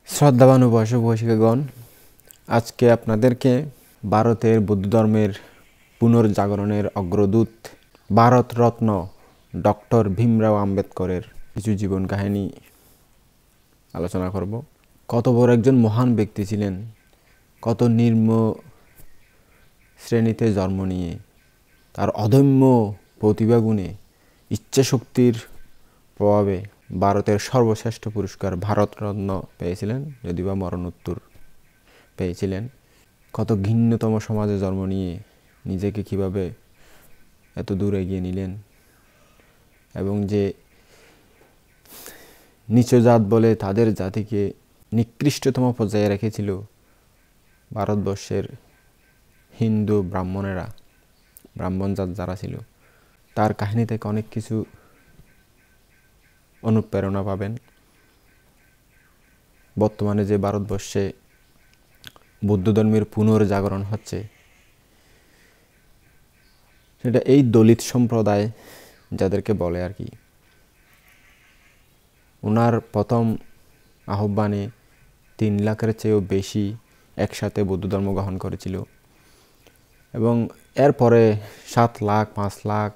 শ্রদ্ধাবান উপাসক উপাসিকাগণ, আজকে আপনাদেরকে ভারতের বৌদ্ধ ধর্মের পুনর্জাগরণের অগ্রদূত ভারতরত্ন ডক্টর ভীমরাও আম্বেদকরের কিছু জীবন কাহিনী আলোচনা করব। কত বড় একজন মহান ব্যক্তি ছিলেন, কত নিম্ন শ্রেণীতে জন্ম নিয়ে তার অদম্য প্রতিভা গুণে ইচ্ছাশক্তির প্রভাবে ভারতের সর্বশ্রেষ্ঠ পুরস্কার ভারতরত্ন পেয়েছিলেন, যদিও বা মরণোত্তর পেয়েছিলেন। কত ঘৃণ্যতম সমাজে জন্ম নিয়ে নিজেকে কিভাবে এত দূর এগিয়ে নিলেন, এবং যে নিচ জাত বলে তাদের জাতিকে নিকৃষ্টতম পর্যায়ে রেখেছিল ভারতবর্ষের হিন্দু ব্রাহ্মণেরা, ব্রাহ্মণ জাত যারা ছিল, তার কাহিনী থেকে অনেক কিছু অনুপ্রেরণা পাবেন। বর্তমানে যে ভারতবর্ষে বৌদ্ধ ধর্মের পুনর্জাগরণ হচ্ছে, সেটা এই দলিত সম্প্রদায় যাদেরকে বলে আর কি, ওনার প্রথম আহ্বানে 3 লাখের চেয়েও বেশি একসাথে বৌদ্ধ ধর্ম গ্রহণ করেছিল, এবং এরপরে 7 লাখ, 5 লাখ,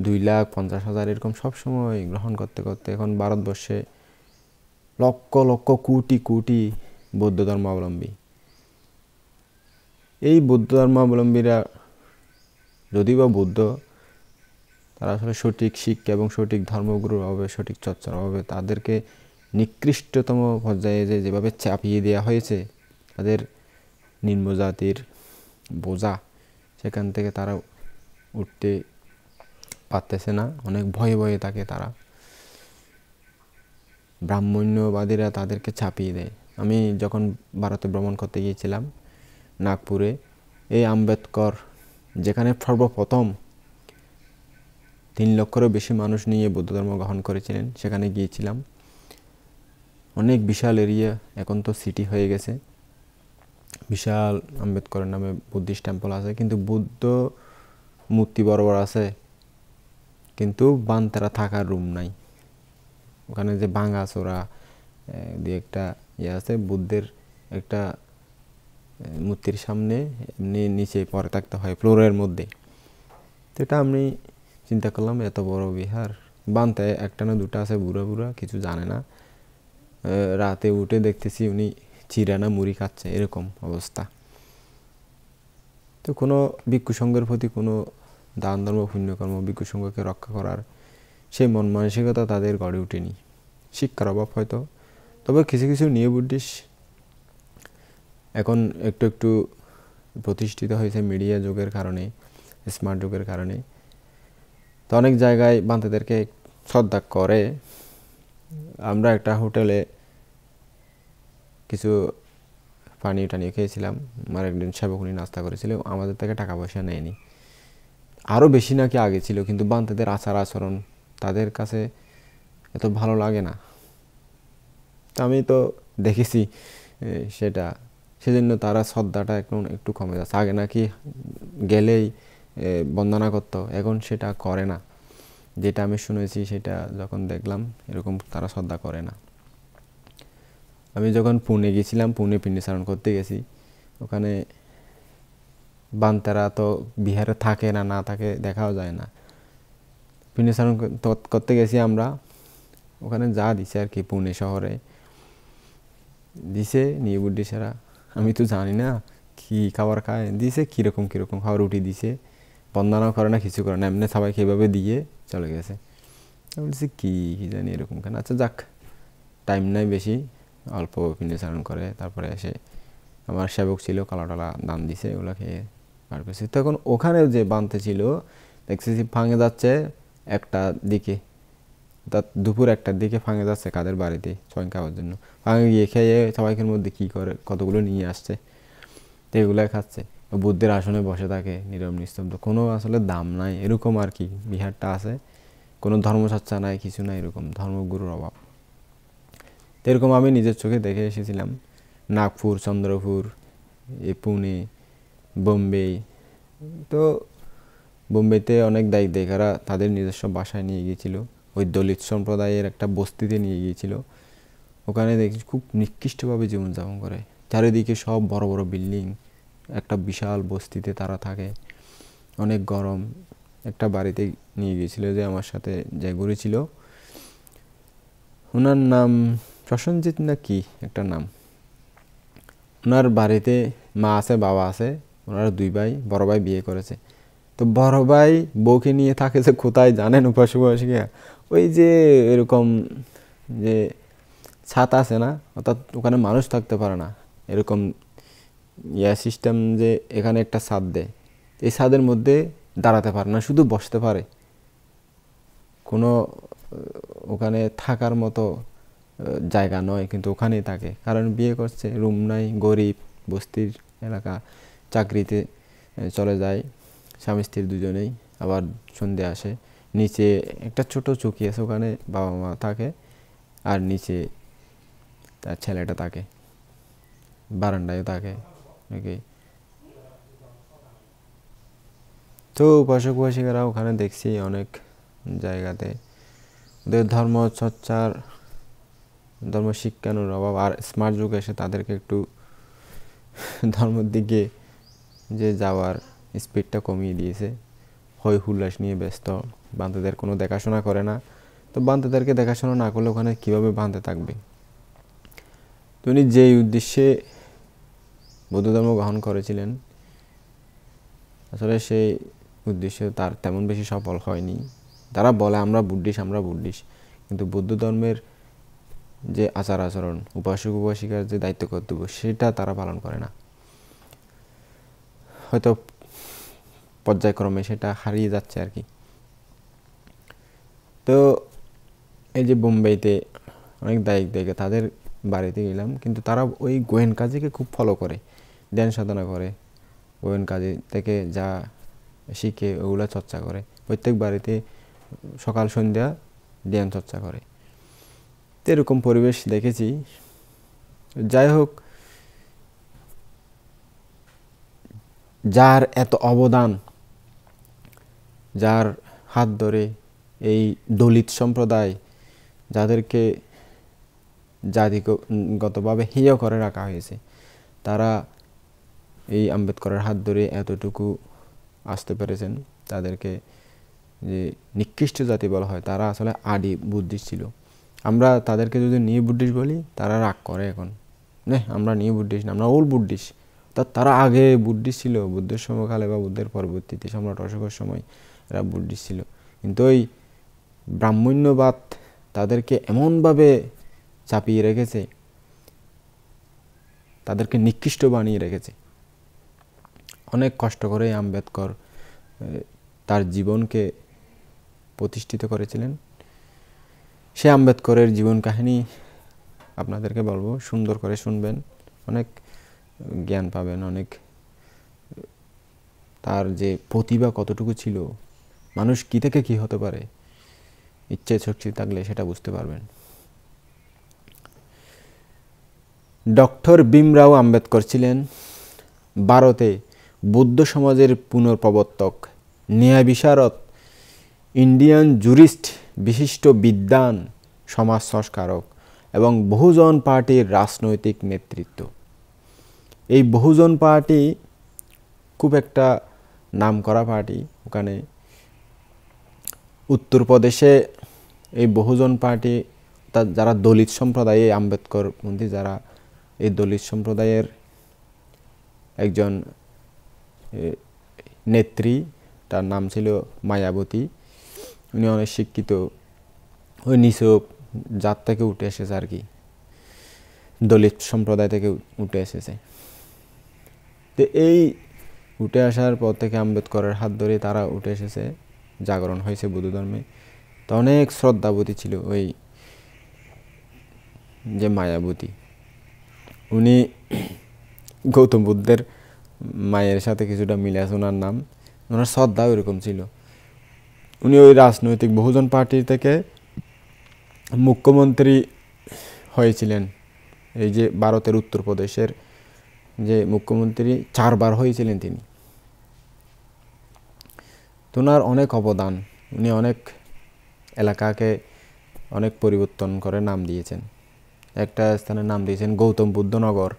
2,50,000 এরকম সবসময় গ্রহণ করতে করতে এখন ভারতবর্ষে লক্ষ লক্ষ কোটি কোটি বৌদ্ধ ধর্মাবলম্বী। এই বৌদ্ধ ধর্মাবলম্বীরা যদিও বা বৌদ্ধ, তারা আসলে সঠিক শিক্ষা এবং সঠিক ধর্মগুরুর অভাবে, সঠিক চর্চার অভাবে তাদেরকে নিকৃষ্টতম পর্যায়ে যেভাবে চাপিয়ে দেওয়া হয়েছে, তাদের নিম্নজাতির বোঝা, সেখান থেকে তারা উঠতে পারতেছে না। অনেক ভয়ে ভয়ে থাকে তারা। ব্রাহ্মণ্যবাদীরা তাদেরকে চাপিয়ে দেয়। আমি যখন ভারতে ভ্রমণ করতে গিয়েছিলাম নাগপুরে, এই আম্বেদকর যেখানে সর্বপ্রথম 3 লক্ষেরও বেশি মানুষ নিয়ে বৌদ্ধ ধর্ম গ্রহণ করেছিলেন, সেখানে গিয়েছিলাম। অনেক বিশাল এরিয়া, এখন তো সিটি হয়ে গেছে। বিশাল আম্বেদকরের নামে বুদ্ধিস্ট টেম্পল আছে, কিন্তু বুদ্ধ মূর্তি বড় বড় আছে, কিন্তু বান্তারা থাকার রুম নাই। ওখানে যে ভাঙা চোরা দিয়ে একটা আছে, বুদ্ধের একটা মূর্তির সামনে এমনি নিচে পরে থাকতে হয় ফ্লোরের মধ্যে। তো এটা আমি চিন্তা করলাম, এত বড় বিহার, বানতে একটা না দুটা আছে, বুড়া বুড়া, কিছু জানে না। রাতে উঠে দেখতেছি উনি চিরানা মুড়ি খাচ্ছে, এরকম অবস্থা। তো কোনো ভিক্ষু সংঘের প্রতি কোনো দান ধর্ম পুণ্যকর্ম, ভিক্ষু সংঘকে রক্ষা করার সেই মন মানসিকতা তাদের গড়ে ওঠেনি। শিক্ষার অভাব হয়তো, তবে কিছু কিছু নিউ বুদ্ধিস্ট এখন একটু একটু প্রতিষ্ঠিত হয়েছে মিডিয়া যুগের কারণে, স্মার্ট যুগের কারণে। তো অনেক জায়গায় বান্তাদেরকে শ্রদ্ধা করে। আমরা একটা হোটেলে কিছু পানি টানি খেয়েছিলাম, আমার একদিন সেবক উনি নাস্তা করেছিল, আমাদের থেকে টাকা পয়সা নেয়নি। আরও বেশি নাকি আগে ছিল, কিন্তু বান্তাদের আচার আচরণ তাদের কাছে এত ভালো লাগে না। তো আমি তো দেখেছি সেটা, সেজন্য তারা শ্রদ্ধাটা একটু কমে যাচ্ছে। আগে নাকি গেলেই বন্দনা করতো, এখন সেটা করে না। যেটা আমি শুনেছি সেটা যখন দেখলাম, এরকম তারা শ্রদ্ধা করে না। আমি যখন পুনে গেছিলাম, পুনে পিণ্ডি করতে গেছি, ওখানে বান্তারা তো বিহারে থাকে না থাকে দেখাও যায় না। পিণ্ডি করতে গেছি আমরা, ওখানে যা দিছে আর কি, পুনে শহরে দিছে নিউ বুদ্ধিস্টরা, আমি তো জানি না কি খাবার খায়, দিছে কিরকম কিরকম খাবার, রুটি দিছে, বন্দনাও করে না, কিছু করে না, এমনি সবাইকে এভাবে দিয়ে চলে গেছে। আমি বলছি কি জানি এরকম কেন। আচ্ছা যাক, টাইম নাই বেশি, অল্প পিণ্ডি করে তারপরে এসে আমার সেবক ছিল, কালাটালা দান দিছে, ওগুলো খেয়ে পার করছি। তখন ওখানে যে বানতে ছিল দেখছি ফাঙে যাচ্ছে একটা দিকে, তা দুপুর 1টার দিকে ফাঙে যাচ্ছে কাদের বাড়িতে ছয় খাওয়ার জন্য। ফাঙে গিয়ে খেয়ে সবাইকের মধ্যে কি করে কতগুলো নিয়ে আসছে, তো এগুলাই খাচ্ছে। বুদ্ধের আসনে বসে থাকে নীরব নিস্তব্ধ, কোনো আসলে দাম নাই, এরকম আর কি বিহারটা আছে। কোনো ধর্মচর্চা নাই, কিছু নাই, এরকম ধর্মগুরুর অভাব। তো এরকম আমি নিজের চোখে দেখে এসেছিলাম নাগপুর, চন্দ্রপুর, পুনে, বোম্বে। তো বোম্বেতে অনেক দায়িত্ব দেখারা তাদের নিজস্ব বাসায় নিয়ে গিয়েছিল, ওই দলিত সম্প্রদায়ের একটা বস্তিতে নিয়ে গিয়েছিল। ওখানে দেখি খুব নিকৃষ্টভাবে জীবনযাপন করে। চারিদিকে সব বড় বড় বিল্ডিং, একটা বিশাল বস্তিতে তারা থাকে, অনেক গরম। একটা বাড়িতে নিয়ে গিয়েছিল যে আমার সাথে যে ঘুরেছিল, ওনার নাম প্রসেনজিৎ না কি একটা নাম। ওনার বাড়িতে মা আছে, বাবা আছে, ওনারা 2 ভাই, বড় ভাই বিয়ে করেছে। তো বড় ভাই বউকে নিয়ে থাকে যে কোথায় জানেন? উপাসিকা ওই যে এরকম যে ছাদ আছে না, অর্থাৎ ওখানে মানুষ থাকতে পারে না, এরকম সিস্টেম যে এখানে একটা ছাদ দেয়, এই ছাদের মধ্যে দাঁড়াতে পারে না, শুধু বসতে পারে। কোনো ওখানে থাকার মতো জায়গা নয়, কিন্তু ওখানেই থাকে, কারণ বিয়ে করছে, রুম নাই, গরিব, বস্তির এলাকা, চাকরিতে চলে যায় স্বামী স্ত্রী দুজনেই, আবার সন্ধে আসে। নিচে একটা ছোট চৌকি আছে, ওখানে বাবা মা থাকে, আর নিচে তার ছেলেটা থাকে, বারান্দায় থাকে নাকি। তো উপাসক উপাসিকারা ওখানে দেখছি অনেক জায়গাতে ওদের ধর্ম চর্চার, ধর্ম শিক্ষানোর অভাব। আর স্মার্ট যুগ এসে তাদেরকে একটু ধর্মের দিকে যে যাওয়ার স্পিডটা কমিয়ে দিয়েছে, হয় হুল্লাস নিয়ে ব্যস্ত, বান্ধবদের কোনো দেখাশোনা করে না। তো বান্ধবদেরকে দেখাশোনা না করলে ওখানে কীভাবে বাঁধতে থাকবে? তো উনি যেই উদ্দেশ্যে বৌদ্ধ ধর্ম গ্রহণ করেছিলেন, আসলে সেই উদ্দেশ্য তার তেমন বেশি সফল হয়নি। তারা বলে আমরা বুদ্ধিস্ট, কিন্তু বৌদ্ধ ধর্মের যে আচার আচরণ, উপাসক উপাসিকার যে দায়িত্ব কর্তব্য, সেটা তারা পালন করে না। হয়তো পর্যায়ক্রমে সেটা হারিয়ে যাচ্ছে আর কি। তো এই যে বোম্বেতে অনেক দায়িত্ব, তাদের বাড়িতে গেলাম, কিন্তু তারা ওই গোয়েন কাজীকে খুব ফলো করে, ধ্যান সাধনা করে, গোয়েন কাজী থেকে যা শিখে ওগুলো চর্চা করে। প্রত্যেক বাড়িতে সকাল সন্ধ্যা ধ্যান চর্চা করে। তো এরকম পরিবেশ দেখেছি। যাই হোক, যার এত অবদান, যার হাত ধরে এই দলিত সম্প্রদায়, যাদেরকে জাতিগতভাবে হেয় করে রাখা হয়েছে, তারা এই আম্বেদকরের হাত ধরে এতটুকু আসতে পেরেছেন। তাদেরকে যে নিকৃষ্ট জাতি বলা হয়, তারা আসলে আদি বুদ্ধিস্ট ছিল। আমরা তাদেরকে যদি নিউ বুদ্ধিস্ট বলি, তারা রাগ করে এখন, আমরা নিউ বুদ্ধিস্ট না, আমরা ওল্ড বুদ্ধিস্ট। তারা আগে বুদ্ধিস্ট ছিল, বুদ্ধের সময়কালে বা বুদ্ধের পরবর্তীতে সম্রাট অশোকের সময় এরা বুদ্ধিস্ট ছিল। কিন্তু ওই ব্রাহ্মণ্যবাদ তাদেরকে এমনভাবে চাপিয়ে রেখেছে, তাদেরকে নিকৃষ্ট বানিয়ে রেখেছে। অনেক কষ্ট করে আম্বেদকর তার জীবনকে প্রতিষ্ঠিত করেছিলেন। সে আম্বেদকরের জীবন কাহিনী আপনাদেরকে বলবো, সুন্দর করে শুনবেন, অনেক জ্ঞান পাবেন, অনেক তার যে প্রতিভা কতটুকু ছিল, মানুষ কি থেকে কি হতে পারে, ইচ্ছে শক্তি থাকলে সেটা বুঝতে পারবেন। ডক্টর ভীমরাও আম্বেদকর ছিলেন ভারতে বৌদ্ধ সমাজের পুনঃপ্রবর্তক, ন্যায় বিশারদ, ইন্ডিয়ান জুরিস্ট, বিশিষ্ট বিদ্বান, সমাজ সংস্কারক এবং বহুজন পার্টির রাজনৈতিক নেতৃত্ব। এই বহুজন পার্টি খুব একটা নামকরা পার্টি। ওখানে উত্তরপ্রদেশে এই বহুজন পার্টি, যারা দলিত সম্প্রদায়, আম্বেদকর পন্থী যারা, এই দলিত সম্প্রদায়ের একজন নেত্রী, তার নাম ছিল মায়াবতী। উনি অনেক শিক্ষিত, ওই নিছক জাত থেকে উঠে এসেছে আর কি, দলিত সম্প্রদায় থেকে উঠে এসেছে। তো এই উঠে আসার পর থেকে আম্বেদকরের হাত ধরে তারা উঠে এসেছে, জাগরণ হয়েছে বৌদ্ধ ধর্মে। তো অনেক শ্রদ্ধাবতী ছিল ওই যে মায়াবতী। উনি গৌতম বুদ্ধের মায়ের সাথে কিছুটা মিলে আছে, ওনার নাম, ওনার শ্রদ্ধা ওইরকম ছিল। উনি ওই রাজনৈতিক বহুজন পার্টি থেকে মুখ্যমন্ত্রী হয়েছিলেন। এই যে ভারতের উত্তরপ্রদেশের যে মুখ্যমন্ত্রী 4 বার হয়েছিলেন তিনি। তো ওনার অনেক অবদান, উনি অনেক এলাকাকে অনেক পরিবর্তন করে নাম দিয়েছেন। একটা স্থানের নাম দিয়েছেন গৌতম বুদ্ধনগর,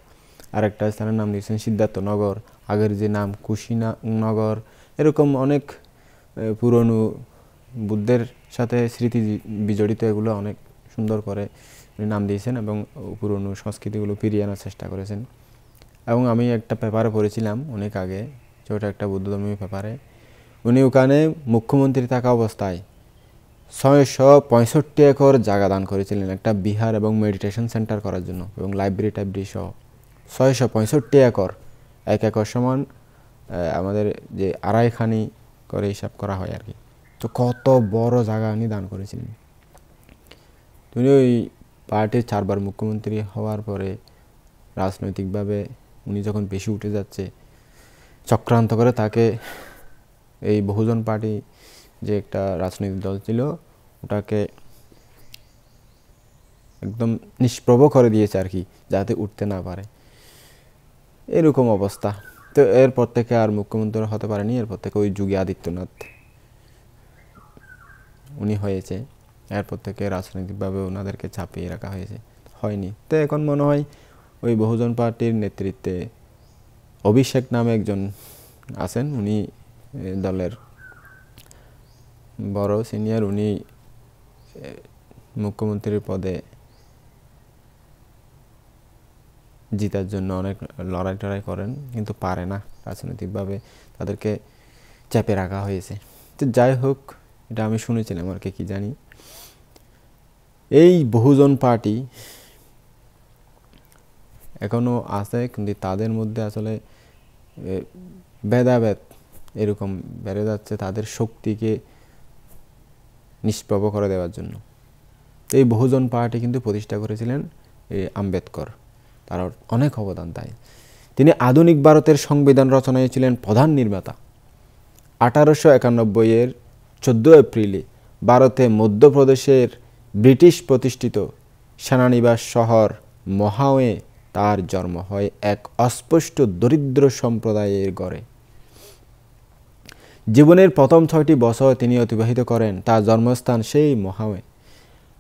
আর একটা স্থানের নাম দিয়েছেন সিদ্ধার্থনগর, আগের যে নাম কুশিনগর, এরকম অনেক পুরনো বুদ্ধের সাথে স্মৃতি বিজড়িত এগুলো অনেক সুন্দর করে নাম দিয়েছেন এবং পুরনো সংস্কৃতিগুলো ফিরিয়ে আনার চেষ্টা করেছেন। এবং আমি একটা পেপারে পড়েছিলাম অনেক আগে, ছোট একটা বৌদ্ধধর্মী পেপারে, উনি ওখানে মুখ্যমন্ত্রী থাকা অবস্থায় 665 একর জায়গা দান করেছিলেন একটা বিহার এবং মেডিটেশন সেন্টার করার জন্য, এবং লাইব্রেরি টাইব্রেরি সহ 665 একর। 1 একর সমান আমাদের যে আড়াইখানি করে হিসাব করা হয় আর কি। তো কত বড় জায়গা উনি দান করেছিলেন। উনি ওই পার্টির 4 বার মুখ্যমন্ত্রী হওয়ার পরে রাজনৈতিকভাবে উনি যখন বেশি উঠে যাচ্ছে, চক্রান্ত করে তাকে এই বহুজন পার্টি যে একটা রাজনৈতিক দল ছিল ওটাকে একদম নিষ্প্রভ করে দিয়েছে আর কি, যাতে উঠতে না পারে, এরকম অবস্থা। তো এরপর থেকে আর মুখ্যমন্ত্রী হতে পারেনি। এরপর থেকে ওই যোগী আদিত্যনাথ উনি হয়েছে। এরপর থেকে রাজনৈতিকভাবে ওনাদেরকে চাপিয়ে রাখা হয়নি। তো এখন মনে হয় ওই বহুজন পার্টির নেতৃত্বে অভিষেক নামে একজন আছেন, উনি দলের বড় সিনিয়র, উনি মুখ্যমন্ত্রীর পদে জিতার জন্য অনেক লড়াই টড়াই করেন, কিন্তু পারে না, রাজনৈতিকভাবে তাদেরকে চেপে রাখা হয়েছে। তো যাই হোক, এটা আমি শুনেছিলাম আর কি জানি। এই বহুজন পার্টি এখনো আছে, কিন্তু তাদের মধ্যে আসলে ভেদাভেদ এরকম বেড়ে যাচ্ছে তাদের শক্তিকে নিষ্প্রভ করে দেওয়ার জন্য। এই বহুজন পার্টি কিন্তু প্রতিষ্ঠা করেছিলেন আম্বেদকর, তার অনেক অবদান তাই। তিনি আধুনিক ভারতের সংবিধান রচনায় ছিলেন প্রধান নির্মাতা। 1891-এর 14 এপ্রিলে ভারতে মধ্যপ্রদেশের ব্রিটিশ প্রতিষ্ঠিত সেনানিবাস শহর মহাওয়ে তার জন্ম হয় এক অস্পষ্ট দরিদ্র সম্প্রদায়ের ঘরে। জীবনের প্রথম 6টি বছর তিনি অতিবাহিত করেন তার জন্মস্থান সেই মহাওয়ে।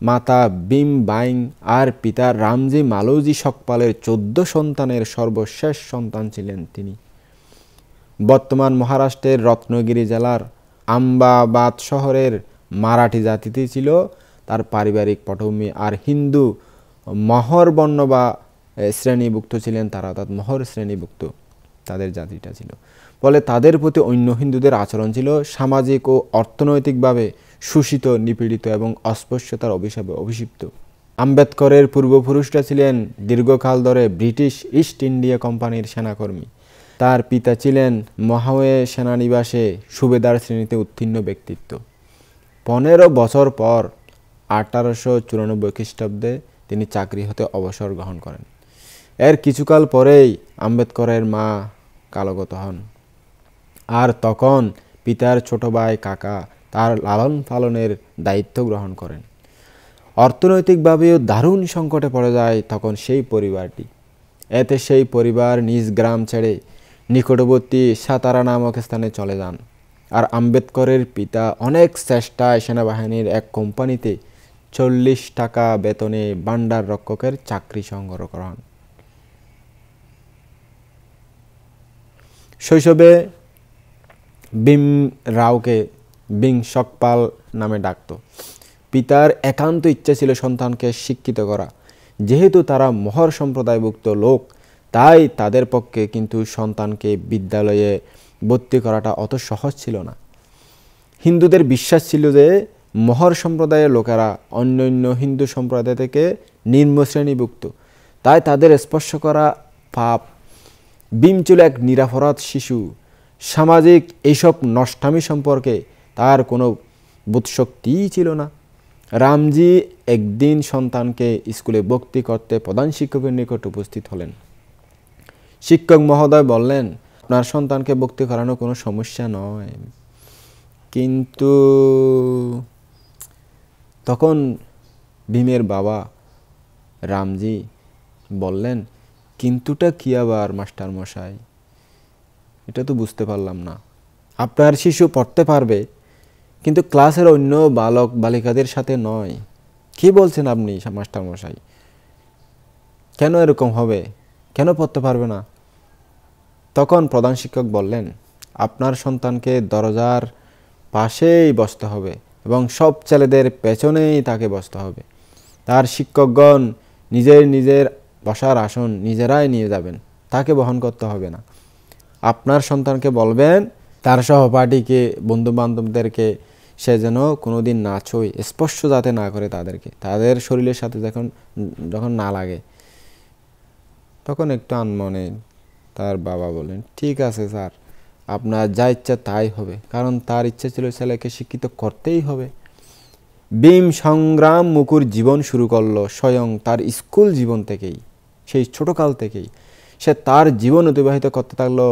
মাতা ভীম বাইং আর পিতা রামজি মালোজি সকপালের 14 সন্তানের সর্বশেষ সন্তান ছিলেন তিনি। বর্তমান মহারাষ্ট্রের রত্নগিরি জেলার আম্বাবাদ শহরের মারাঠি জাতিতে ছিল তার পারিবারিক পটভূমি, আর হিন্দু মহর বর্ণ বা শ্রেণীভুক্ত ছিলেন তারা, অর্থাৎ মহর শ্রেণীভুক্ত তাদের জাতিটা ছিল। ফলে তাদের প্রতি অন্য হিন্দুদের আচরণ ছিল সামাজিক ও অর্থনৈতিকভাবে শোষিত, নিপীড়িত এবং অস্পৃশ্যতার অভিশাপে অভিষিপ্ত। আম্বেদকরের পূর্বপুরুষরা ছিলেন দীর্ঘকাল ধরে ব্রিটিশ ইস্ট ইন্ডিয়া কোম্পানির সেনাকর্মী। তার পিতা ছিলেন মহাওয়ে সেনানিবাসে সুবেদার শ্রেণীতে উত্তীর্ণ ব্যক্তিত্ব। 15 বছর পর 1894 খ্রিস্টাব্দে তিনি চাকরি হতে অবসর গ্রহণ করেন। এর কিছুকাল পরেই আম্বেদকরের মা কালগত হন, আর তখন পিতার ছোট ভাই কাকা তার লালন পালনের দায়িত্ব গ্রহণ করেন। অর্থনৈতিকভাবেও দারুণ সংকটে পড়ে যায় তখন সেই পরিবারটি। এতে সেই পরিবার নিজ গ্রাম ছেড়ে নিকটবর্তী সাতারা নামক স্থানে চলে যান, আর আম্বেদকরের পিতা অনেক চেষ্টায় সেনাবাহিনীর এক কোম্পানিতে 40 টাকা বেতনে ভান্ডার রক্ষকের চাকরি সংগ্রহ করেন। শৈশবে ভীম রাওকে বিং সকপাল নামে ডাকত। পিতার একান্ত ইচ্ছা ছিল সন্তানকে শিক্ষিত করা। যেহেতু তারা মহর সম্প্রদায়ভুক্ত লোক, তাই তাদের পক্ষে কিন্তু সন্তানকে বিদ্যালয়ে ভর্তি করাটা অত সহজ ছিল না। হিন্দুদের বিশ্বাস ছিল যে মহর সম্প্রদায়ের লোকেরা অন্যান্য হিন্দু সম্প্রদায় থেকে নিম্ন শ্রেণীভুক্ত, তাই তাদের স্পর্শ করা পাপ। ভীম ছিল এক নিরপরাধ শিশু। সামাজিক এইসব নষ্টামি সম্পর্কে তার কোনো বোধশক্তিই ছিল না। রামজি একদিন সন্তানকে স্কুলে ভর্তি করতে প্রধান শিক্ষকের নিকট উপস্থিত হলেন। শিক্ষক মহোদয় বললেন, আপনার সন্তানকে ভর্তি করানো কোনো সমস্যা নয়। কিন্তু তখন ভীমের বাবা রামজি বললেন, কিন্তুটা কি আবার মাস্টার মশাই? এটা তো বুঝতে পারলাম না। আপনার শিশু পড়তে পারবে, কিন্তু ক্লাসের অন্য বালক বালিকাদের সাথে নয়। কি বলছেন আপনি মাস্টার মশাই? কেন এরকম হবে, কেন পড়তে পারবে না? তখন প্রধান শিক্ষক বললেন, আপনার সন্তানকে দরজার পাশেই বসতে হবে এবং সব ছেলেদের পেছনেই তাকে বসতে হবে। তার শিক্ষকগণ নিজের বসার আসন নিজেরাই নিয়ে যাবেন, তাকে বহন করতে হবে না। আপনার সন্তানকে বলবেন তার সহপাঠীকে, বন্ধু বান্ধবদেরকে সে যেন কোনোদিন না ছুঁয়, স্পর্শ যাতে না করে তাদের শরীরের সাথে যখন না লাগে। তখন একটু আনমনে তার বাবা বলেন, ঠিক আছে স্যার, আপনার যা ইচ্ছা তাই হবে। কারণ তার ইচ্ছা ছিল ছেলেকে শিক্ষিত করতেই হবে। ভীম সংগ্রাম মুকুর জীবন শুরু করলো স্বয়ং তার স্কুল জীবন থেকেই, সেই ছোটকাল থেকেই সে তার জীবন অতিবাহিত করতে থাকলো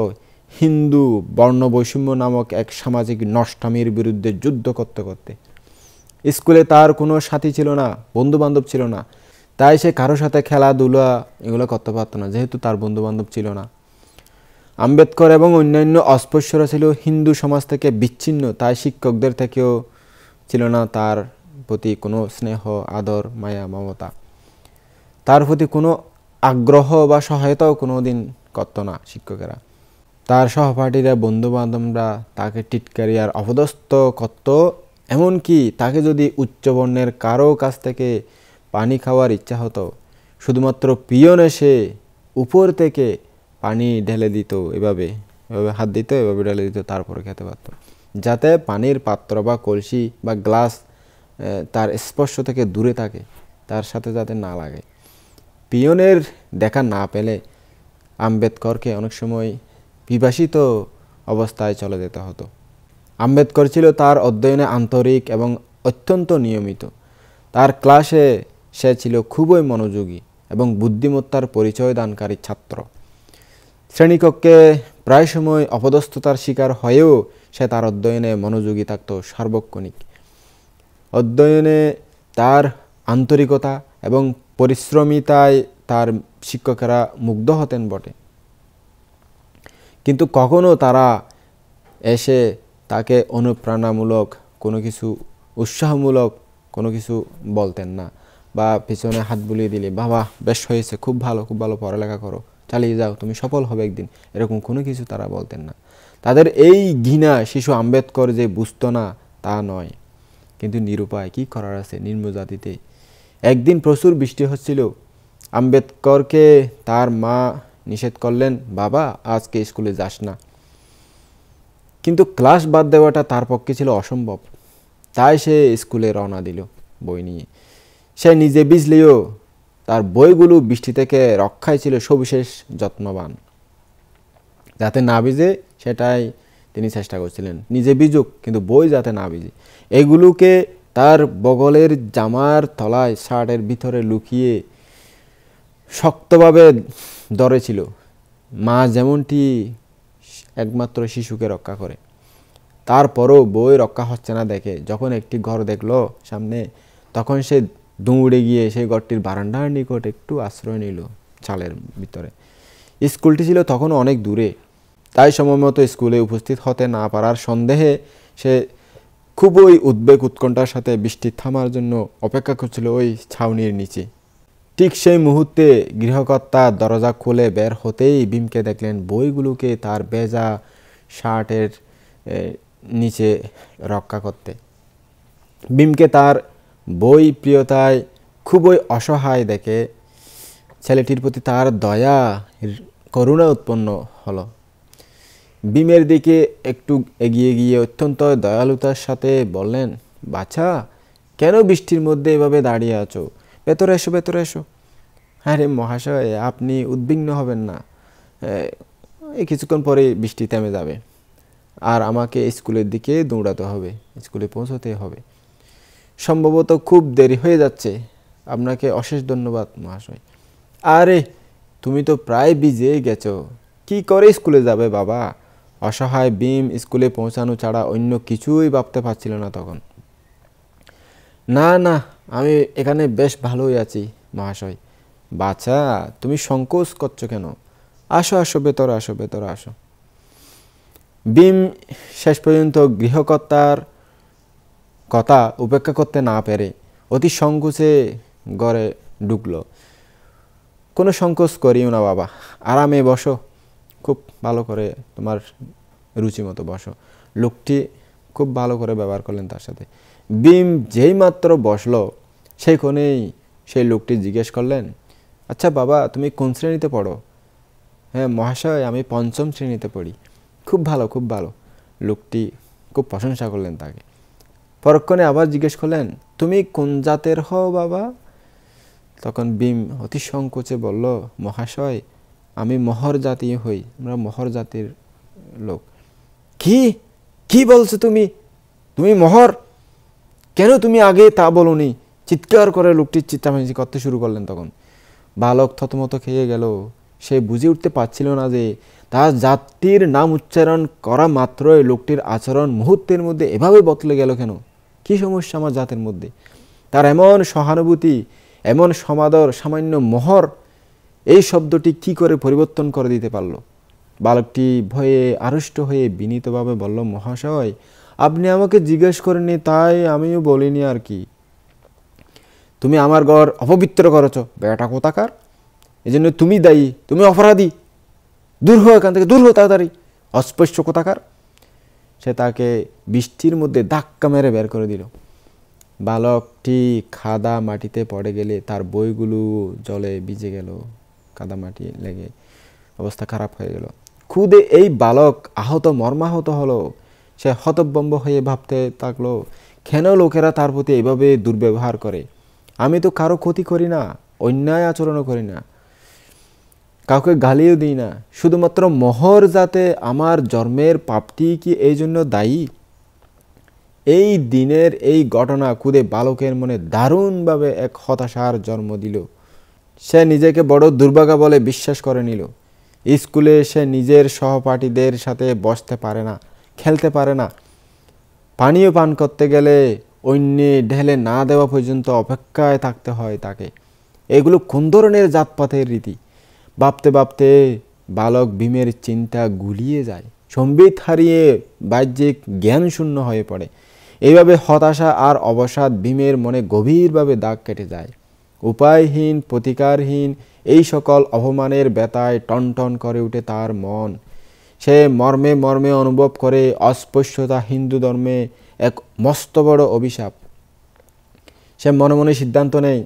হিন্দু বর্ণবৈষম্য নামক এক সামাজিক নষ্টামির বিরুদ্ধে যুদ্ধ করতে করতে। স্কুলে তার কোনো সাথী ছিল না, বন্ধু বান্ধব ছিল না, তাই সে কারো সাথে খেলাধুলা এগুলো করতে পারতো না, যেহেতু তার বন্ধু বান্ধব ছিল না। আম্বেদকর এবং অন্যান্য অস্পৃশ্যরা ছিল হিন্দু সমাজ থেকে বিচ্ছিন্ন, তাই শিক্ষকদের থেকেও ছিল না তার প্রতি কোনো স্নেহ, আদর, মায়া, মমতা। তার প্রতি কোনো আগ্রহ বা সহায়তাও কোনো দিন করত না শিক্ষকেরা। তার সহপাঠীরা, বন্ধু বান্ধবরা তাকে টিটকারি আর অপদস্থ করত। এমনকি তাকে যদি উচ্চবর্ণের কারো কাছ থেকে পানি খাওয়ার ইচ্ছা হতো, শুধুমাত্র পিয়ন এসে উপর থেকে পানি ঢেলে দিত, এভাবে হাত দিত, এভাবে ঢেলে দিত, তারপরে খেতে পারত, যাতে পানির পাত্র বা কলসি বা গ্লাস তার স্পর্শ থেকে দূরে থাকে, তার সাথে যাতে না লাগে। পিয়নের দেখা না পেলে আম্বেদকরকে অনেক সময় বিভাসিত অবস্থায় চলে যেতে হতো। আম্বেদকর ছিল তার অধ্যয়নে আন্তরিক এবং অত্যন্ত নিয়মিত। তার ক্লাসে সে ছিল খুবই মনোযোগী এবং বুদ্ধিমত্তার পরিচয় দানকারী ছাত্র। শ্রেণীকক্ষে প্রায় সময় অপদস্থতার শিকার হয়েও সে তার অধ্যয়নে মনোযোগী থাকত সার্বক্ষণিক। অধ্যয়নে তার আন্তরিকতা এবং পরিশ্রমিতায় তার শিক্ষকেরা মুগ্ধ হতেন বটে, কিন্তু কখনো তারা এসে তাকে অনুপ্রেরণামূলক কোনো কিছু, উৎসাহমূলক কোনো কিছু বলতেন না, বা পিছনে হাত বুলিয়ে দিলে, বাবা বেশ হয়েছে, খুব ভালো পড়ালেখা করো, চালিয়ে যাও, তুমি সফল হবে একদিন, এরকম কোনো কিছু তারা বলতেন না। তাদের এই ঘৃণা শিশু আম্বেদকর যে বুঝতো না তা নয়, কিন্তু নিরুপায়, কি করার আছে নিম্ন জাতিতে। একদিন প্রচুর বৃষ্টি হচ্ছিল, আম্বেদকরকে তার মা নিষেধ করলেন, বাবা আজকে স্কুলে যাস না। কিন্তু ক্লাস বাদ দেওয়াটা তার পক্ষে ছিল অসম্ভব, তাই সে স্কুলে রওনা দিল বই নিয়ে। সে নিজে ভিজলেও তার বইগুলো বৃষ্টি থেকে রক্ষায় ছিল সবিশেষ যত্নবান, যাতে না ভিজে সেটাই তিনি চেষ্টা করছিলেন। নিজে ভিজুক কিন্তু বই যাতে না ভিজে, এগুলোকে তার বগলের জামার তলায়, শার্টের ভিতরে লুকিয়ে শক্তভাবে ধরেছিল। মা যেমনটি একমাত্র শিশুকে রক্ষা করে, তারপরও বই রক্ষা হচ্ছে না দেখে যখন একটি ঘর দেখলো সামনে, তখন সে দৌড়ে গিয়ে সেই ঘরটির বারান্দার নিকট একটু আশ্রয় নিল চালের ভিতরে। স্কুলটি ছিল তখন অনেক দূরে, তাই সময় মতো স্কুলে উপস্থিত হতে না পারার সন্দেহে সে খুবই উদ্বেগ উৎকণ্ঠার সাথে বৃষ্টি থামার জন্য অপেক্ষা করছিল ওই ছাউনির নিচে। ঠিক সেই মুহূর্তে গৃহকর্তা দরজা খুলে বের হতেই ভীমকে দেখলেন বইগুলোকে তার ভেজা শার্টের নিচে রক্ষা করতে। ভীমকে তার বই প্রিয়তায় খুবই অসহায় দেখে ছেলেটির প্রতি তার দয়া, করুণা উৎপন্ন হলো। ভীমের দিকে একটু এগিয়ে গিয়ে অত্যন্ত দয়ালুতার সাথে বললেন, বাছা কেন বৃষ্টির মধ্যে এভাবে দাঁড়িয়ে আছো, ভেতরে এসো, ভেতরে এসো। আরে মহাশয়, আপনি উদ্বিগ্ন হবেন না, এই কিছুক্ষণ পরে বৃষ্টি থেমে যাবে, আর আমাকে স্কুলের দিকে দৌড়াতে হবে, স্কুলে পৌঁছতে হবে, সম্ভবত খুব দেরি হয়ে যাচ্ছে। আপনাকে অশেষ ধন্যবাদ মহাশয়। আরে তুমি তো প্রায় ভিজে গেছো, কি করে স্কুলে যাবে বাবা? অসহায় ভীম স্কুলে পৌঁছানো ছাড়া অন্য কিছুই ভাবতে পারছিল না তখন। না না, আমি এখানে বেশ ভালোই আছি মহাশয়। বাছা তুমি সংকোচ করছো কেন? আসো আসো, ভেতরে আসো, ভেতরে আসো। ভীম শেষ পর্যন্ত গৃহকর্তার কথা উপেক্ষা করতে না পেরে অতি সংকোচে ঘরে ঢুকল। কোনো সংকোচ করিও না বাবা, আরামে বসো, খুব ভালো করে তোমার রুচি মতো বসো। লোকটি খুব ভালো করে ব্যবহার করলেন তার সাথে। ভীম যেই মাত্র বসলো সেইখানেই সেই লোকটি জিজ্ঞেস করলেন, আচ্ছা বাবা তুমি কোন শ্রেণীতে পড়ো? হ্যাঁ মহাশয় আমি পঞ্চম শ্রেণীতে পড়ি। খুব ভালো খুব ভালো। লোকটি খুব প্রশংসা করলেন তাকে। পরক্ষণে আবার জিজ্ঞেস করলেন, তুমি কোন জাতের হও বাবা? তখন ভীম অতি সংকোচে বলল, মহাশয় আমি মহর জাতীয় হই, আমরা মহর জাতির লোক। কি কি বলছো তুমি? তুমি মহর? কেন তুমি আগে তা বলনি? চিৎকার করে লোকটি চিৎচামেচি করতে শুরু করলেন। তখন বালক থতমত খেয়ে গেল। সে বুঝে উঠতে পারছিল না যে তার জাতির নাম উচ্চারণ করা মাত্রই লোকটির আচরণ মুহূর্তের মধ্যে এভাবে বদলে গেল কেন? কি সমস্যা আমার জাতের মধ্যে? তার এমন সহানুভূতি, এমন সমাদর, সামান্য মোহর, এই শব্দটি কি করে পরিবর্তন করে দিতে পারল? বালকটি ভয়ে আড়ষ্ট হয়ে বিনীতভাবে বলল, মহাশয় আপনি আমাকে জিজ্ঞেস করেননি তাই আমিও বলিনি আর কি। তুমি আমার ঘর অপবিত্র করেছ বেটা কোথাকার, এই জন্য তুমি দায়ী, তুমি অপরাধী, দূর হো এখান থেকে, দূর হো তাড়াতাড়ি, অস্পৃশ্য কোথাকার। সে তাকে বৃষ্টির মধ্যে ধাক্কা মেরে বের করে দিল। বালকটি কাদা মাটিতে পড়ে গেলে তার বইগুলো জলে ভিজে গেল, কাদা মাটি লেগে অবস্থা খারাপ হয়ে গেল। খুদে এই বালক আহত মর্মাহত হলো। সে হতভম্ব হয়ে ভাবতে থাকলো, কেন লোকেরা তার প্রতি এইভাবে দুর্ব্যবহার করে? আমি তো কারো ক্ষতি করি না, অন্যায় আচরণও করি না, কাউকে গালিও দিই না, শুধুমাত্র মোহর যাতে আমার জন্মের পাপটি কি এই জন্য দায়ী? এই দিনের এই ঘটনা খুদে বালকের মনে দারুণভাবে এক হতাশার জন্ম দিল। সে নিজেকে বড় দুর্ভাগা বলে বিশ্বাস করে নিল। স্কুলে সে নিজের সহপাঠীদের সাথে বসতে পারে না, খেলতে পারে না, পানীয় পান করতে গেলে অন্যে ঢেলে না দেওয়া পর্যন্ত অপেক্ষায় থাকতে হয় তাকে। এগুলো কোন ধরনের জাতপাতের রীতি? ভাবতে ভাবতে বালক ভীমের চিন্তা গুলিয়ে যায়, সম্বিত হারিয়ে বাহ্যিক জ্ঞান শূন্য হয়ে পড়ে। এইভাবে হতাশা আর অবসাদ ভীমের মনে গভীরভাবে দাগ কেটে যায়। উপায়হীন, প্রতিকারহীন এই সকল অপমানের ব্যথায় টনটন করে উঠে তার মন। সে মর্মে মর্মে অনুভব করে অস্পৃশ্যতা হিন্দু ধর্মে এক মস্ত বড় অভিশাপ। সে মনে মনে সিদ্ধান্ত নেয়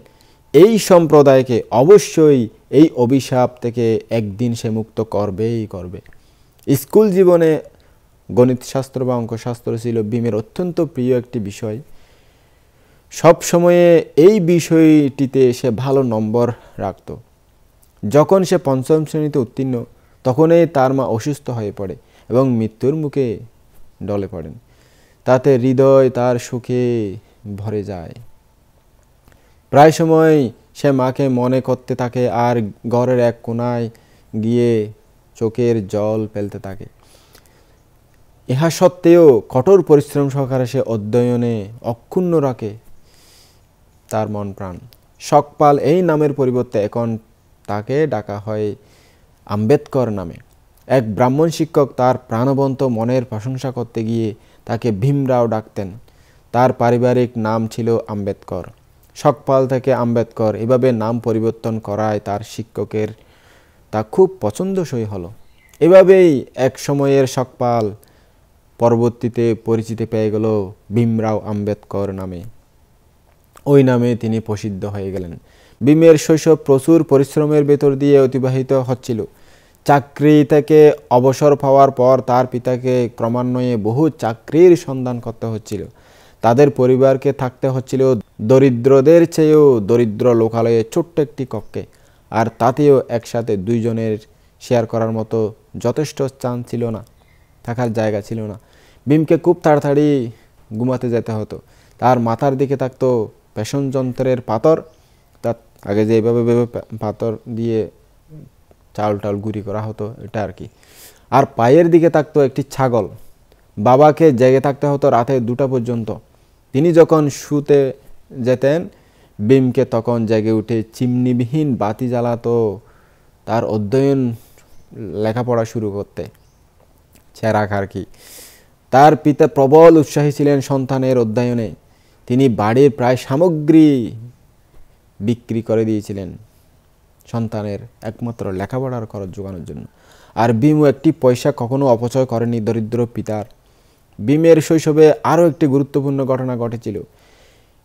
এই সম্প্রদায়কে অবশ্যই এই অভিশাপ থেকে একদিন সে মুক্ত করবেই করবে। স্কুল জীবনে গণিতশাস্ত্র বা অঙ্কশাস্ত্র ছিল ভীমের অত্যন্ত প্রিয় একটি বিষয়। সব সময়ে এই বিষয়টিতে সে ভালো নম্বর রাখত। যখন সে পঞ্চম শ্রেণীতে উত্তীর্ণ তখনই তার মা অসুস্থ হয়ে পড়ে এবং মৃত্যুর মুখে ঢলে পড়েন। তাতে হৃদয় তার সুখে ভরে যায়। প্রায় সময় সে মাকে মনে করতে থাকে আর ঘরের এক কোণায় গিয়ে চোখের জল ফেলতে থাকে। ইহা সত্ত্বেও কঠোর পরিশ্রম সহকারে সে অধ্যয়নে অক্ষুণ্ণ রাখে তার মন প্রাণ। শকপাল এই নামের পরিবর্তে এখন তাকে ডাকা হয় আম্বেদকর নামে। এক ব্রাহ্মণ শিক্ষক তার প্রাণবন্ত মনের প্রশংসা করতে গিয়ে তাকে ভীমরাও ডাকতেন। তার পারিবারিক নাম ছিল আম্বেদকর। শকপাল থেকে আম্বেদকর এভাবে নাম পরিবর্তন করায় তার শিক্ষকের তা খুব পছন্দসই হলো। এভাবেই এক সময়ের শকপাল পরবর্তীতে পরিচিতি পেয়ে গেল ভীমরাও আম্বেদকর নামে। ওই নামে তিনি প্রসিদ্ধ হয়ে গেলেন। ভীমের শৈশব প্রচুর পরিশ্রমের ভেতর দিয়ে অতিবাহিত হচ্ছিল। চাকরি থেকে অবসর পাওয়ার পর তার পিতাকে ক্রমান্বয়ে বহু চাকরির সন্ধান করতে হচ্ছিল। তাদের পরিবারকে থাকতে হচ্ছিল দরিদ্রদের চেয়েও দরিদ্র লোকালয়ে ছোট্ট একটি কক্ষে, আর তাতেও একসাথে দুইজনের শেয়ার করার মতো যথেষ্ট স্থান ছিল না, থাকার জায়গা ছিল না। ভীমকে খুব তাড়াতাড়ি ঘুমাতে যেতে হতো। তার মাথার দিকে থাকতো পেষণ যন্ত্রের পাথর, তার আগে যে এইভাবে পাথর দিয়ে চাল টাল গুঁড়ি করা হতো এটা আর কি। আর পায়ের দিকে থাকতো একটি ছাগল। বাবাকে জেগে থাকতে হতো রাতে 2টা পর্যন্ত। তিনি যখন শুতে যেতেন ভীমকে তখন জেগে উঠে চিমনিবিহীন বাতি জ্বালাতো তার অধ্যয়ন লেখাপড়া শুরু করতে, ছেঁড়া আর কি। তার পিতা প্রবল উৎসাহী ছিলেন সন্তানের অধ্যয়নে। তিনি বাড়ির প্রায় সামগ্রী বিক্রি করে দিয়েছিলেন সন্তানের একমাত্র লেখাপড়ার খরচ জোগানোর জন্য। আর ভীমও একটি পয়সা কখনো অপচয় করেনি দরিদ্র পিতার। ভীমের শৈশবে আরও একটি গুরুত্বপূর্ণ ঘটনা ঘটেছিল।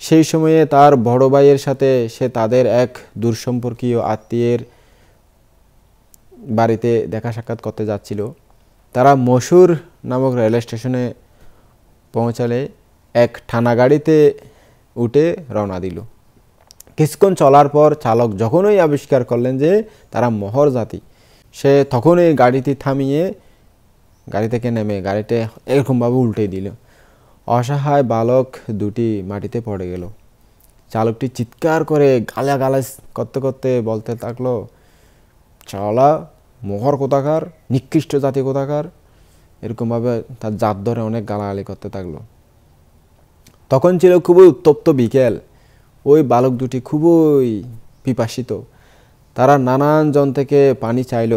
সেই সময়ে তার বড় ভাইয়ের সাথে সে তাদের এক দূরসম্পর্কীয় আত্মীয়ের বাড়িতে দেখা সাক্ষাৎ করতে যাচ্ছিল। তারা মসুর নামক রেল স্টেশনে পৌঁছালে এক ঠানা গাড়িতে উঠে রওনা দিল। কিছুক্ষণ চলার পর চালক যখনই আবিষ্কার করলেন যে তারা মোহর জাতি, সে তখনই গাড়িটি থামিয়ে গাড়ি থেকে নেমে গাড়িতে এরকমভাবে উল্টে দিল। অসহায় বালক দুটি মাটিতে পড়ে গেল। চালকটি চিৎকার করে গালাগালাজ করতে করতে বলতে থাকলো, চলা মোহর কোথাকার, নিকৃষ্ট জাতি কোথাকার। এরকমভাবে তার জাত ধরে অনেক গালাগালি করতে থাকলো। তখন ছিল খুবই উত্তপ্ত বিকেল। ওই বালক দুটি খুবই পিপাসিত। তারা নানান জন থেকে পানি চাইল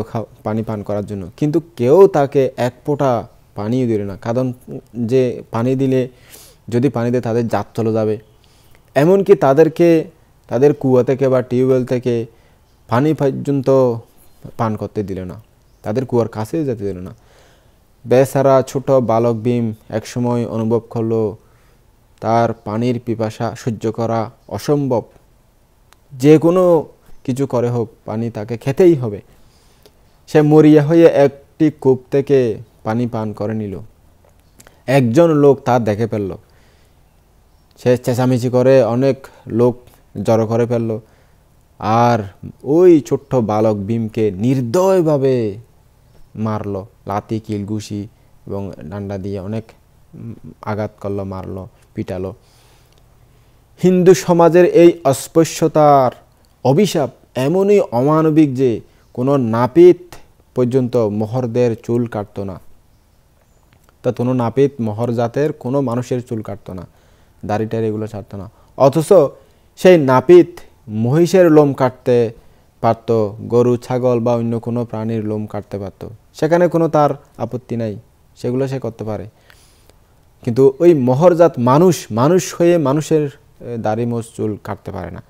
পানি পান করার জন্য, কিন্তু কেউ তাকে এক ফোঁটা পানিও দিল না। কারণ যে পানি দিলে যদি পানি দেয় তাদের জাত চলে যাবে। এমনকি তাদেরকে তাদের কুয়া থেকে বা টিউবওয়েল থেকে পানি পর্যন্ত পান করতে দিল না, তাদের কুয়ার কাছে যেতে দিল না। বেচারা ছোট বালক ভীম একসময় অনুভব করলো তার পানির পিপাসা সহ্য করা অসম্ভব। যে কোনো কিছু করে হোক পানি তাকে খেতেই হবে। সে মরিয়া হয়ে একটি কূপ থেকে পানি পান করে নিল। একজন লোক তা দেখে ফেলল। সে চেঁচামেচি করে অনেক লোক জড়ো করে ফেলল, আর ওই ছোট্ট বালক ভীমকে নির্দয়ভাবে মারল। লাথি, কিলঘুষি এবং ডান্ডা দিয়ে অনেক আঘাত করলো, মারলো, পিটালো। হিন্দু সমাজের এই অস্পৃশ্যতার অভিশাপ এমনই অমানবিক যে কোনো নাপিত পর্যন্ত মোহরদের চুল কাটত না। তা কোনো নাপিত মোহর জাতের কোনো মানুষের চুল কাটত না, দাড়িটার এগুলো ছাড়তো না। অথচ সেই নাপিত মহিষের লোম কাটতে পারত, গরু, ছাগল বা অন্য কোনো প্রাণীর লোম কাটতে পারত। সেখানে কোনো তার আপত্তি নাই, সেগুলো সে করতে পারে। কিন্তু ওই মোহরজাত মানুষ হয়ে মানুষের দাড়ি মোষ চুল কাটতে পারে না।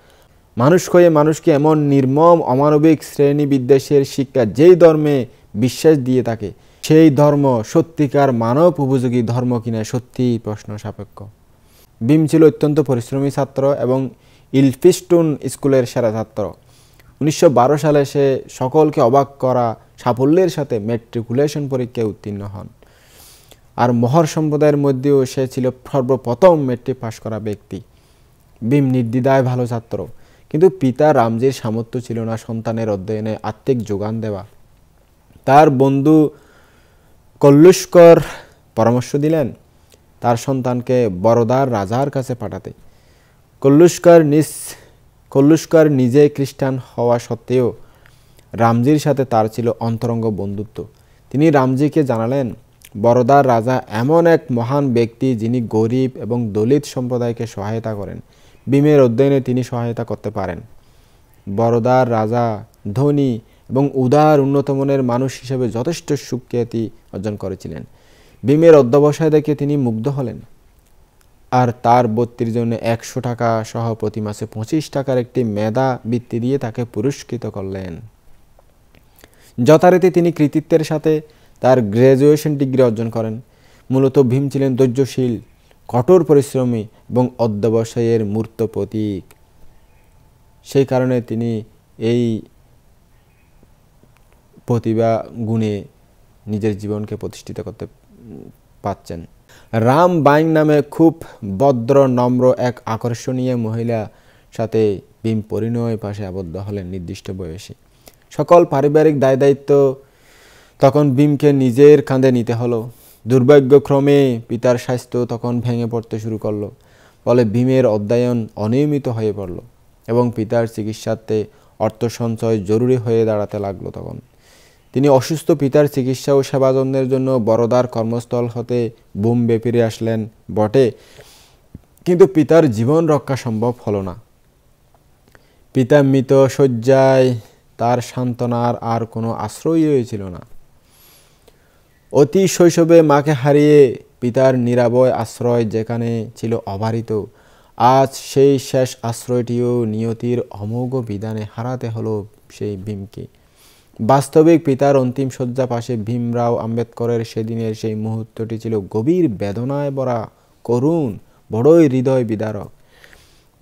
মানুষ হয়ে মানুষকে এমন নির্মম অমানবিক শ্রেণী বিদ্বেষের শিক্ষা যেই ধর্মে বিশ্বাস দিয়ে থাকে, সেই ধর্ম সত্যিকার মানব উপযোগী ধর্ম কিনা সত্যি প্রশ্ন সাপেক্ষ। ভীম ছিল অত্যন্ত পরিশ্রমী ছাত্র এবং ইলফিস্টন স্কুলের সেরা ছাত্র। 1912 সালে সে সকলকে অবাক করা সাফল্যের সাথে ম্যাট্রিকুলেশন পরীক্ষায় উত্তীর্ণ হন। আর মোহর সম্প্রদায়ের মধ্যেও সে ছিল সর্বপ্রথম মেট্রিক পাশ করা ব্যক্তি। ভীম নির্দ্বিধায় ভালো ছাত্র, কিন্তু পিতা রামজির সামর্থ্য ছিল না সন্তানের অধ্যয়নে আর্থিক যোগান দেওয়া। তার বন্ধু কল্লুষ্কর পরামর্শ দিলেন তার সন্তানকে বরোদার রাজার কাছে পাঠাতে। কল্লুষ্কর নিজে খ্রিস্টান হওয়া সত্ত্বেও রামজির সাথে তার ছিল অন্তরঙ্গ বন্ধুত্ব। তিনি রামজিকে জানালেন, বরোদার রাজা এমন এক মহান ব্যক্তি যিনি গরিব এবং দলিত সম্প্রদায়কে সহায়তা করেন। ভীমের অধ্যয়নে তিনি সহায়তা করতে পারেন। বরোদার রাজা ধনী এবং উদার উন্নতমানের মানুষ হিসেবে যথেষ্ট সুখ্যাতি অর্জন করেছিলেন। ভীমের অধ্যবসায় দেখে তিনি মুগ্ধ হলেন, আর তার 32 জনে 100 টাকা সহ প্রতি মাসে 25 টাকার একটি মেধা বৃত্তি দিয়ে তাকে পুরস্কৃত করলেন। যথারীতি তিনি কৃতিত্বের সাথে তার গ্র্যাজুয়েশন ডিগ্রি অর্জন করেন। মূলত ভীম ছিলেন ধৈর্যশীল, কঠোর পরিশ্রমী এবং অধ্যবসায়ের মূর্ত প্রতীক। সেই কারণে তিনি এই প্রতিভা গুণে নিজের জীবনকে প্রতিষ্ঠিত করতে পারছেন। রাম বাইং নামে খুব ভদ্র নম্র এক আকর্ষণীয় মহিলা সাথে ভীম পরিণয় পাশে আবদ্ধ হলেন নির্দিষ্ট বয়সে। সকল পারিবারিক দায় দায়িত্ব তখন ভীমকে নিজের কাঁধে নিতে হলো। দুর্ভাগ্যক্রমে পিতার স্বাস্থ্য তখন ভেঙে পড়তে শুরু করলো। ফলে ভীমের অধ্যয়ন অনিয়মিত হয়ে পড়ল এবং পিতার চিকিৎসার্থে অর্থ সঞ্চয় জরুরি হয়ে দাঁড়াতে লাগলো। তখন তিনি অসুস্থ পিতার চিকিৎসা ও সেবা যত্নের জন্য বরোদার কর্মস্থল হতে বোম্বে ফিরে আসলেন বটে, কিন্তু পিতার জীবন রক্ষা সম্ভব হলো না। পিতা মৃত শয্যায়, তার সান্ত্বনার আর কোনো আশ্রয়ই ছিল না। অতি শৈশবে মাকে হারিয়ে পিতার নিরাভয় আশ্রয় যেখানে ছিল অবারিত, আজ সেই শেষ আশ্রয়টিও নিয়তির অমোঘ বিধানে হারাতে হলো সেই ভীমকে। বাস্তবিক পিতার অন্তিম শয্যা পাশে ভীমরাও আম্বেদকরের সেদিনের সেই মুহূর্তটি ছিল গভীর বেদনায় ভরা, করুণ, বড়ই হৃদয় বিদারক।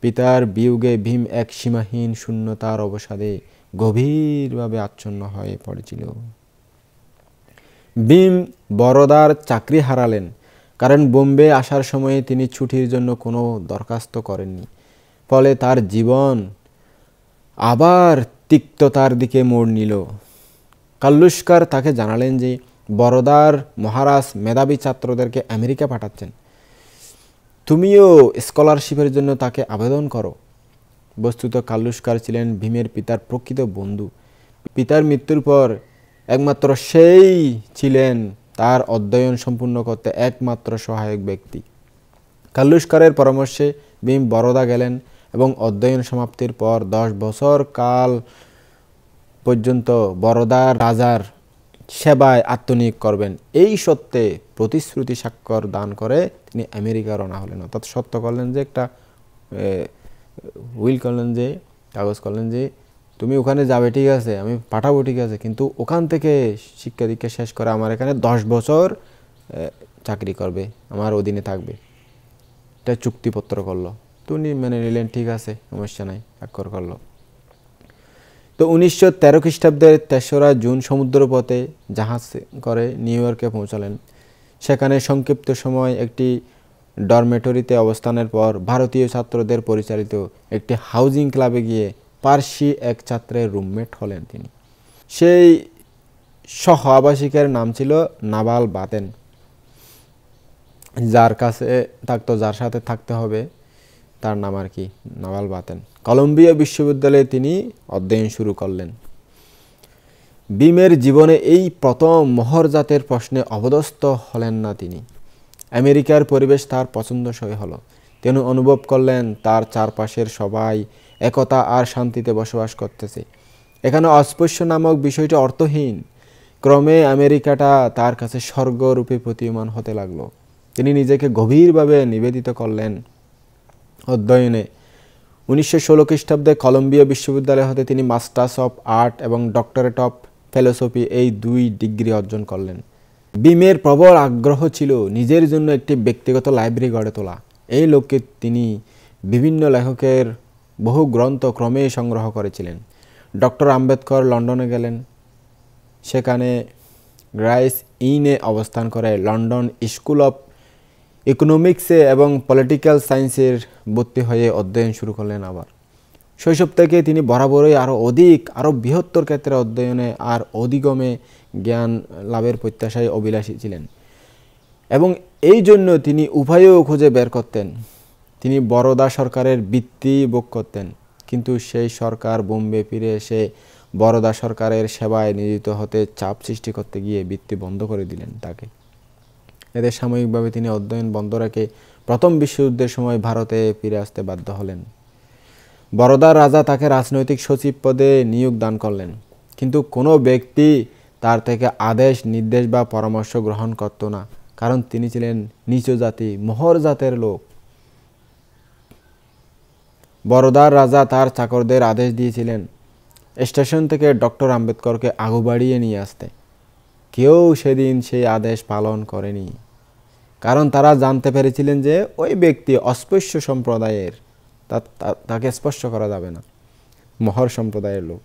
পিতার বিয়োগে ভীম এক সীমাহীন শূন্যতার অবসাদে গভীরভাবে আচ্ছন্ন হয়ে পড়েছিল। ভীম বরোদার চাকরি হারালেন, কারণ বোম্বে আসার সময়ে তিনি ছুটির জন্য কোনো দরখাস্ত করেননি। ফলে তার জীবন আবার তিক্ততার দিকে মোড় নিল। কালুস্কার তাকে জানালেন যে বরোদার মহারাজ মেধাবী ছাত্রদেরকে আমেরিকা পাঠাচ্ছেন, তুমিও স্কলারশিপের জন্য তাকে আবেদন করো। বস্তুত কালুস্কার ছিলেন ভীমের পিতার প্রকৃত বন্ধু। পিতার মৃত্যুর পর একমাত্র সেই ছিলেন তার অধ্যয়ন সম্পূর্ণ করতে একমাত্র সহায়ক ব্যক্তি। কালুস্কারের পরামর্শে ভীম বরোদা গেলেন এবং অধ্যয়ন সমাপ্তির পর 10 বছর কাল পর্যন্ত বরোদার রাজার সেবায় আত্মনিয়োগ করবেন। এই সত্যে প্রতিশ্রুতি স্বাক্ষর দান করে তিনি আমেরিকা রওনা হলেন। অর্থাৎ সত্য করলেন যে একটা উইল করলেন, যে কাগজ করলেন যে তুমি ওখানে যাবে ঠিক আছে, আমি পাঠাবো ঠিক আছে, কিন্তু ওখান থেকে শিক্ষা দীক্ষা শেষ করে আমার এখানে 10 বছর চাকরি করবে, আমার অধীনে থাকবে। এটা চুক্তিপত্র করলো। তো উনি মেনে নিলেন, ঠিক আছে, সমস্যা নাই, স্বাক্ষর করলো। তো 1913 খ্রিস্টাব্দের 3রা জুন সমুদ্রপথে জাহাজ করে নিউ ইয়র্কে পৌঁছালেন। সেখানে সংক্ষিপ্ত সময় একটি ডরমেটরিতে অবস্থানের পর ভারতীয় ছাত্রদের পরিচালিত একটি হাউজিং ক্লাবে গিয়ে পার্সি এক ছাত্রের রুমমেট হলেন তিনি। সেই সহ আবাসিকের নাম ছিল নাভাল বাতেন। যার কাছে থাকতো, যার সাথে থাকতে হবে, তার নাম আর কি নাভাল বাতেন। কলম্বিয়া বিশ্ববিদ্যালয়ে তিনি অধ্যয়ন শুরু করলেন। ভীমের জীবনে এই প্রথম মহরজাতের প্রশ্নে অবদস্থ হলেন না তিনি। আমেরিকার পরিবেশ তার পছন্দসই হলো। তিনি অনুভব করলেন তার চারপাশের সবাই একতা আর শান্তিতে বসবাস করতেছে। এখানে অস্পৃশ্য নামক বিষয়টি অর্থহীন। ক্রমে আমেরিকাটা তার কাছে স্বর্গরূপে প্রতীয়মান হতে লাগলো। তিনি নিজেকে গভীরভাবে নিবেদিত করলেন অধ্যয়নে। 1916 খ্রিস্টাব্দে কলম্বিয়া বিশ্ববিদ্যালয় হতে তিনি মাস্টার্স অফ আর্ট এবং ডক্টরেট অফ ফিলোসফি এই 2 ডিগ্রি অর্জন করলেন। ভীমের প্রবল আগ্রহ ছিল নিজের জন্য একটি ব্যক্তিগত লাইব্রেরি গড়ে তোলা। এই লক্ষ্যে তিনি বিভিন্ন লেখকের বহু গ্রন্থ ক্রমে সংগ্রহ করেছিলেন। ডক্টর আম্বেদকর লন্ডনে গেলেন। সেখানে গ্রাইস ইনে অবস্থান করে লন্ডন স্কুল অফ ইকোনমিক্সে এবং পলিটিক্যাল সায়েন্সের ভর্তি হয়ে অধ্যয়ন শুরু করলেন। আবার শৈশব থেকে তিনি বরাবরই আরও বৃহত্তর ক্ষেত্রে অধ্যয়নে আর অধিগমে জ্ঞান লাভের প্রত্যাশায় অভিলাষী ছিলেন এবং এই জন্য তিনি উপায়ও খুঁজে বের করতেন। তিনি বরোদা সরকারের বৃত্তি ভোগ করতেন, কিন্তু সেই সরকার বোম্বে ফিরে এসে বরোদা সরকারের সেবায় নিয়োজিত হতে চাপ সৃষ্টি করতে গিয়ে বৃত্তি বন্ধ করে দিলেন তাকে। এতে সাময়িকভাবে তিনি অধ্যয়ন বন্ধ রেখে প্রথম বিশ্বযুদ্ধের সময় ভারতে ফিরে আসতে বাধ্য হলেন। বরোদার রাজা তাকে রাজনৈতিক সচিব পদে নিয়োগ দান করলেন, কিন্তু কোনো ব্যক্তি তার থেকে আদেশ, নির্দেশ বা পরামর্শ গ্রহণ করত না, কারণ তিনি ছিলেন নিচ জাতি, মোহর জাতের লোক। বরোদার রাজা তার চাকরদের আদেশ দিয়েছিলেন স্টেশন থেকে ডক্টর আম্বেদকরকে আগু বাড়িয়ে নিয়ে আসতে। কেউ সেদিন সেই আদেশ পালন করেনি, কারণ তারা জানতে পেরেছিলেন যে ওই ব্যক্তি অস্পৃশ্য সম্প্রদায়ের, তাকে স্পর্শ করা যাবে না, মোহর সম্প্রদায়ের লোক।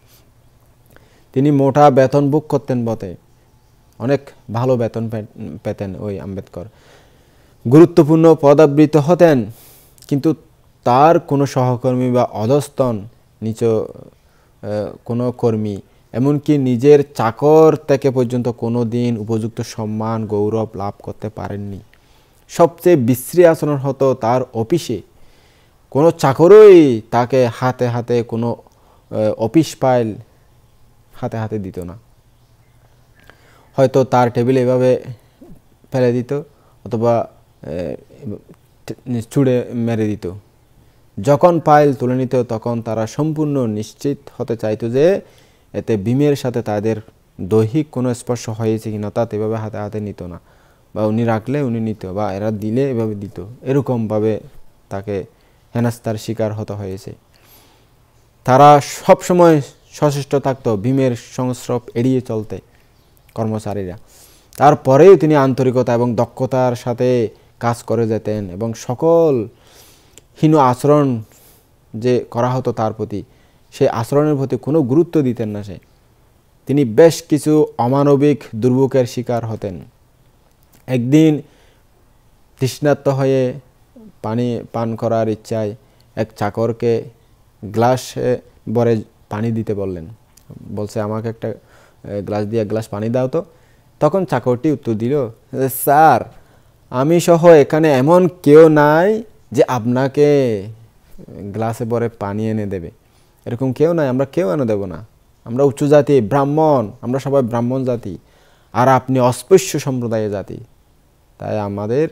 তিনি মোটা বেতন ভোগ করতেন বটে, অনেক ভালো বেতন পেতেন ওই আম্বেদকর, গুরুত্বপূর্ণ পদাবৃত হতেন, কিন্তু তার কোনো সহকর্মী বা অধস্তন নিচ কোনো কর্মী, এমনকি নিজের চাকর থেকে পর্যন্ত কোনো দিন উপযুক্ত সম্মান গৌরব লাভ করতে পারেননি। সবচেয়ে বিশ্রী আচরণ হতো তার অফিসে। কোনো চাকরই তাকে হাতে হাতে কোনো অফিস ফাইল হাতে হাতে দিত না। হয়তো তার টেবিলে এভাবে ফেলে দিত অথবা ছুঁড়ে মেরে দিত। যখন ফাইল তুলে নিত তখন তারা সম্পূর্ণ নিশ্চিত হতে চাইতো যে এতে ভীমের সাথে তাদের দৈহিক কোনো স্পর্শ হয়েছে কিনা, তা এভাবে হাতে হাতে নিত না, বা উনি রাখলে উনি নিত, বা এরা দিলে এভাবে দিত, এরকমভাবে তাকে হেনস্থার শিকার হতে হয়েছে। তারা সবসময় সচেষ্ট থাকতো ভীমের সংস্রব এড়িয়ে চলতে কর্মচারীরা। তারপরেও তিনি আন্তরিকতা এবং দক্ষতার সাথে কাজ করে যেতেন এবং সকল হীন আচরণ যে করা হতো তার প্রতি, সেই আচরণের প্রতি কোনো গুরুত্ব দিতেন না সে। তিনি বেশ কিছু অমানবিক দুর্ভোগের শিকার হতেন। একদিন তৃষ্ণার্ত হয়ে পানি পান করার ইচ্ছায় এক চাকরকে গ্লাসে ভরে পানি দিতে বললেন। বলছে আমাকে একটা গ্লাস দিয়ে এক গ্লাস পানি দাও তো। তখন চাকরটি উত্তর দিল, স্যার আমি সহ এখানে এমন কেউ নাই যে আপনাকে গ্লাসে ভরে পানি এনে দেবে, এরকম কেউ নাই, আমরা কেউ এনে দেব না। আমরা উচ্চ জাতি, ব্রাহ্মণ, আমরা সবাই ব্রাহ্মণ জাতি, আর আপনি অস্পৃশ্য সম্প্রদায়ের জাতি, তাই আমাদের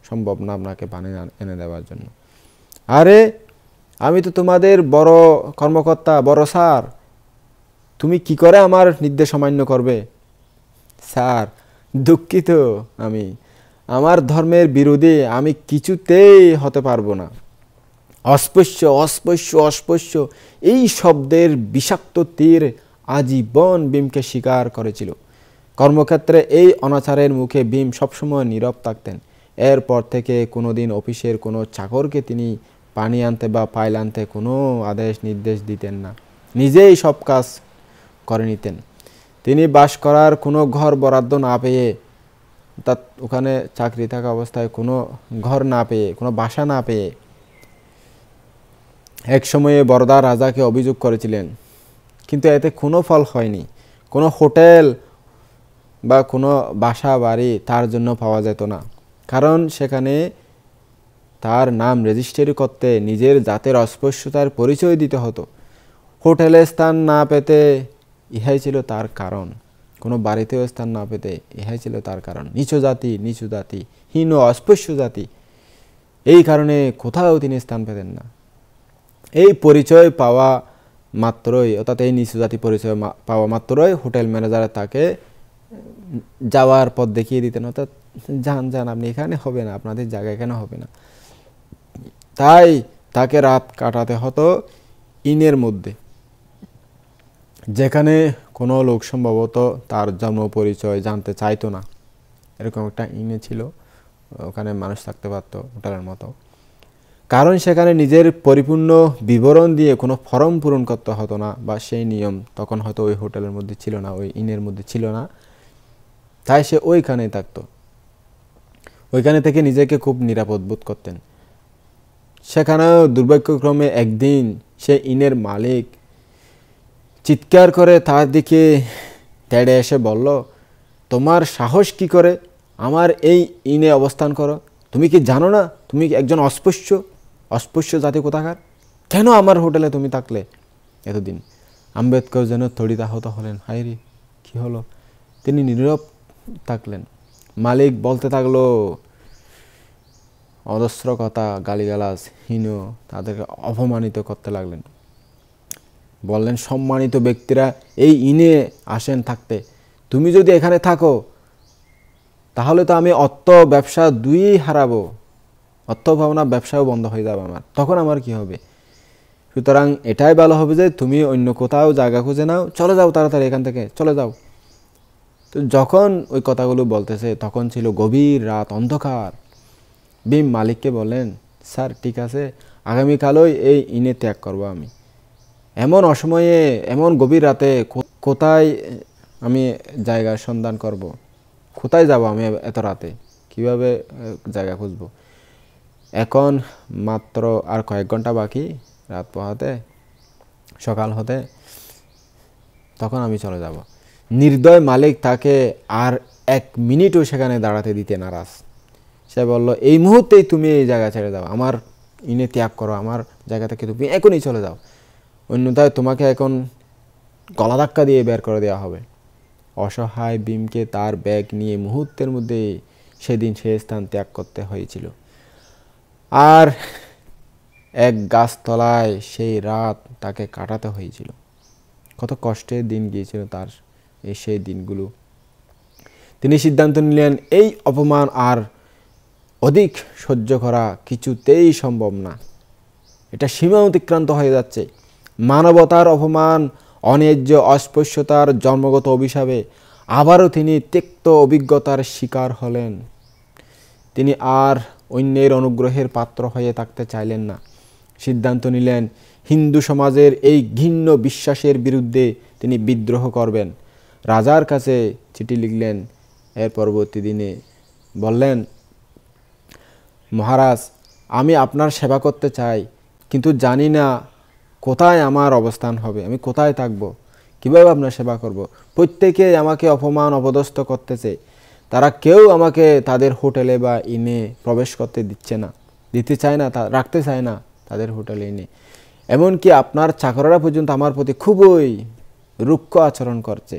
সম্ভব না আপনাকে পানি এনে দেওয়ার জন্য। আরে আমি তো তোমাদের বড় কর্মকর্তা, বড় স্যার, তুমি কি করে আমার নির্দেশ অমান্য করবে? স্যার দুঃখিত, আমি আমার ধর্মের বিরোধী আমি কিছুতেই হতে পারবো না। অস্পৃশ্য অস্পৃশ্য অস্পৃশ্য এই শব্দের বিষাক্ত তীর আজীবন ভীমকে শিকার করেছিল। কর্মক্ষেত্রে এই অনাচারের মুখে ভীম সবসময় নীরব থাকতেন। এরপর থেকে কোনোদিন অফিসের কোনো চাকরকে তিনি পানি আনতে বা ফাইল আনতে কোনো আদেশ নির্দেশ দিতেন না, নিজেই সব কাজ করে নিতেন। তিনি বাস করার কোনো ঘর বরাদ্দ না পেয়ে, অর্থাৎ ওখানে চাকরি থাকা অবস্থায় কোনো ঘর না পেয়ে, কোনো বাসা না পেয়ে এক সময়ে বরদা রাজাকে অভিযোগ করেছিলেন, কিন্তু এতে কোনো ফল হয়নি। কোনো হোটেল বা কোনো বাসা বাড়ি তার জন্য পাওয়া যেত না, কারণ সেখানে তার নাম রেজিস্ট্রি করতে নিজের জাতের অস্পৃশ্যতার পরিচয় দিতে হতো। হোটেলে স্থান না পেতে ইহাই ছিল তার কারণ, কোনো বাড়িতেও স্থান না পেতে ইহাই ছিল তার কারণ। নিচু জাতি, হীন অস্পৃশ্য জাতি, এই কারণে কোথাও তিনি স্থান পেতেন না। এই পরিচয় পাওয়া মাত্রই, অর্থাৎ এই নিচু জাতি পরিচয় পাওয়া মাত্রই হোটেল ম্যানেজার তাকে যাওয়ার পথ দেখিয়ে দিতেন, অর্থাৎ যান আপনি, এখানে হবে না, আপনাদের জায়গা এখানে হবে না। তাই তাকে রাত কাটাতে হতো ইনের মধ্যে, যেখানে কোনো লোক সম্ভবত তার জন্ম পরিচয় জানতে চাইতো না। এরকম একটা ইনে ছিল, ওখানে মানুষ থাকতে পারত হোটেলের মতো, কারণ সেখানে নিজের পরিপূর্ণ বিবরণ দিয়ে কোনো ফর্ম পূরণ করতে হতো না, বা সেই নিয়ম তখন হয়তো ওই হোটেলের মধ্যে ছিল না, ওই ইনের মধ্যে ছিল না। তাই সে ওইখানেই থাকতো, ওইখানে থেকে নিজেকে খুব নিরাপদ বোধ করতেন। সেখানেও দুর্ভাগ্যক্রমে একদিন সে ইনের মালিক চিৎকার করে তার দিকে তেড়ে এসে বলল, তোমার সাহস কি করে আমার এই ইনে অবস্থান করো? তুমি কি জানো না তুমি একজন অস্পৃশ্য জাতি কোথাকার? কেন আমার হোটেলে তুমি থাকলে এতদিন? আম্বেদকর যেন তড়িৎ আহত হলেন। হায়রে, কি হলো? তিনি নীরব থাকলেন। মালিক বলতে থাকলো অজস্র কথা, গালিগালাজ, হীন, তাদেরকে অপমানিত করতে লাগলেন। বললেন, সম্মানিত ব্যক্তিরা এই ইনে আসেন থাকতে, তুমি যদি এখানে থাকো তাহলে তো আমি অর্থ ব্যবসা দুই হারাবো, অর্থ ভাবনা ব্যবসাও বন্ধ হয়ে যাবে আমার, তখন আমার কি হবে? সুতরাং এটাই ভালো হবে যে তুমি অন্য কোথাও জায়গা খুঁজে নাও, চলে যাও, তাড়াতাড়ি এখান থেকে চলে যাও। তো যখন ওই কথাগুলো বলতেছে তখন ছিল গভীর রাত, অন্ধকার। ভীম মালিককে বললেন, স্যার ঠিক আছে, আগামীকালই এই ইনে ত্যাগ করবো আমি। এমন অসময়ে, এমন গভীর রাতে কোথায় আমি জায়গার সন্ধান করব? কোথায় যাব আমি এত রাতে? কিভাবে জায়গা খুঁজব? এখন মাত্র আর কয়েক ঘন্টা বাকি রাত পোহাতে, সকাল হতে, তখন আমি চলে যাব। নির্দয় মালিক তাকে আর এক মিনিটও সেখানে দাঁড়াতে দিতে নারাজ। সে বলল, এই মুহূর্তেই তুমি এই জায়গা ছেড়ে দাও, আমার ইনে ত্যাগ করো, আমার জায়গা থেকে তুমি এখনই চলে যাও, অন্যথায় তোমাকে এখন গলা ধাক্কা দিয়ে বের করে দেওয়া হবে। অসহায় ভীমকে তার ব্যাগ নিয়ে মুহূর্তের মধ্যে সেদিন সে স্থান ত্যাগ করতে হয়েছিল। আর এক গাছতলায় সেই রাত তাকে কাটাতে হয়েছিল। কত কষ্টের দিন গিয়েছিল তার সেই দিনগুলো। তিনি সিদ্ধান্ত নিলেন, এই অপমান আর অধিক সহ্য করা কিছুতেই সম্ভব না, এটা সীমা অতিক্রান্ত হয়ে যাচ্ছে। মানবতার অপমান অন্যায্য অস্পৃশ্যতার জন্মগত অভিশাপে আবারও তিনি তিক্ত অভিজ্ঞতার শিকার হলেন। তিনি আর অন্যের অনুগ্রহের পাত্র হয়ে থাকতে চাইলেন না। সিদ্ধান্ত নিলেন হিন্দু সমাজের এই ঘৃণ্য বিশ্বাসের বিরুদ্ধে তিনি বিদ্রোহ করবেন। রাজার কাছে চিঠি লিখলেন। এর পরবর্তী দিনে বললেন, মহারাজ, আমি আপনার সেবা করতে চাই, কিন্তু জানি না কোথায় আমার অবস্থান হবে, আমি কোথায় থাকব, কীভাবে আপনার সেবা করব। প্রত্যেকে আমাকে অপমান অপদস্থ করতেছে, তারা কেউ আমাকে তাদের হোটেলে বা ইনে প্রবেশ করতে দিতে চায় না, রাখতে চায় না তাদের হোটেলে ইনে। এমনকি আপনার চাকররা পর্যন্ত আমার প্রতি খুবই রুক্ষ আচরণ করছে।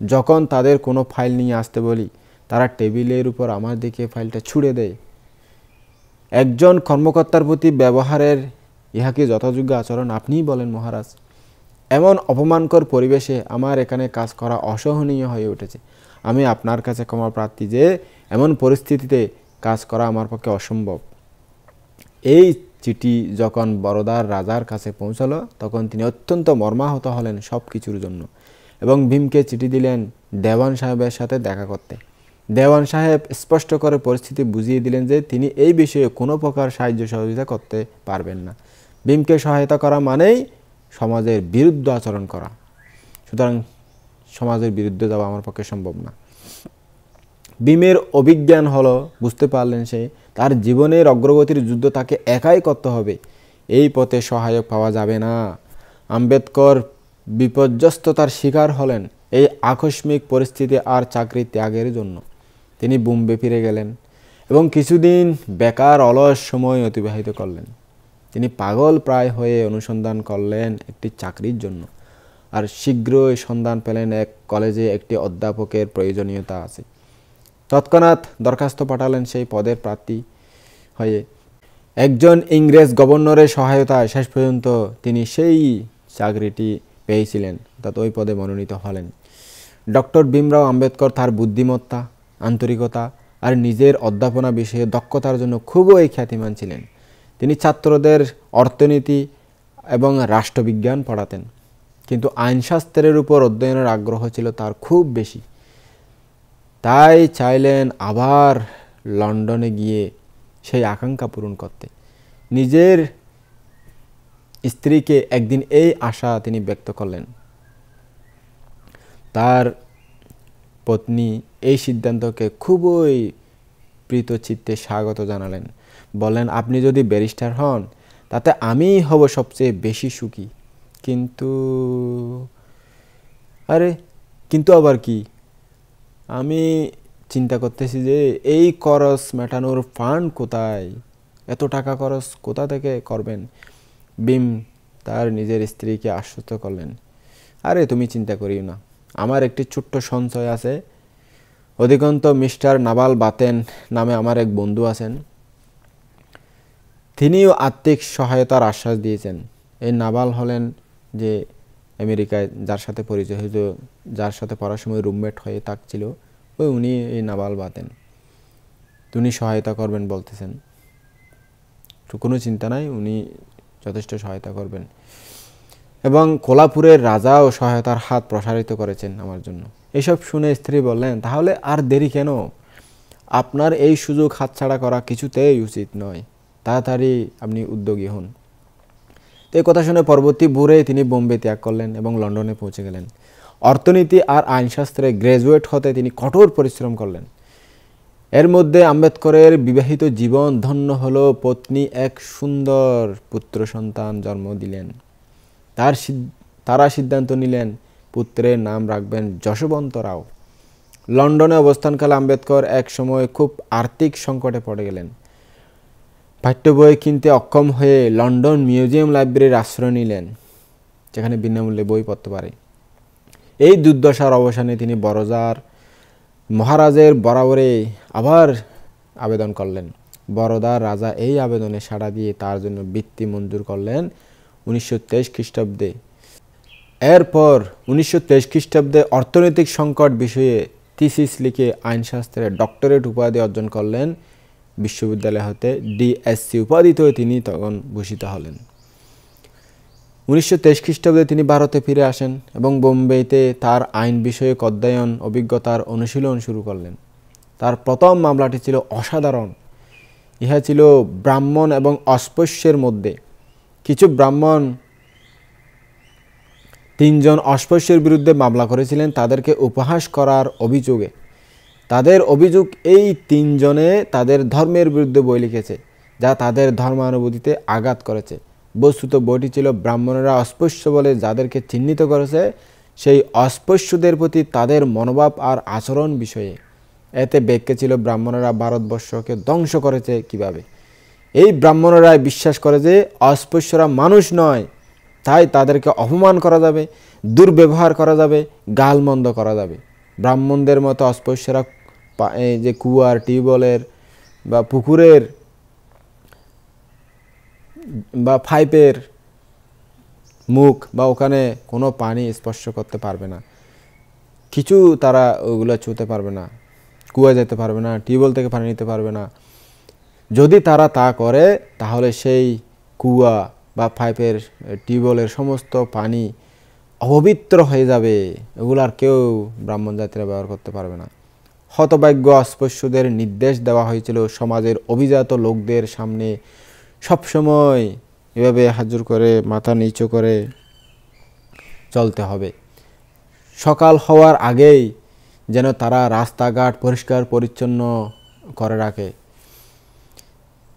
যখন তাদের কোনো ফাইল নিয়ে আসতে বলি, তারা টেবিলের উপর আমার দিকে ফাইলটা ছুঁড়ে দেয়। একজন কর্মকর্তার প্রতি ব্যবহারের ইহা কি যথাযোগ্য আচরণ? আপনিই বলেন মহারাজ। এমন অপমানকর পরিবেশে আমার এখানে কাজ করা অসহনীয় হয়ে উঠেছে। আমি আপনার কাছে ক্ষমা প্রার্থী যে এমন পরিস্থিতিতে কাজ করা আমার পক্ষে অসম্ভব। এই চিঠি যখন বরোদার রাজার কাছে পৌঁছালো, তখন তিনি অত্যন্ত মর্মাহত হলেন সব কিছুর জন্য, এবং ভীমকে চিঠি দিলেন দেওয়ান সাহেবের সাথে দেখা করতে। দেওয়ান সাহেব স্পষ্ট করে পরিস্থিতি বুঝিয়ে দিলেন যে তিনি এই বিষয়ে কোনো প্রকার সাহায্য সহযোগিতা করতে পারবেন না। ভীমকে সহায়তা করা মানেই সমাজের বিরুদ্ধে আচরণ করা, সুতরাং সমাজের বিরুদ্ধে যাওয়া আমার পক্ষে সম্ভব না। ভীমের অভিজ্ঞান হলো, বুঝতে পারলেন সে তার জীবনের অগ্রগতির যুদ্ধ তাকে একাই করতে হবে, এই পথে সহায়ক পাওয়া যাবে না। আম্বেদকর বিপর্যস্ততার শিকার হলেন এই আকস্মিক পরিস্থিতি আর চাকরি ত্যাগের জন্য। তিনি বোম্বে ফিরে গেলেন এবং কিছুদিন বেকার অলস সময় অতিবাহিত করলেন। তিনি পাগল প্রায় হয়ে অনুসন্ধান করলেন একটি চাকরির জন্য, আর শীঘ্রই সন্ধান পেলেন এক কলেজে একটি অধ্যাপকের প্রয়োজনীয়তা আছে। তৎক্ষণাৎ দরখাস্ত পাঠালেন সেই পদের প্রার্থী হয়ে। একজন ইংরেজ গভর্নরের সহায়তায় শেষ পর্যন্ত তিনি সেই চাকরিটি পেয়েছিলেন, অর্থাৎ ওই পদে মনোনীত হলেন। ডক্টর ভীমরাও আম্বেদকর তার বুদ্ধিমত্তা, আন্তরিকতা আর নিজের অধ্যাপনা বিষয়ে দক্ষতার জন্য খুবই খ্যাতিমান ছিলেন। তিনি ছাত্রদের অর্থনীতি এবং রাষ্ট্রবিজ্ঞান পড়াতেন, কিন্তু আইনশাস্ত্রের উপর অধ্যয়নের আগ্রহ ছিল তার খুব বেশি। তাই চাইলেন আবার লন্ডনে গিয়ে সেই আকাঙ্ক্ষা পূরণ করতে। নিজের স্ত্রীকে একদিন এই আশা তিনি ব্যক্ত করলেন। তার পত্নী এই সিদ্ধান্তকে খুবই প্রীতচিত্তে স্বাগত জানালেন। বললেন, আপনি যদি ব্যারিস্টার হন তাতে আমিই হব সবচেয়ে বেশি সুখী। কিন্তু আবার কি? আমি চিন্তা করতেছি যে এই খরচ মেটানোর ফান্ড কোথায়, এত টাকা খরচ কোথা থেকে করবেন? ভীম তার নিজের স্ত্রীকে আশ্বস্ত করলেন, আরে তুমি চিন্তা করিও না, আমার একটি ছোট্ট সঞ্চয় আছে। অধিকন্ত মিস্টার নাভাল বাতেন নামে আমার এক বন্ধু আছেন, তিনিও আর্থিক সহায়তার আশ্বাস দিয়েছেন। এই নাভাল হলেন যে আমেরিকায় যার সাথে পরিচয় হয়েছিল, যার সাথে পড়ার সময় রুমমেট হয়ে থাকছিল, উনি এই নাভাল বাতেন। উনি সহায়তা করবেন বলতেছেন, তো কোনো চিন্তা নাই, উনি যথেষ্ট সহায়তা করবেন। এবং কোলাপুরের রাজাও সহায়তার হাত প্রসারিত করেছেন আমার জন্য। এসব শুনে স্ত্রী বললেন, তাহলে আর দেরি কেন? আপনার এই সুযোগ হাতছাড়া করা কিছুতেই উচিত নয়, তাড়াতাড়ি আপনি উদ্যোগী হন। তো এই কথা শুনে পরবর্তী ভোরে তিনি বোম্বে ত্যাগ করলেন এবং লন্ডনে পৌঁছে গেলেন। অর্থনীতি আর আইনশাস্ত্রে গ্র্যাজুয়েট হতে তিনি কঠোর পরিশ্রম করলেন। এর মধ্যে আম্বেদকরের বিবাহিত জীবন ধন্য হলো। পত্নী এক সুন্দর পুত্র সন্তান জন্ম দিলেন। তারা সিদ্ধান্ত নিলেন পুত্রের নাম রাখবেন যশবন্ত রাও। লন্ডনে অবস্থানকালে আম্বেদকর এক সময় খুব আর্থিক সংকটে পড়ে গেলেন। পাঠ্য বই কিনতে অক্ষম হয়ে লন্ডন মিউজিয়াম লাইব্রেরির আশ্রয় নিলেন, যেখানে বিনামূল্যে বই পড়তে পারে। এই দুর্দশার অবসানে তিনি বরোদার মহারাজের বরাবরে আবার আবেদন করলেন। বরোদার রাজা এই আবেদনে সাড়া দিয়ে তার জন্য বৃত্তি মঞ্জুর করলেন 1923 খ্রিস্টাব্দে। এরপর 1923 খ্রিস্টাব্দে অর্থনৈতিক সংকট বিষয়ে থিসিস লিখে আইনশাস্ত্রে ডক্টরেট উপাধি অর্জন করলেন। বিশ্ববিদ্যালয় হতে ডিএসসি উপাধিতেও তিনি তখন ভূষিত হলেন। 1923 খ্রিস্টাব্দে তিনি ভারতে ফিরে আসেন এবং বোম্বেতে তার আইন বিষয়ক অধ্যয়ন অভিজ্ঞতার অনুশীলন শুরু করলেন। তার প্রথম মামলাটি ছিল অসাধারণ। ইহা ছিল ব্রাহ্মণ এবং অস্পৃশ্যের মধ্যে। কিছু ব্রাহ্মণ 3 জন অস্পৃশ্যের বিরুদ্ধে মামলা করেছিলেন তাদেরকে উপহাস করার অভিযোগে। তাদের অভিযোগ এই 3 জনে তাদের ধর্মের বিরুদ্ধে বই লিখেছে, যা তাদের ধর্মানুভূতিতে আঘাত করেছে। বস্তুত বইটি ছিল ব্রাহ্মণেরা অস্পৃশ্য বলে যাদেরকে চিহ্নিত করেছে সেই অস্পৃশ্যদের প্রতি তাদের মনোভাব আর আচরণ বিষয়ে। এতে ব্যাখ্যা ছিল ব্রাহ্মণেরা ভারতবর্ষকে ধ্বংস করেছে কিভাবে। এই ব্রাহ্মণেরাই বিশ্বাস করে যে অস্পৃশ্যরা মানুষ নয়, তাই তাদেরকে অপমান করা যাবে, দুর্ব্যবহার করা যাবে, গালমন্দ করা যাবে। ব্রাহ্মণদের মতো অস্পৃশ্যরা এই যে কুয়ার, টিউবওয়েলের বা পুকুরের বা পাইপের মুখ বা ওখানে কোনো পানি স্পর্শ করতে পারবে না, কিছু তারা ওগুলো ছুঁতে পারবে না, কুয়া যেতে পারবে না, টিউবওয়েল থেকে পানি নিতে পারবে না। যদি তারা তা করে তাহলে সেই কুয়া বা পাইপের, টিউবওয়েলের সমস্ত পানি অপবিত্র হয়ে যাবে, এগুলো আর কেউ ব্রাহ্মণ জাতিরা ব্যবহার করতে পারবে না। হতভাগ্য অস্পৃশ্যদের নির্দেশ দেওয়া হয়েছিল সমাজের অভিজাত লোকদের সামনে সবসময় এভাবে হাজুর করে মাথা নিচু করে চলতে হবে। সকাল হওয়ার আগেই যেন তারা রাস্তাঘাট পরিষ্কার পরিচ্ছন্ন করে রাখে।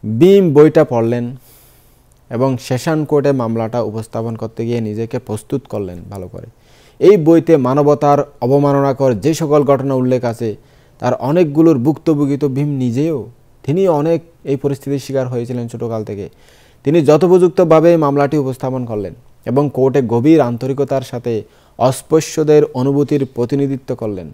বিম বইটা পড়লেন এবং সেশন কোর্টে মামলাটা উপস্থাপন করতে গিয়ে নিজেকে প্রস্তুত করলেন ভালো করে। এই বইতে মানবতার অবমাননাকর যে সকল ঘটনা উল্লেখ আছে তার অনেকগুলোর ভুক্তভোগী তো ভীম নিজেও। তিনি অনেক এই পরিস্থিতির শিকার হয়েছিলেন ছোটকাল থেকে। তিনি যথোপযুক্তভাবে মামলাটি উপস্থাপন করলেন এবং কোর্টে গভীর আন্তরিকতার সাথে অস্পৃশ্যদের অনুভূতির প্রতিনিধিত্ব করলেন।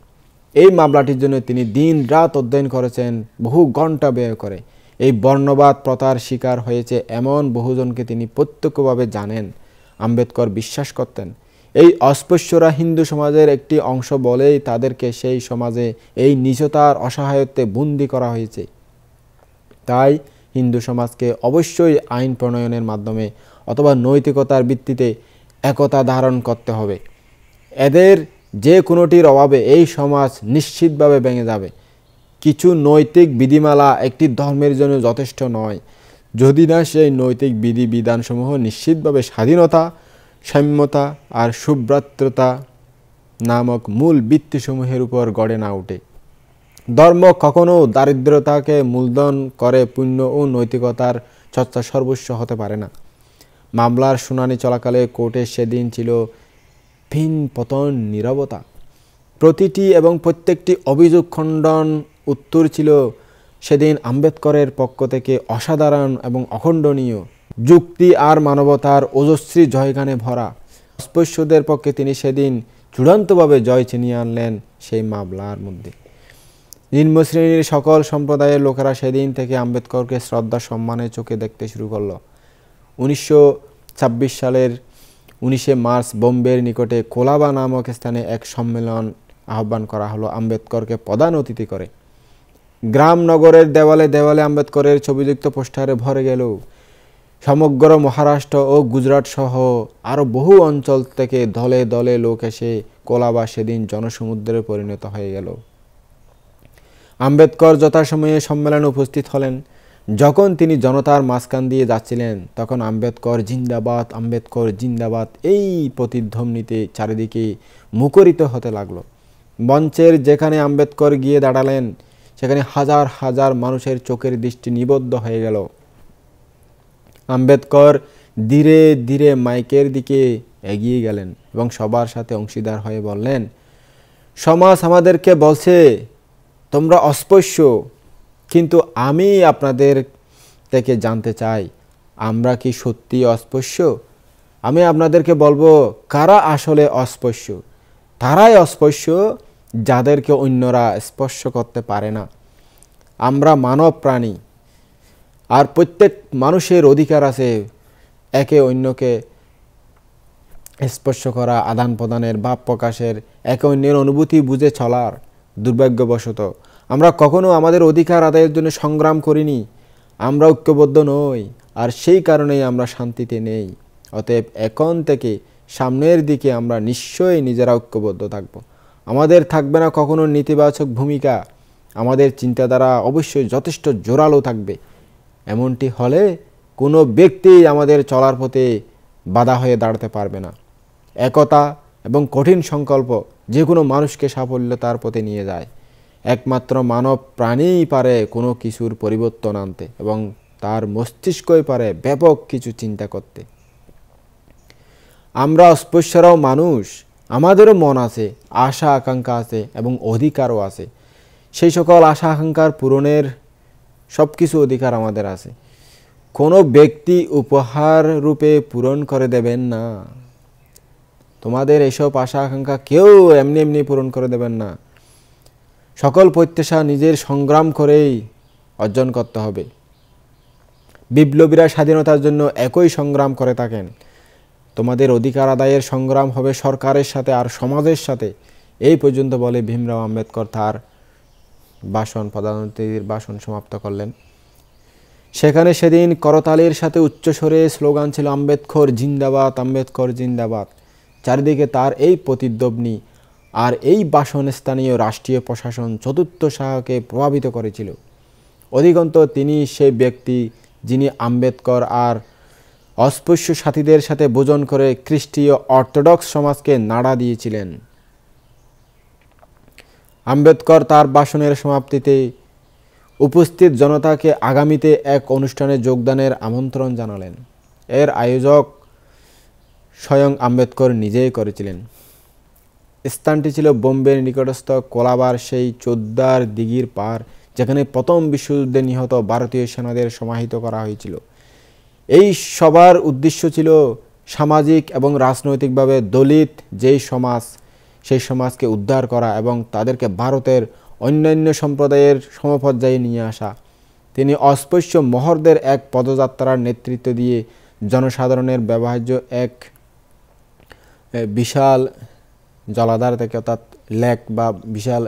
এই মামলাটির জন্য তিনি দিন রাত অধ্যয়ন করেছেন, বহু ঘন্টা ব্যয় করে। এই বর্ণবাদ প্রথার শিকার হয়েছে এমন বহুজনকে তিনি প্রত্যক্ষভাবে জানেন। আম্বেদকর বিশ্বাস করতেন এই অস্পৃশ্যরা হিন্দু সমাজের একটি অংশ বলেই তাদেরকে সেই সমাজে এই নীচতার অসহায়ত্বে বন্দী করা হয়েছে। তাই হিন্দু সমাজকে অবশ্যই আইন প্রণয়নের মাধ্যমে অথবা নৈতিকতার ভিত্তিতে একতা ধারণ করতে হবে। এদের যে কোনোটির অভাবে এই সমাজ নিশ্চিতভাবে ভেঙে যাবে। কিছু নৈতিক বিধিমালা একটি ধর্মের জন্য যথেষ্ট নয় যদি না সেই নৈতিক বিধিবিধানসমূহ নিশ্চিতভাবে স্বাধীনতা, সাম্যতা আর সুভ্রাতৃতা নামক মূল ভিত্তিসমূহের উপর গড়ে না ওঠে। ধর্ম কখনো দারিদ্রতাকে মূলধন করে পুণ্য ও নৈতিকতার চর্চা সর্বস্ব হতে পারে না। মামলার শুনানি চলাকালে কোর্টে সেদিন ছিল ভিন পতন নীরবতা। প্রতিটি এবং প্রত্যেকটি অভিযোগ খণ্ডন উত্তর ছিল সেদিন আম্বেদকরের পক্ষ থেকে অসাধারণ এবং অখণ্ডনীয়। যুক্তি আর মানবতার ওজস্রী জয়গানে ভরা। অস্পৃশ্যদের পক্ষে তিনি সেদিন চূড়ান্তভাবে জয় ছিনিয়ে আনলেন সেই মামলার মধ্যে। নিম্ন শ্রেণীর সকল সম্প্রদায়ের লোকেরা সেদিন থেকে আম্বেদকরকে শ্রদ্ধা সম্মানের চোখে দেখতে শুরু করল। 1926 সালের 19শে মার্চ বোম্বের নিকটে কোলাবা নামক স্থানে এক সম্মেলন আহ্বান করা হলো আম্বেদকরকে প্রধান অতিথি করে। গ্রাম নগরের দেওয়ালে দেওয়ালে আম্বেদকরের ছবিযুক্ত পোস্টারে ভরে গেল। সমগ্র মহারাষ্ট্র ও গুজরাট সহ আরও বহু অঞ্চল থেকে দলে দলে লোক এসে কোলাবা সেদিন জনসমুদ্রে পরিণত হয়ে গেল। আম্বেদকর যথাসময়ে সম্মেলনে উপস্থিত হলেন। যখন তিনি জনতার মাঝখান দিয়ে যাচ্ছিলেন তখন আম্বেদকর জিন্দাবাদ, আম্বেদকর জিন্দাবাদ এই প্রতিধ্বনিতে চারিদিকে মুখরিত হতে লাগলো। মঞ্চের যেখানে আম্বেদকর গিয়ে দাঁড়ালেন সেখানে হাজার হাজার মানুষের চোখের দৃষ্টি নিবদ্ধ হয়ে গেল। আম্বেদকর ধীরে ধীরে মাইকের দিকে এগিয়ে গেলেন এবং সবার সাথে অংশীদার হয়ে বললেন, সমাজ আমাদেরকে বলছে তোমরা অস্পৃশ্য, কিন্তু আমি আপনাদের থেকে জানতে চাই আমরা কি সত্যি অস্পৃশ্য? আমি আপনাদেরকে বলবো কারা আসলে অস্পৃশ্য। তারাই অস্পৃশ্য যাদেরকে অন্যরা স্পর্শ করতে পারে না। আমরা মানব প্রাণী, আর প্রত্যেক মানুষের অধিকার আছে একে অন্যকে স্পর্শ করা, আদান প্রদানের, ভাব প্রকাশের, একে অন্যের অনুভূতি বুঝে চলার। দুর্ভাগ্যবশত আমরা কখনো আমাদের অধিকার আদায়ের জন্য সংগ্রাম করিনি। আমরা ঐক্যবদ্ধ নই, আর সেই কারণেই আমরা শান্তিতে নেই। অতএব এখন থেকে সামনের দিকে আমরা নিশ্চয়ই নিজেরা ঐক্যবদ্ধ থাকব। আমাদের থাকবে না কখনো নেতিবাচক ভূমিকা, আমাদের চিন্তাধারা অবশ্যই যথেষ্ট জোরালো থাকবে। এমনটি হলে কোনো ব্যক্তি আমাদের চলার পথে বাধা হয়ে দাঁড়াতে পারবে না। একতা এবং কঠিন সংকল্প যে কোনো মানুষকে সাফল্যতার পথে নিয়ে যায়। একমাত্র মানব প্রাণীই পারে কোনো কিছুর পরিবর্তন আনতে এবং তার মস্তিষ্কই পারে ব্যাপক কিছু চিন্তা করতে। আমরা অস্পৃশ্যরাও মানুষ, আমাদেরও মন আছে, আশা আকাঙ্ক্ষা আছে এবং অধিকারও আছে। সেই সকল আশা আকাঙ্ক্ষার পূরণের সব কিছু অধিকার আমাদের আছে। কোনো ব্যক্তি উপহার রূপে পূরণ করে দেবেন না। তোমাদের এসব আশা আকাঙ্ক্ষা কেউ এমনি এমনি পূরণ করে দেবেন না। সকল প্রত্যাশা নিজের সংগ্রাম করেই অর্জন করতে হবে। বিপ্লবীরা স্বাধীনতার জন্য একই সংগ্রাম করে থাকেন। তোমাদের অধিকার আদায়ের সংগ্রাম হবে সরকারের সাথে আর সমাজের সাথে। এই পর্যন্ত বলে ভীমরাও আম্বেদকর তার প্রধানমন্ত্রীর ভাষণ সমাপ্ত করলেন। সেখানে সেদিন করতালির সাথে উচ্চস্বরে স্লোগান ছিল আম্বেদকর জিন্দাবাদ, আম্বেদকর জিন্দাবাদ। চারিদিকে তার এই প্রতিধ্বনি আর এই ভাষণ স্থানীয় রাষ্ট্রীয় প্রশাসন চতুর্থ শাহকে প্রভাবিত করেছিল। অধিকন্তু তিনি সেই ব্যক্তি যিনি আম্বেদকর আর অস্পৃশ্য সাথীদের সাথে ভোজন করে খ্রিস্টীয় অর্থোডক্স সমাজকে নাড়া দিয়েছিলেন। আম্বেদকর তার ভাষণের সমাপ্তিতে উপস্থিত জনতাকে আগামীতে এক অনুষ্ঠানে যোগদানের আমন্ত্রণ জানালেন। এর আয়োজক স্বয়ং আম্বেদকর নিজেই করেছিলেন। স্থানটি ছিল বোম্বের নিকটস্থ কোলাবার সেই চোদ্দার দিঘির পার, যেখানে প্রথম বিশ্বযুদ্ধে নিহত ভারতীয় সেনাদের সমাহিত করা হয়েছিল। এই সবার উদ্দেশ্য ছিল সামাজিক এবং রাজনৈতিকভাবে দলিত যেই সমাজ, সেই সমাজকে উদ্ধার করা এবং তাদেরকে ভারতের অন্যান্য সম্প্রদায়ের সমপর্যায়ে নিয়ে আসা। তিনি অস্পৃশ্য মহরদের এক পদযাত্রার নেতৃত্ব দিয়ে জনসাধারণের ব্যবহার্য এক বিশাল জলাধার থেকে, অর্থাৎ লেক বা বিশাল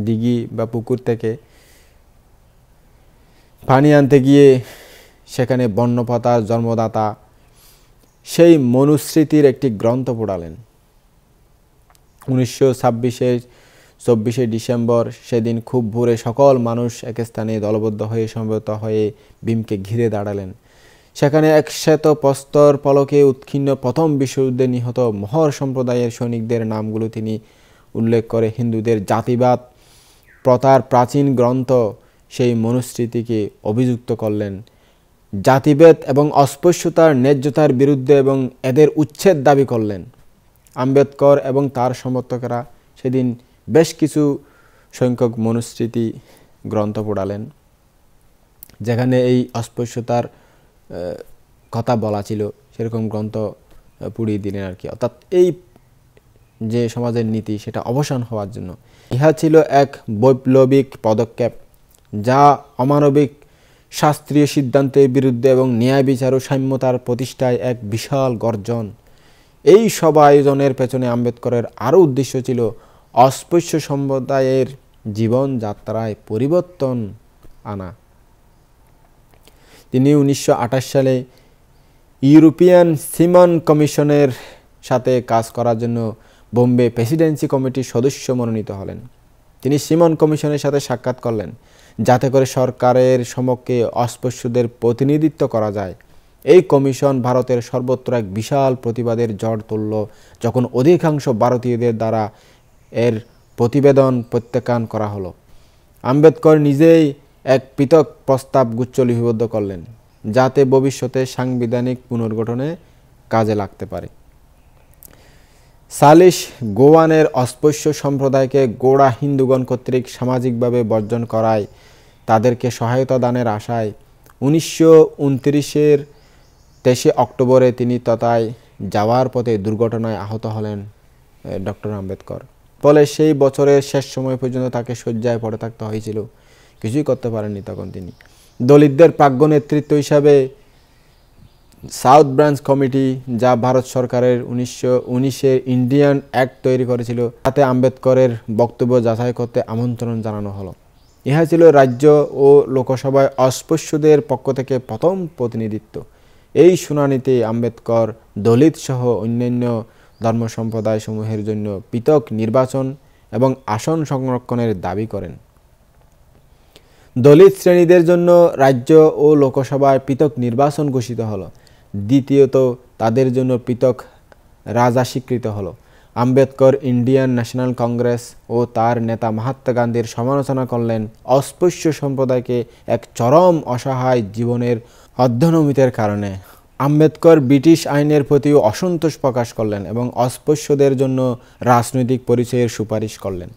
দিঘি বা পুকুর থেকে পানি আনতে গিয়ে সেখানে বর্ণপ্রথার জন্মদাতা সেই মনুস্মৃতির একটি গ্রন্থ পড়ালেন। 1924 ডিসেম্বর সেদিন খুব ভোরে সকল মানুষ এক স্থানে দলবদ্ধ হয়ে সমবেত হয়ে ভীমকে ঘিরে দাঁড়ালেন। সেখানে এক শ্বেত প্রস্তর ফলকে উৎকীর্ণ প্রথম বিশ্বযুদ্ধে নিহত মহর সম্প্রদায়ের সৈনিকদের নামগুলো তিনি উল্লেখ করে হিন্দুদের জাতিবাদ প্রথার প্রাচীন গ্রন্থ সেই মনুস্মৃতিকে অভিযুক্ত করলেন। জাতিভেদ এবং অস্পৃশ্যতার ন্যায্যতার বিরুদ্ধে এবং এদের উচ্ছেদ দাবি করলেন। আম্বেদকর এবং তার সমর্থকেরা সেদিন বেশ কিছু সংখ্যক মনুস্মৃতি গ্রন্থ পড়ালেন, যেখানে এই অস্পৃশ্যতার কথা বলা ছিল সেরকম গ্রন্থ পুড়িয়ে দিলেন আর কি। অর্থাৎ এই যে সমাজের নীতি সেটা অবসান হওয়ার জন্য। ইহা ছিল এক বৈপ্লবিক পদক্ষেপ, যা অমানবিক শাস্ত্রীয় সিদ্ধান্তের বিরুদ্ধে এবং ন্যায় বিচার ও সাম্যতার প্রতিষ্ঠায় এক বিশাল গর্জন। এই সব আয়োজনের পেছনে আম্বেদকরের আরও উদ্দেশ্য ছিল অস্পৃশ্য সম্প্রদায়ের জীবনযাত্রায় পরিবর্তন আনা। তিনি 1928 সালে ইউরোপিয়ান সিমন কমিশনের সাথে কাজ করার জন্য বোম্বে প্রেসিডেন্সি কমিটির সদস্য মনোনীত হলেন। তিনি সিমন কমিশনের সাথে সাক্ষাৎ করলেন, যাতে করে সরকারের সমক্ষে অস্পৃশ্যদের প্রতিনিধিত্ব করা যায়। এই কমিশন ভারতের সর্বত্র এক বিশাল প্রতিবাদের ঝড় তুলল, যখন অধিকাংশ ভারতীয়দের দ্বারা এর প্রতিবেদন প্রত্যাখ্যান করা হলো। আম্বেদকর নিজেই এক পৃথক প্রস্তাব গুচ্ছ লিপিবদ্ধ করলেন, যাতে ভবিষ্যতে সাংবিধানিক পুনর্গঠনে কাজে লাগতে পারে। সালিশ গোয়ানের অস্পৃশ্য সম্প্রদায়কে গোড়া হিন্দুগণ কর্তৃক সামাজিকভাবে বর্জন করায় তাদেরকে সহায়তা দানের আশায় 1929-এর 23 অক্টোবরে তিনি তথায় যাওয়ার পথে দুর্ঘটনায় আহত হলেন ডক্টর আম্বেদকর। ফলে সেই বছরের শেষ সময় পর্যন্ত তাকে শয্যায় পড়ে থাকতে হয়েছিল, কিছুই করতে পারেননি তখন তিনি। দলিতদের প্রাজ্ঞ নেতৃত্ব হিসাবে সাউথ ব্রাঞ্চ কমিটি, যা ভারত সরকারের 1919-এর ইন্ডিয়ান অ্যাক্ট তৈরি করেছিল, তাতে আম্বেদকরের বক্তব্য যাচাই করতে আমন্ত্রণ জানানো হলো। ইহা ছিল রাজ্য ও লোকসভায় অস্পৃশ্যদের পক্ষ থেকে প্রথম প্রতিনিধিত্ব। এই শুনানিতে আম্বেদকর দলিত সহ অন্যান্য ধর্ম সম্প্রদায় সমূহের জন্য পৃথক নির্বাচন এবং আসন সংরক্ষণের দাবি করেন। দলিত শ্রেণীদের জন্য রাজ্য ও লোকসভায় পৃথক নির্বাচন ঘোষিত হলো। দ্বিতীয়ত, তাদের জন্য পৃথক রাজা স্বীকৃত হলো। আম্বেদকর ইন্ডিয়ান ন্যাশনাল কংগ্রেস ও তার নেতা মহাত্মা গান্ধীর সমালোচনা করলেন অস্পৃশ্য সম্প্রদায়কে এক চরম অসহায় জীবনের অধ্যনমিতের কারণে। আম্বেদকর ব্রিটিশ আইনের প্রতিও অসন্তোষ প্রকাশ করলেন এবং অস্পৃশ্যদের জন্য রাজনৈতিক পরিচয়ের সুপারিশ করলেন।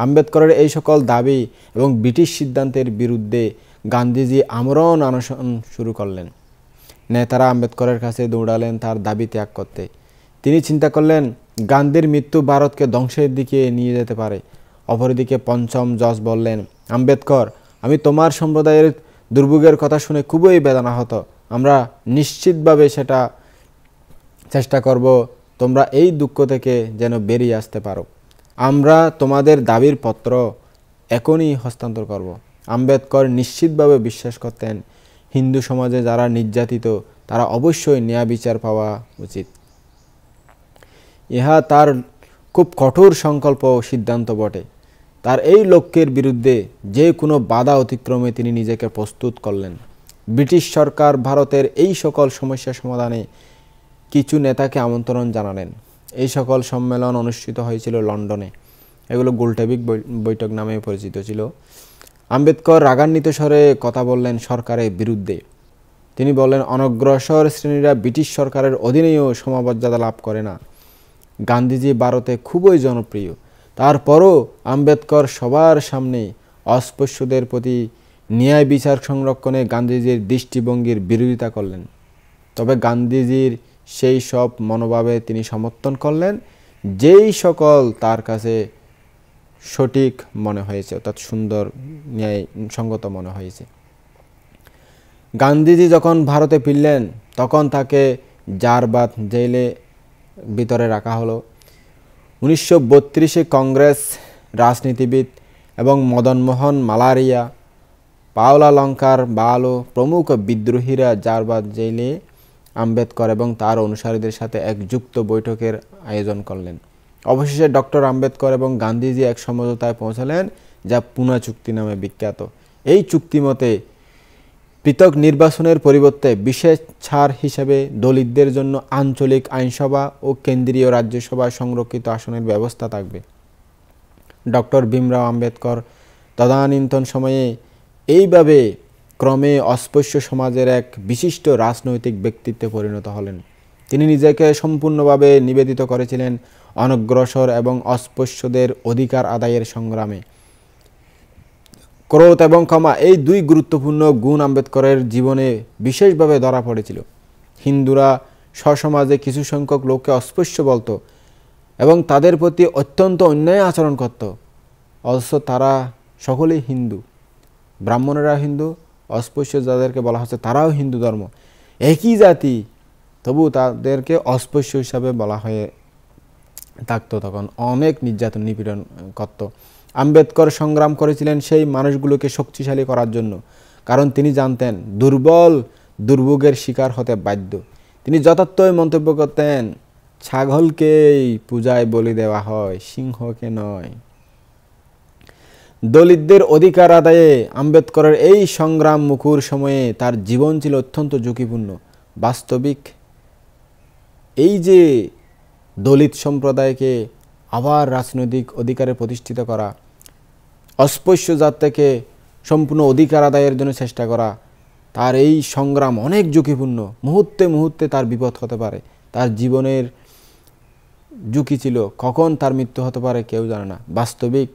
আম্বেদকরের এই সকল দাবি এবং ব্রিটিশ সিদ্ধান্তের বিরুদ্ধে গান্ধীজি আমরণ অনশন শুরু করলেন। নেতারা আম্বেদকরের কাছে দৌড়ালেন তার দাবি ত্যাগ করতে। তিনি চিন্তা করলেন গান্ধীর মৃত্যু ভারতকে ধ্বংসের দিকে নিয়ে যেতে পারে। অপরদিকে পঞ্চম জজ বললেন, আম্বেদকর, আমি তোমার সম্প্রদায়ের দুর্ভোগের কথা শুনে খুবই বেদনাহত। আমরা নিশ্চিতভাবে সেটা চেষ্টা করব তোমরা এই দুঃখ থেকে যেন বেরিয়ে আসতে পারো। আমরা তোমাদের দাবির পত্র এখনই হস্তান্তর করব। আম্বেদকর নিশ্চিতভাবে বিশ্বাস করতেন হিন্দু সমাজে যারা নির্যাতিত তারা অবশ্যই ন্যায় বিচার পাওয়া উচিত। ইহা তার খুব কঠোর সংকল্প ও সিদ্ধান্ত বটে। তার এই লক্ষ্যের বিরুদ্ধে যে কোনো বাধা অতিক্রমে তিনি নিজেকে প্রস্তুত করলেন। ব্রিটিশ সরকার ভারতের এই সকল সমস্যা সমাধানে কিছু নেতাকে আমন্ত্রণ জানালেন। এই সকল সম্মেলন অনুষ্ঠিত হয়েছিল লন্ডনে। এগুলো গোলটেবিক বৈঠক নামে পরিচিত ছিল। আম্বেদকর রাগান্বিত স্বরে কথা বললেন সরকারের বিরুদ্ধে। তিনি বললেন, অনগ্রসর শ্রেণীরা ব্রিটিশ সরকারের অধীনেও সমমর্যাদা লাভ করে না। গান্ধীজি ভারতে খুবই জনপ্রিয়, তারপরও আম্বেদকর সবার সামনে অস্পৃশ্যদের প্রতি ন্যায় বিচার সংরক্ষণে গান্ধীজির দৃষ্টিভঙ্গির বিরোধিতা করলেন। তবে গান্ধীজির সেই সব মনোভাবে তিনি সমর্থন করলেন যেই সকল তার কাছে সঠিক মনে হয়েছে, অর্থাৎ সুন্দর ন্যায়সঙ্গত মনে হয়েছে। গান্ধীজি যখন ভারতে ফিরলেন তখন তাকে জারবাদ জেলে ভিতরে রাখা হলো। 1932-এ কংগ্রেস রাজনীতিবিদ এবং মদনমোহন মালারিয়া, পাওলা লঙ্কার বালো প্রমুখ বিদ্রোহীরা জারবাদ জেলে আম্বেদকর এবং তার অনুসারীদের সাথে এক যুক্ত বৈঠকের আয়োজন করলেন। অবশেষে ডক্টর আম্বেদকর এবং গান্ধীজি এক সমঝোতায় পৌঁছালেন যা পুনা চুক্তি নামে বিখ্যাত। এই চুক্তি মতে পৃথক নির্বাচনের পরিবর্তে বিশেষ ছাড় হিসেবে দলিতদের জন্য আঞ্চলিক আইনসভা ও কেন্দ্রীয় রাজ্যসভায় সংরক্ষিত আসনের ব্যবস্থা থাকবে। ডক্টর ভীমরাও আম্বেদকর তদানীন্তন সময়ে এইভাবে ক্রমে অস্পৃশ্য সমাজের এক বিশিষ্ট রাজনৈতিক ব্যক্তিত্বে পরিণত হলেন। তিনি নিজেকে সম্পূর্ণভাবে নিবেদিত করেছিলেন অনগ্রসর এবং অস্পৃশ্যদের অধিকার আদায়ের সংগ্রামে। ক্রোধ এবং ক্ষমা, এই দুই গুরুত্বপূর্ণ গুণ আম্বেদকরের জীবনে বিশেষভাবে ধরা পড়েছিল। হিন্দুরা স্বসমাজে কিছু সংখ্যক লোককে অস্পৃশ্য বলত এবং তাদের প্রতি অত্যন্ত অন্যায় আচরণ করত, অথচ তারা সকলেই হিন্দু। ব্রাহ্মণেরা হিন্দু, অস্পৃশ্য যাদেরকে বলা হচ্ছে তারাও হিন্দু ধর্ম, একই জাতি, তবু তাদেরকে অস্পৃশ্য হিসাবে বলা হয়ে থাকতো। তখন অনেক নির্যাতন নিপীড়ন করত। আম্বেদকর সংগ্রাম করেছিলেন সেই মানুষগুলোকে শক্তিশালী করার জন্য, কারণ তিনি জানতেন দুর্বল দুর্ভোগের শিকার হতে বাধ্য। তিনি যথার্থই মন্তব্য করতেন, ছাগলকেই পূজায় বলি দেওয়া হয়, সিংহকে নয়। দলিতদের অধিকার আদায়ে আম্বেদকরের এই সংগ্রাম মুখর সময়ে তার জীবন ছিল অত্যন্ত ঝুঁকিপূর্ণ। বাস্তবিক এই যে দলিত সম্প্রদায়কে আবার রাজনৈতিক অধিকারে প্রতিষ্ঠিত করা, অস্পৃশ্য জাত থেকে সম্পূর্ণ অধিকার আদায়ের জন্য চেষ্টা করা, তার এই সংগ্রাম অনেক ঝুঁকিপূর্ণ। মুহূর্তে মুহূর্তে তার বিপদ হতে পারে, তার জীবনের ঝুঁকি ছিল, কখন তার মৃত্যু হতে পারে কেউ জানে না। বাস্তবিক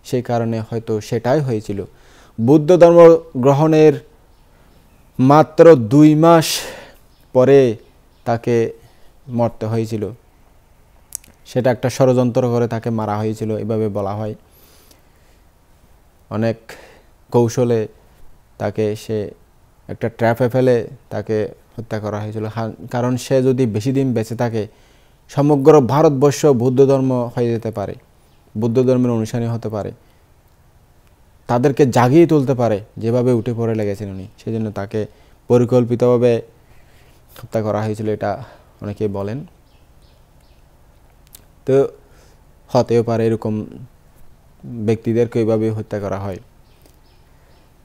সেই কারণে হয়তো সেটাই হয়েছিল। বুদ্ধ ধর্ম গ্রহণের মাত্র 2 মাস পরে তাকে মরতে হয়েছিল। সেটা একটা ষড়যন্ত্র করে তাকে মারা হয়েছিল, এভাবে বলা হয়। অনেক কৌশলে তাকে সে একটা ট্র্যাপে ফেলে তাকে হত্যা করা হয়েছিল। কারণ সে যদি বেশি দিন বেঁচে থাকে সমগ্র ভারতবর্ষ বৌদ্ধ ধর্ম হয়ে যেতে পারে, বুদ্ধ ধর্মের অনুসারী হতে পারে, তাদেরকে জাগিয়ে তুলতে পারে যেভাবে উঠে পড়ে লেগেছেন উনি। সেজন্য তাকে পরিকল্পিতভাবে হত্যা করা হয়েছিল, এটা অনেকেই বলেন। তো হতেও পারে এরকম ব্যক্তিদেরকে এইভাবে হত্যা করা হয়।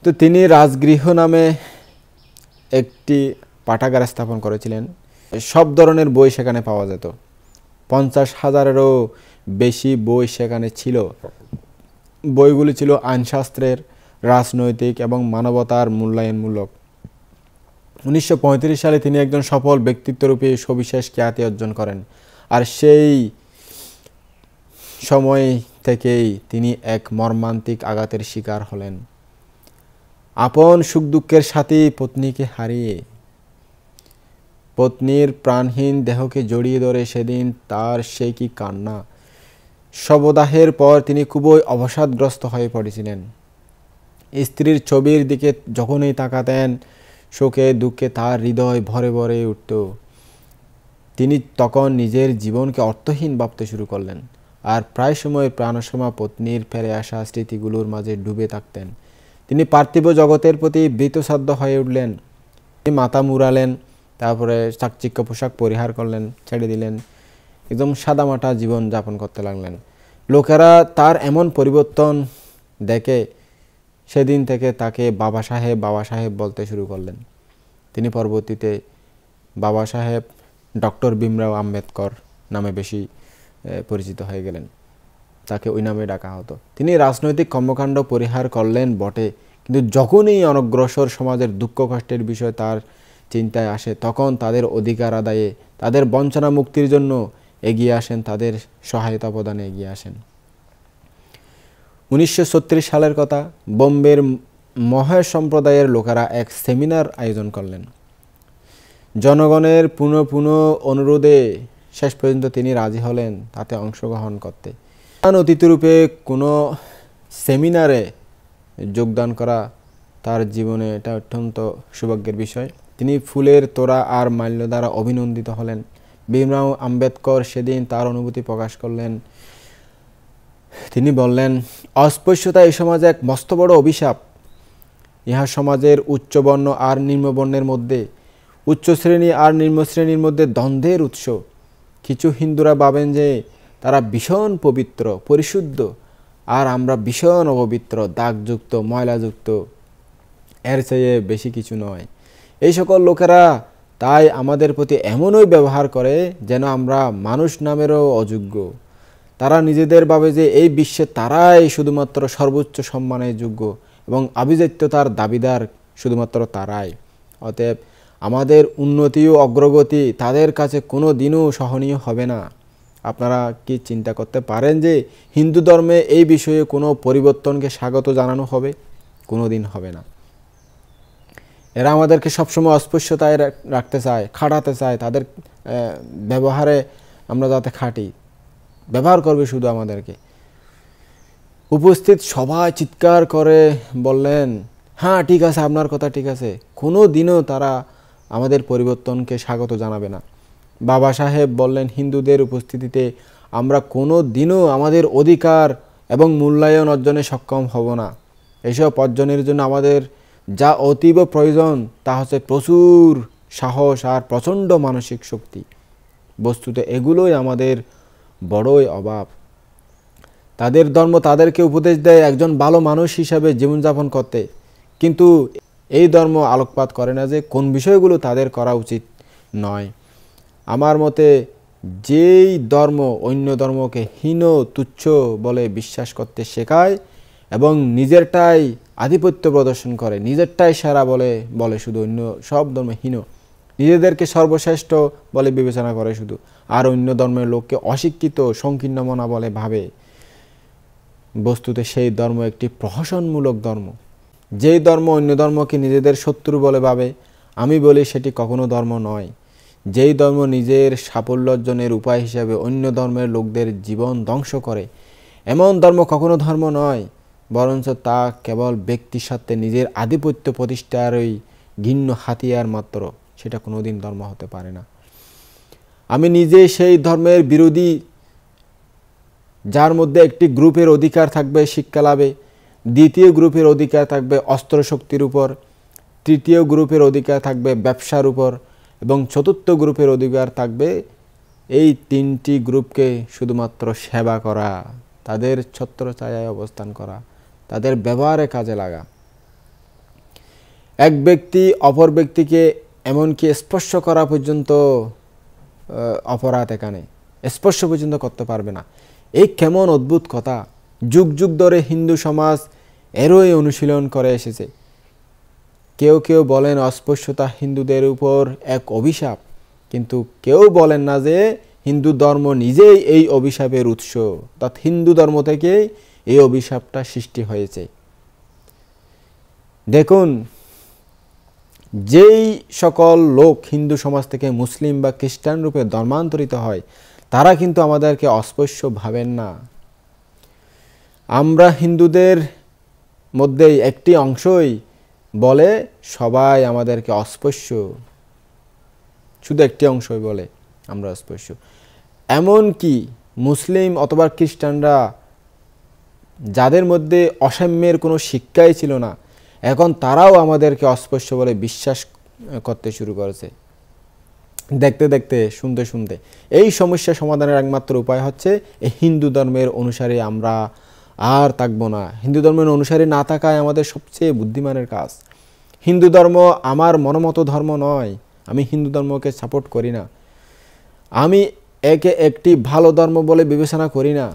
তো তিনি রাজগৃহ নামে একটি পাঠাগার স্থাপন করেছিলেন। সব ধরনের বই সেখানে পাওয়া যেত। 50,000-এরও বেশি বই সেখানে ছিল। বইগুলি ছিল আইনশাস্ত্রের, রাজনৈতিক এবং মানবতার মূল্যায়নমূলক। 1935 সালে তিনি একজন সফল ব্যক্তিত্বরূপে সবিশেষ খ্যাতি অর্জন করেন। আর সেই সময় থেকেই তিনি এক মর্মান্তিক আঘাতের শিকার হলেন। আপন সুখ দুঃখের সাথে পত্নীকে হারিয়ে, পত্নীর প্রাণহীন দেহকে জড়িয়ে ধরে সেদিন তার সে কি কান্না! শবদাহের পর তিনি খুবই অবসাদগ্রস্ত হয়ে পড়েছিলেন। স্ত্রীর ছবির দিকে যখনই তাকাতেন, শোকে দুঃখে তার হৃদয় ভরে ভরে উঠত। তিনি তখন নিজের জীবনকে অর্থহীন ভাবতে শুরু করলেন, আর প্রায় সময় প্রাণসমা পত্নীর ফেরে আসা স্মৃতিগুলোর মাঝে ডুবে থাকতেন। তিনি পার্থিব জগতের প্রতি বৃতসাধ্য হয়ে উঠলেন। তিনি মাথা মুড়ালেন, তারপরে চাকচিক্য পোশাক পরিহার করলেন, ছেড়ে দিলেন, একদম সাদামাটা জীবন যাপন করতে লাগলেন। লোকেরা তার এমন পরিবর্তন দেখে সেদিন থেকে তাকে বাবা সাহেব বাবা সাহেব বলতে শুরু করলেন। তিনি পরবর্তীতে বাবা সাহেব ডক্টর ভীমরাও আম্বেদকর নামে বেশি পরিচিত হয়ে গেলেন, তাকে ওই নামে ডাকা হতো। তিনি রাজনৈতিক কর্মকাণ্ড পরিহার করলেন বটে, কিন্তু যখনই অনগ্রসর সমাজের দুঃখ কষ্টের বিষয় তার চিন্তায় আসে, তখন তাদের অধিকার আদায়ে, তাদের বঞ্চনা মুক্তির জন্য এগিয়ে আসেন, তাদের সহায়তা প্রদানে এগিয়ে আসেন। 1936 সালের কথা, বোম্বের মহেশ সম্প্রদায়ের লোকেরা এক সেমিনার আয়োজন করলেন। জনগণের পুনঃ পুনঃ অনুরোধে শেষ পর্যন্ত তিনি রাজি হলেন তাতে অংশগ্রহণ করতে। অতিথিরূপে কোনো সেমিনারে যোগদান করা তার জীবনে এটা অত্যন্ত সৌভাগ্যের বিষয়। তিনি ফুলের তোড়া আর মাল্য দ্বারা অভিনন্দিত হলেন। ভীমরাও আম্বেদকর সেদিন তার অনুভূতি প্রকাশ করলেন। তিনি বললেন, অস্পৃশ্যতা এই সমাজে এক মস্ত বড় অভিশাপ। ইহা সমাজের উচ্চবর্ণ আর নিম্নবর্ণের মধ্যে, উচ্চ শ্রেণী আর নিম্ন শ্রেণীর মধ্যে দ্বন্দ্বের উৎস। কিছু হিন্দুরা ভাবেন যে তারা ভীষণ পবিত্র, পরিশুদ্ধ, আর আমরা ভীষণ অপবিত্র, দাগযুক্ত, ময়লাযুক্ত। এর চেয়ে বেশি কিছু নয়। এই সকল লোকেরা তাই আমাদের প্রতি এমনই ব্যবহার করে যেন আমরা মানুষ নামেরও অযোগ্য। তারা নিজেদের ভাবে যে এই বিশ্বে তারাই শুধুমাত্র সর্বোচ্চ সম্মানের যোগ্য এবং আভিজাত্যতার দাবিদার শুধুমাত্র তারাই। অতএব আমাদের উন্নতি ও অগ্রগতি তাদের কাছে কোনো দিনও সহনীয় হবে না। আপনারা কি চিন্তা করতে পারেন যে হিন্দু ধর্মে এই বিষয়ে কোনো পরিবর্তনকে স্বাগত জানানো হবে? কোনো দিন হবে না। এরা আমাদেরকে সবসময় অস্পৃশ্যতায় রাখতে চায়, খাটাতে চায়। তাদের ব্যবহারে আমরা যাতে খাটি, ব্যবহার করবে শুধু আমাদেরকে। উপস্থিত সবাই চিৎকার করে বললেন, হ্যাঁ ঠিক আছে, আপনার কথা ঠিক আছে। কোনো দিনও তারা আমাদের পরিবর্তনকে স্বাগত জানাবে না। বাবা সাহেব বললেন, হিন্দুদের উপস্থিতিতে আমরা কোনো দিনও আমাদের অধিকার এবং মূল্যায়ন অর্জনে সক্ষম হব না। এসব অর্জনের জন্য আমাদের যা অতীব প্রয়োজন তা হচ্ছে প্রচুর সাহস আর প্রচণ্ড মানসিক শক্তি। বস্তুতে এগুলোই আমাদের বড়ই অভাব। তাদের ধর্ম তাদেরকে উপদেশ দেয় একজন ভালো মানুষ হিসাবে জীবনযাপন করতে, কিন্তু এই ধর্ম আলোকপাত করে না যে কোন বিষয়গুলো তাদের করা উচিত নয়। আমার মতে যেই ধর্ম অন্য ধর্মকে হীন তুচ্ছ বলে বিশ্বাস করতে শেখায় এবং নিজেরটাই আধিপত্য প্রদর্শন করে, নিজেরটাই সেরা বলে শুধু, অন্য সব ধর্ম হীন, নিজেদেরকে সর্বশ্রেষ্ঠ বলে বিবেচনা করে শুধু, আর অন্য ধর্মের লোককে অশিক্ষিত সংকীর্ণ মনা বলে ভাবে, বস্তুতে সেই ধর্ম একটি প্রহসনমূলক ধর্ম। যেই ধর্ম অন্য ধর্মকে নিজেদের শত্রু বলে ভাবে, আমি বলি সেটি কখনো ধর্ম নয়। যেই ধর্ম নিজের সাফল্য অর্জনের উপায় হিসাবে অন্য ধর্মের লোকদের জীবন ধ্বংস করে, এমন ধর্ম কখনো ধর্ম নয়, বরঞ্চ তা কেবল ব্যক্তির সাথে নিজের আধিপত্য প্রতিষ্ঠারই ঘৃণ্য হাতিয়ার মাত্র। সেটা কোনোদিন ধর্ম হতে পারে না। আমি নিজে সেই ধর্মের বিরোধী যার মধ্যে একটি গ্রুপের অধিকার থাকবে শিক্ষা লাভে, দ্বিতীয় গ্রুপের অধিকার থাকবে অস্ত্র শক্তির উপর, তৃতীয় গ্রুপের অধিকার থাকবে ব্যবসার উপর, এবং চতুর্থ গ্রুপের অধিকার থাকবে এই তিনটি গ্রুপকে শুধুমাত্র সেবা করা, তাদের ছত্রছায়ায় অবস্থান করা, তাদের ব্যবহারে কাজে লাগা। এক ব্যক্তি অপর ব্যক্তিকে এমনকি স্পর্শ করা পর্যন্ত অপরাধ, এখানে স্পর্শ পর্যন্ত করতে পারবে না। এই কেমন অদ্ভুত কথা! যুগ যুগ ধরে হিন্দু সমাজ এরই অনুশীলন করে এসেছে। কেউ কেউ বলেন অস্পৃশ্যতা হিন্দুদের উপর এক অভিশাপ, কিন্তু কেউ বলেন না যে হিন্দু ধর্ম নিজেই এই অভিশাপের উৎস, অর্থাৎ হিন্দু ধর্ম থেকেই এই অভিশাপটা সৃষ্টি হয়েছে। দেখুন, যেই সকল লোক হিন্দু সমাজ থেকে মুসলিম বা খ্রিস্টান রূপে ধর্মান্তরিত হয়, তারা কিন্তু আমাদেরকে অস্পৃশ্য ভাবেন না। আমরা হিন্দুদের মধ্যে একটি অংশই বলে সবাই আমাদেরকে অস্পৃশ্য, শুধু একটি অংশই বলে আমরা অস্পৃশ্য। এমনকি মুসলিম অথবা খ্রিস্টানরা, যাদের মধ্যে অসাম্যের কোনো শিক্ষাই ছিল না, এখন তারাও আমাদেরকে অস্পৃশ্য বলে বিশ্বাস করতে শুরু করেছে। দেখতে দেখতে, শুনতে শুনতে এই সমস্যা সমাধানের একমাত্র উপায় হচ্ছে এই হিন্দু ধর্মের অনুসারী আমরা আর থাকবো না। হিন্দু ধর্মের অনুসারী না থাকায় আমাদের সবচেয়ে বুদ্ধিমানের কাজ। হিন্দু ধর্ম আমার মনোমত ধর্ম নয়, আমি হিন্দু ধর্মকে সাপোর্ট করি না, আমি একে একটি ভালো ধর্ম বলে বিবেচনা করি না,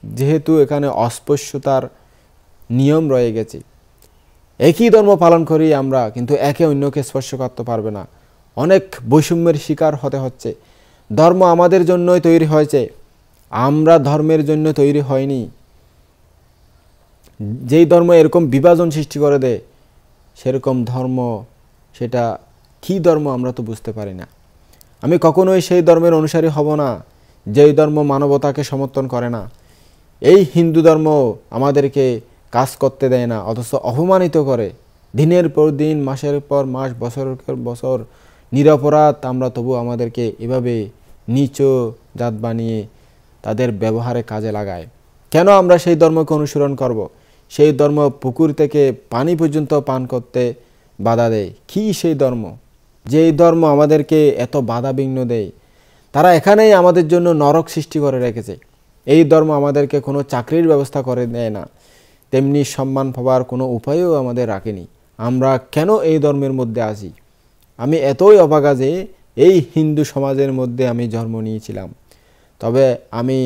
যেহেতু এখানে অস্পৃশ্যতার নিয়ম রয়ে গেছে। একই ধর্ম পালন করি আমরা, কিন্তু একে অন্যকে স্পর্শ করতে পারবে না। অনেক বৈষম্যের শিকার হতে হচ্ছে। ধর্ম আমাদের জন্যই তৈরি হয়েছে, আমরা ধর্মের জন্য তৈরি হয়নি। যেই ধর্ম এরকম বিভাজন সৃষ্টি করে দেয়, সেরকম ধর্ম, সেটা কী ধর্ম আমরা তো বুঝতে পারি না। আমি কখনোই সেই ধর্মের অনুসারী হব না যেই ধর্ম মানবতাকে সমর্থন করে না। এই হিন্দু ধর্ম আমাদেরকে কাজ করতে দেয় না, অথচ অপমানিত করে। দিনের পর দিন, মাসের পর মাস, বছরের পর বছর নিরপরাধ আমরা, তবু আমাদেরকে এভাবে নীচ জাত বানিয়ে তাদের ব্যবহারে কাজে লাগায়। কেন আমরা সেই ধর্মকে অনুসরণ করব? সেই ধর্ম পুকুর থেকে পানি পর্যন্ত পান করতে বাধা দেয়। কি সেই ধর্ম? যেই ধর্ম আমাদেরকে এত বাধা বিঘ্ন দেয়, তারা এখানেই আমাদের জন্য নরক সৃষ্টি করে রেখেছে। এই ধর্ম আমাদেরকে কোনো চাকরির ব্যবস্থা করে দেয় না, তেমনি সম্মান পাওয়ার কোনো উপায়ও আমাদের রাখেনি। আমরা কেন এই ধর্মের মধ্যে আছি? আমি এতই অবাক যে এই হিন্দু সমাজের মধ্যে আমি জন্ম নিয়েছিলাম। তবে আমি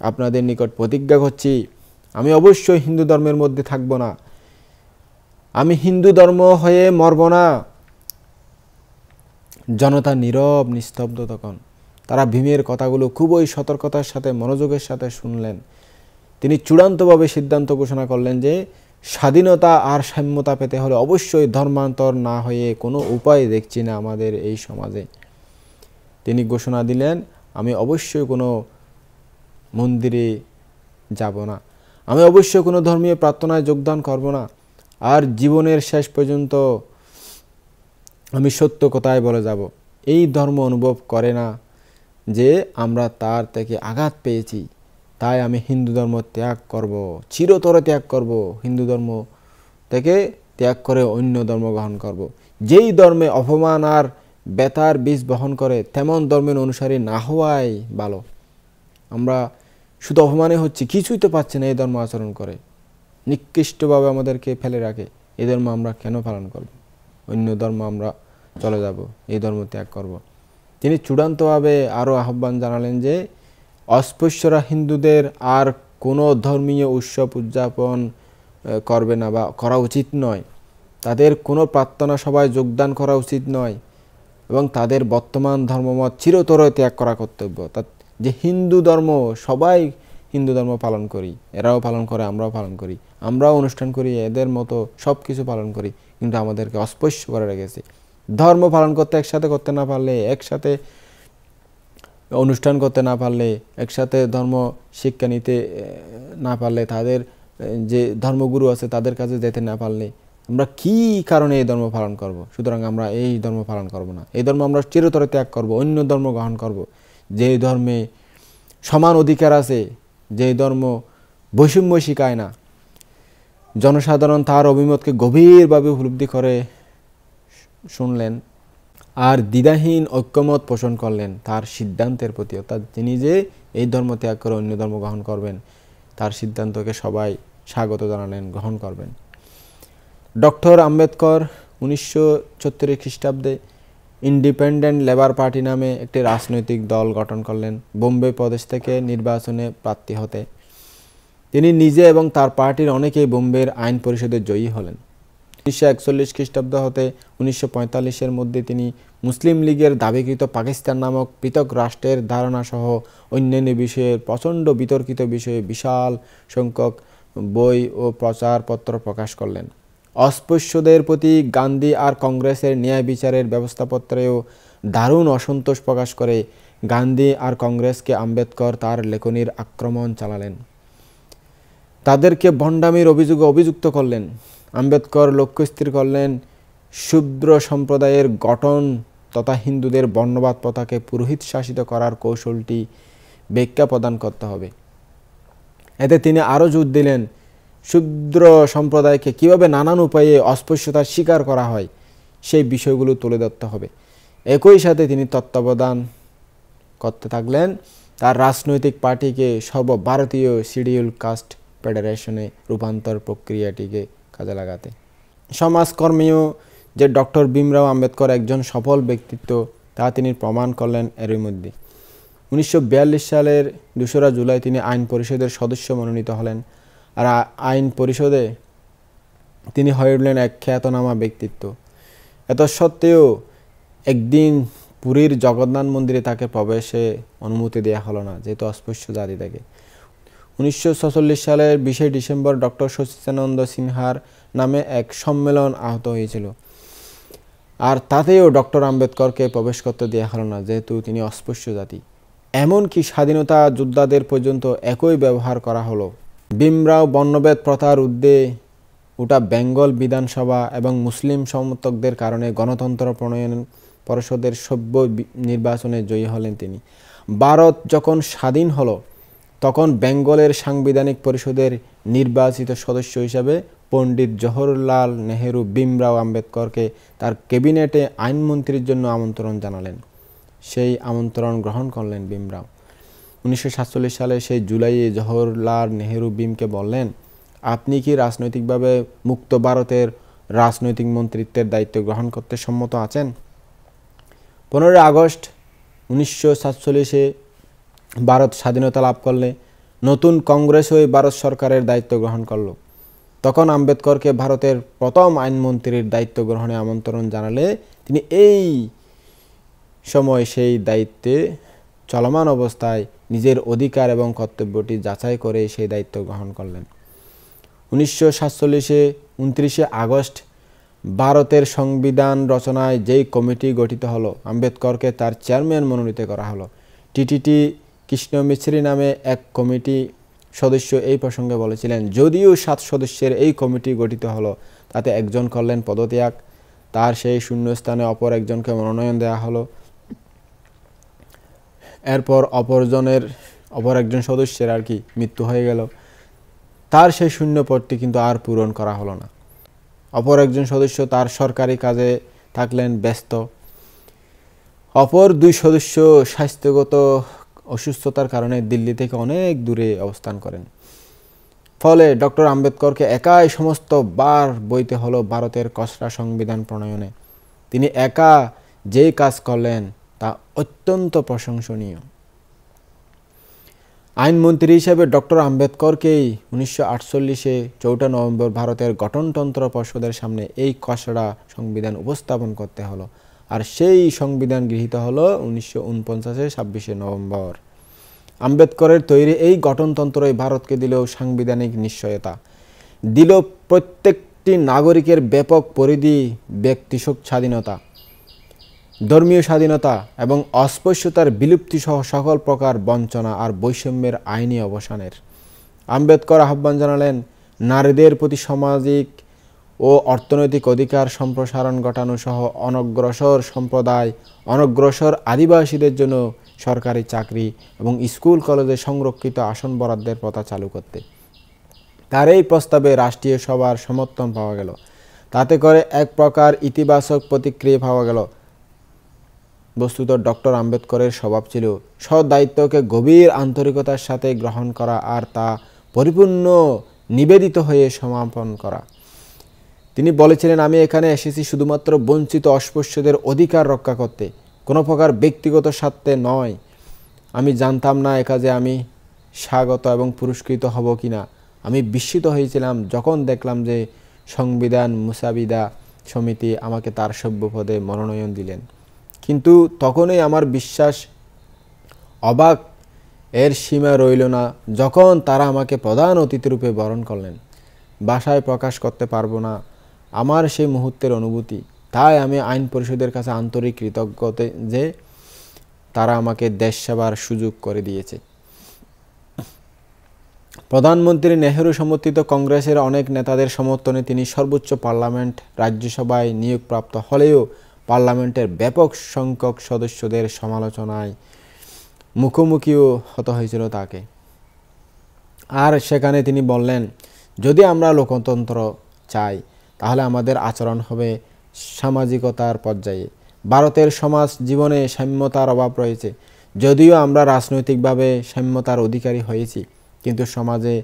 আপনাদের নিকট প্রতিজ্ঞা করছি, আমি অবশ্যই হিন্দু ধর্মের মধ্যে থাকব না। আমি হিন্দু ধর্ম হয়ে মরব না। জনতা নীরব নিস্তব্ধ। তখন তারা ভীমের কথাগুলো খুবই সতর্কতার সাথে, মনোযোগের সাথে শুনলেন। তিনি চূড়ান্তভাবে সিদ্ধান্ত ঘোষণা করলেন যে স্বাধীনতা আর সাম্যতা পেতে হলে অবশ্যই ধর্মান্তর না হয়ে কোনো উপায় দেখছি না আমাদের এই সমাজে। তিনি ঘোষণা দিলেন, আমি অবশ্যই কোনো মন্দিরে যাব না, আমি অবশ্যই কোনো ধর্মীয় প্রার্থনায় যোগদান করব না, আর জীবনের শেষ পর্যন্ত আমি সত্য কথাই বলে যাব। এই ধর্ম অনুভব করে না যে আমরা তার থেকে আঘাত পেয়েছি, তাই আমি হিন্দু ধর্ম ত্যাগ করব, চিরতরে ত্যাগ করব। হিন্দু ধর্ম থেকে ত্যাগ করে অন্য ধর্ম গ্রহণ করব। যেই ধর্মে অপমান আর ব্যথার বীজ বহন করে, তেমন ধর্মের অনুসারী না হওয়াই ভালো। আমরা শুধু অপমানে হচ্ছি, কিছুই তো পাচ্ছি না। এই ধর্ম আচরণ করে নিকৃষ্টভাবে আমাদেরকে ফেলে রাখে। এই ধর্ম আমরা কেন পালন করব? অন্য ধর্ম আমরা চলে যাব, এই ধর্ম ত্যাগ করব। তিনি চূড়ান্তভাবে আরও আহ্বান জানালেন যে অস্পৃশ্যরা হিন্দুদের আর কোনো ধর্মীয় উৎসব উদযাপন করবে না বা করা উচিত নয়, তাদের কোনো প্রার্থনা সভায় যোগদান করা উচিত নয়, এবং তাদের বর্তমান ধর্মমত চিরতরে ত্যাগ করা কর্তব্য। যে হিন্দু ধর্ম, সবাই হিন্দু ধর্ম পালন করি, এরাও পালন করে, আমরাও পালন করি, আমরাও অনুষ্ঠান করি, এদের মতো সব কিছু পালন করি, কিন্তু আমাদেরকে অস্পৃশ্য করে রেখেছে। ধর্ম পালন করতে একসাথে করতে না পারলে, একসাথে অনুষ্ঠান করতে না পারলে, একসাথে ধর্ম শিক্ষা নিতে না পারলে, তাদের যে ধর্মগুরু আছে তাদের কাছে যেতে না পারলে আমরা কি কারণে এই ধর্ম পালন করব? সুতরাং আমরা এই ধর্ম পালন করব না। এই ধর্ম আমরা চিরতরে ত্যাগ করব, অন্য ধর্ম গ্রহণ করব। যেই ধর্মে সমান অধিকার আছে, যেই ধর্ম বৈষম্য শিখায় না। জনসাধারণ তার অভিমতকে গভীরভাবে উপলব্ধি করে শুনলেন। আর দ্বিধাহীন ঐক্যমত পোষণ করলেন তার সিদ্ধান্তের প্রতি, অর্থাৎ তিনি যে এই ধর্ম ত্যাগ করে অন্য ধর্ম গ্রহণ করবেন তার সিদ্ধান্তকে সবাই স্বাগত জানালেন, গ্রহণ করবেন। ডক্টর আম্বেদকর 1936 খ্রিস্টাব্দে ইন্ডিপেন্ডেন্ট লেবার পার্টি নামে একটি রাজনৈতিক দল গঠন করলেন বোম্বে প্রদেশ থেকে নির্বাচনে প্রার্থী হতে। তিনি নিজে এবং তার পার্টির অনেকেই বোম্বের আইন পরিষদে জয়ী হলেন। 1941 খ্রিস্টাব্দ হতে 1945-এর মধ্যে তিনি মুসলিম লীগের দাবিকৃত পাকিস্তান নামক পৃথক রাষ্ট্রের ধারণা সহ অন্যান্য বিষয়ের প্রচণ্ড বিতর্কিত বিষয়ে বিশাল সংখ্যক বই ও প্রচারপত্র প্রকাশ করলেন। অস্পৃশ্যদের প্রতি গান্ধী আর কংগ্রেসের ন্যায় বিচারের ব্যবস্থাপত্রেও দারুণ অসন্তোষ প্রকাশ করে গান্ধী আর কংগ্রেসকে আম্বেদকর তার লেখনীর আক্রমণ চালালেন, তাদেরকে ভণ্ডামির অভিযোগে অভিযুক্ত করলেন। আম্বেদকর লক্ষ্য স্থির করলেন শূদ্র সম্প্রদায়ের গঠন তথা হিন্দুদের বর্ণবাদ প্রথাকে পুরোহিত শাসিত করার কৌশলটি ব্যাখ্যা প্রদান করতে হবে। এতে তিনি আরও জোর দিলেন শূদ্র সম্প্রদায়কে কীভাবে নানান উপায়ে অস্পৃশ্যতার শিকার করা হয় সেই বিষয়গুলো তুলে ধরতে হবে। একই সাথে তিনি তত্ত্বাবধান করতে থাকলেন তার রাজনৈতিক পার্টিকে সর্বভারতীয় শিডিউল কাস্ট ফেডারেশনে রূপান্তর প্রক্রিয়াটিকে কাজে লাগাতে। সমাজকর্মীও যে ডক্টর ভীমরাও আম্বেদকর একজন সফল ব্যক্তিত্ব তা তিনি প্রমাণ করলেন এরই মধ্যে। 1942 সালের 2রা জুলাই তিনি আইন পরিষদের সদস্য মনোনীত হলেন। আর আইন পরিষদে তিনি হয়ে উঠলেন এক খ্যাতনামা ব্যক্তিত্ব। এত সত্ত্বেও একদিন পুরীর জগন্নাথ মন্দিরে তাকে প্রবেশে অনুমতি দেওয়া হলো না, যেহেতু অস্পৃশ্য জাতি থেকে। 1946 সালের 20 ডিসেম্বর ডক্টর সচিদানন্দ সিনহার নামে এক সম্মেলন আহত হয়েছিল, আর তাতেও ডক্টর আম্বেদকরকে প্রবেশ করতে দেওয়া হলো না, যেহেতু তিনি অস্পৃশ্য জাতি। এমনকি স্বাধীনতা যোদ্ধাদের পর্যন্ত একই ব্যবহার করা হলো। ভীমরাও বর্ণভেদ প্রথার ঊর্ধ্বে ওটা বেঙ্গল বিধানসভা এবং মুসলিম সমর্থকদের কারণে গণতন্ত্র প্রণয়ন পরিষদের সভ্য নির্বাচনে জয়ী হলেন তিনি। ভারত যখন স্বাধীন হলো তখন বেঙ্গলের সাংবিধানিক পরিষদের নির্বাচিত সদস্য হিসাবে পণ্ডিত জওহরলাল নেহেরু ভীমরাও আম্বেদকরকে তার ক্যাবিনেটে আইনমন্ত্রীর জন্য আমন্ত্রণ জানালেন। সেই আমন্ত্রণ গ্রহণ করলেন ভীমরাও। 1947 সালে সেই জুলাইয়ে জওহরলাল নেহেরু ভীমকে বললেন, আপনি কি রাজনৈতিকভাবে মুক্ত ভারতের রাজনৈতিক মন্ত্রিত্বের দায়িত্ব গ্রহণ করতে সম্মত আছেন? 15 আগস্ট 1947-এ ভারত স্বাধীনতা লাভ করলে নতুন কংগ্রেস হয়ে ভারত সরকারের দায়িত্ব গ্রহণ করল। তখন আম্বেদকরকে ভারতের প্রথম আইনমন্ত্রীর দায়িত্ব গ্রহণে আমন্ত্রণ জানালে তিনি এই সময় সেই দায়িত্বে চলমান অবস্থায় নিজের অধিকার এবং কর্তব্যটি যাচাই করে সেই দায়িত্ব গ্রহণ করলেন। 1947-এ 29 আগস্ট ভারতের সংবিধান রচনায় যেই কমিটি গঠিত হলো, আম্বেদকরকে তার চেয়ারম্যান মনোনীত করা হলো। টিটিটি কৃষ্ণ মিছরি নামে এক কমিটি সদস্য এই প্রসঙ্গে বলেছিলেন, যদিও 7 সদস্যের এই কমিটি গঠিত হলো, তাতে একজন করলেন পদত্যাগ, তার সেই শূন্যস্থানে অপর একজনকে মনোনয়ন দেওয়া হলো। এরপর অপর একজন সদস্যের মৃত্যু হয়ে গেল, তার সেই শূন্য পদটি কিন্তু আর পূরণ করা হলো না। অপর একজন সদস্য তার সরকারি কাজে থাকলেন ব্যস্ত। অপর 2 সদস্য স্বাস্থ্যগত অসুস্থতার কারণে দিল্লি থেকে অনেক দূরে অবস্থান করেন। ফলে ডক্টর আম্বেদকরকে একাই সমস্ত বার বইতে হলো ভারতের খসড়া সংবিধান প্রণয়নে। তিনি একা যেই কাজ করলেন তা অত্যন্ত প্রশংসনীয়। আইনমন্ত্রী হিসেবে ডক্টর আম্বেদকরকেই 1948-এ 4 নভেম্বর ভারতের গঠনতন্ত্র পরিষদের সামনে এই খসড়া সংবিধান উপস্থাপন করতে হলো, আর সেই সংবিধান গৃহীত হলো 1949-এ 26 নভেম্বর। আম্বেদকরের তৈরি এই গঠনতন্ত্রই ভারতকে দিল সাংবিধানিক নিশ্চয়তা, দিল প্রত্যেকটি নাগরিকের ব্যাপক পরিধি ব্যক্তিসুখ স্বাধীনতা, ধর্মীয় স্বাধীনতা এবং অস্পৃশ্যতার বিলুপ্তি সহ সকল প্রকার বঞ্চনা আর বৈষম্যের আইনি অবসানের। আম্বেদকর আহ্বান জানালেন নারীদের প্রতি সামাজিক ও অর্থনৈতিক অধিকার সম্প্রসারণ ঘটানো সহ অনগ্রসর সম্প্রদায়, অনগ্রসর আদিবাসীদের জন্য সরকারি চাকরি এবং স্কুল কলেজে সংরক্ষিত আসন বরাদ্দের প্রথা চালু করতে। তার এই প্রস্তাবে রাষ্ট্রীয় সভার সমর্থন পাওয়া গেল। তাতে করে এক প্রকার ইতিবাচক প্রতিক্রিয়া পাওয়া গেল। বস্তুত ডক্টর আম্বেদকরের স্বভাব ছিল সৎ দায়িত্বকে গভীর আন্তরিকতার সাথে গ্রহণ করা আর তা পরিপূর্ণ নিবেদিত হয়ে সমাপন করা। তিনি বলেছিলেন, আমি এখানে এসেছি শুধুমাত্র বঞ্চিত অস্পৃশ্যদের অধিকার রক্ষা করতে, কোনো প্রকার ব্যক্তিগত স্বার্থে নয়। আমি জানতাম না এ কাজে আমি স্বাগত এবং পুরস্কৃত হব কিনা। আমি বিস্মিত হয়েছিলাম যখন দেখলাম যে সংবিধান মুসাবিদা সমিতি আমাকে তার সভ্য পদে মনোনয়ন দিলেন। কিন্তু তখনই আমার বিশ্বাস অবাক এর সীমা রইল না যখন তারা আমাকে প্রধান অতিথিরূপে বরণ করলেন। ভাষায় প্রকাশ করতে পারবো না আমার সেই মুহূর্তের অনুভূতি। তাই আমি আইন পরিষদের কাছে আন্তরিক কৃতজ্ঞ যে তারা আমাকে দেশ সেবার সুযোগ করে দিয়েছে। প্রধানমন্ত্রী নেহেরু সমর্থিত কংগ্রেসের অনেক নেতাদের সমর্থনে তিনি সর্বোচ্চ পার্লামেন্ট রাজ্যসভায় নিয়োগপ্রাপ্ত হলেও পার্লামেন্টের ব্যাপক সংখ্যক সদস্যদের সমালোচনায় মুখোমুখিও হতে হয়েছিল তাকে। আর সেখানে তিনি বললেন, যদি আমরা লোকতন্ত্র চাই তাহলে আমাদের আচরণ হবে সামাজিকতার পর্যায়ে। ভারতের সমাজ জীবনে সাম্যতার অভাব রয়েছে। যদিও আমরা রাজনৈতিকভাবে সাম্যতার অধিকারী হয়েছি, কিন্তু সমাজে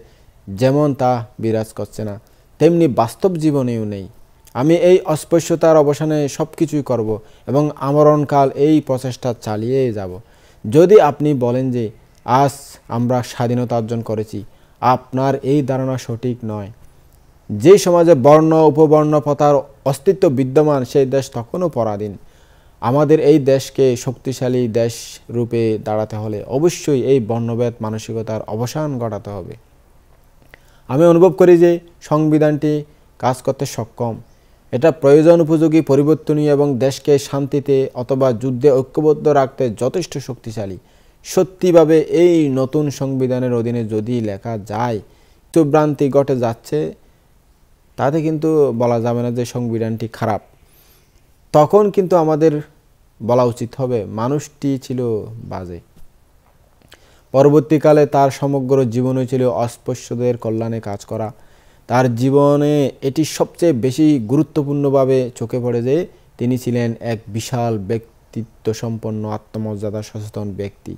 যেমন তা বিরাজ করছে না, তেমনি বাস্তব জীবনেও নেই। আমি এই অস্পৃশ্যতার অবসানে সব কিছুই করব এবং আমরণকাল এই প্রচেষ্টা চালিয়ে যাব। যদি আপনি বলেন যে আজ আমরা স্বাধীনতা অর্জন করেছি, আপনার এই ধারণা সঠিক নয়। যে সমাজে বর্ণ উপবর্ণ প্রথার অস্তিত্ব বিদ্যমান সেই দেশ তখনও পরাধীন। আমাদের এই দেশকে শক্তিশালী দেশ রূপে দাঁড়াতে হলে অবশ্যই এই বর্ণভেদ মানসিকতার অবসান ঘটাতে হবে। আমি অনুভব করি যে সংবিধানটি কাজ করতে সক্ষম। এটা প্রয়োজন উপযোগী, পরিবর্তনীয় এবং দেশকে শান্তিতে অথবা যুদ্ধে ঐক্যবদ্ধ রাখতে যথেষ্ট শক্তিশালী। সত্যিভাবে এই নতুন সংবিধানের অধীনে যদি লেখা যায় বিভ্রান্তি ঘটে যাচ্ছে, তাতে কিন্তু বলা যাবে না যে সংবিধানটি খারাপ। তখন কিন্তু আমাদের বলা উচিত হবে মানুষটি ছিল বাজে। পরবর্তীকালে তার সমগ্র জীবনে ছিল অস্পৃশ্যদের কল্যাণে কাজ করা। তার জীবনে এটি সবচেয়ে বেশি গুরুত্বপূর্ণভাবে চোখে পড়ে যে তিনি ছিলেন এক বিশাল ব্যক্তিত্ব সম্পন্ন আত্মমর্যাদা সচেতন ব্যক্তি।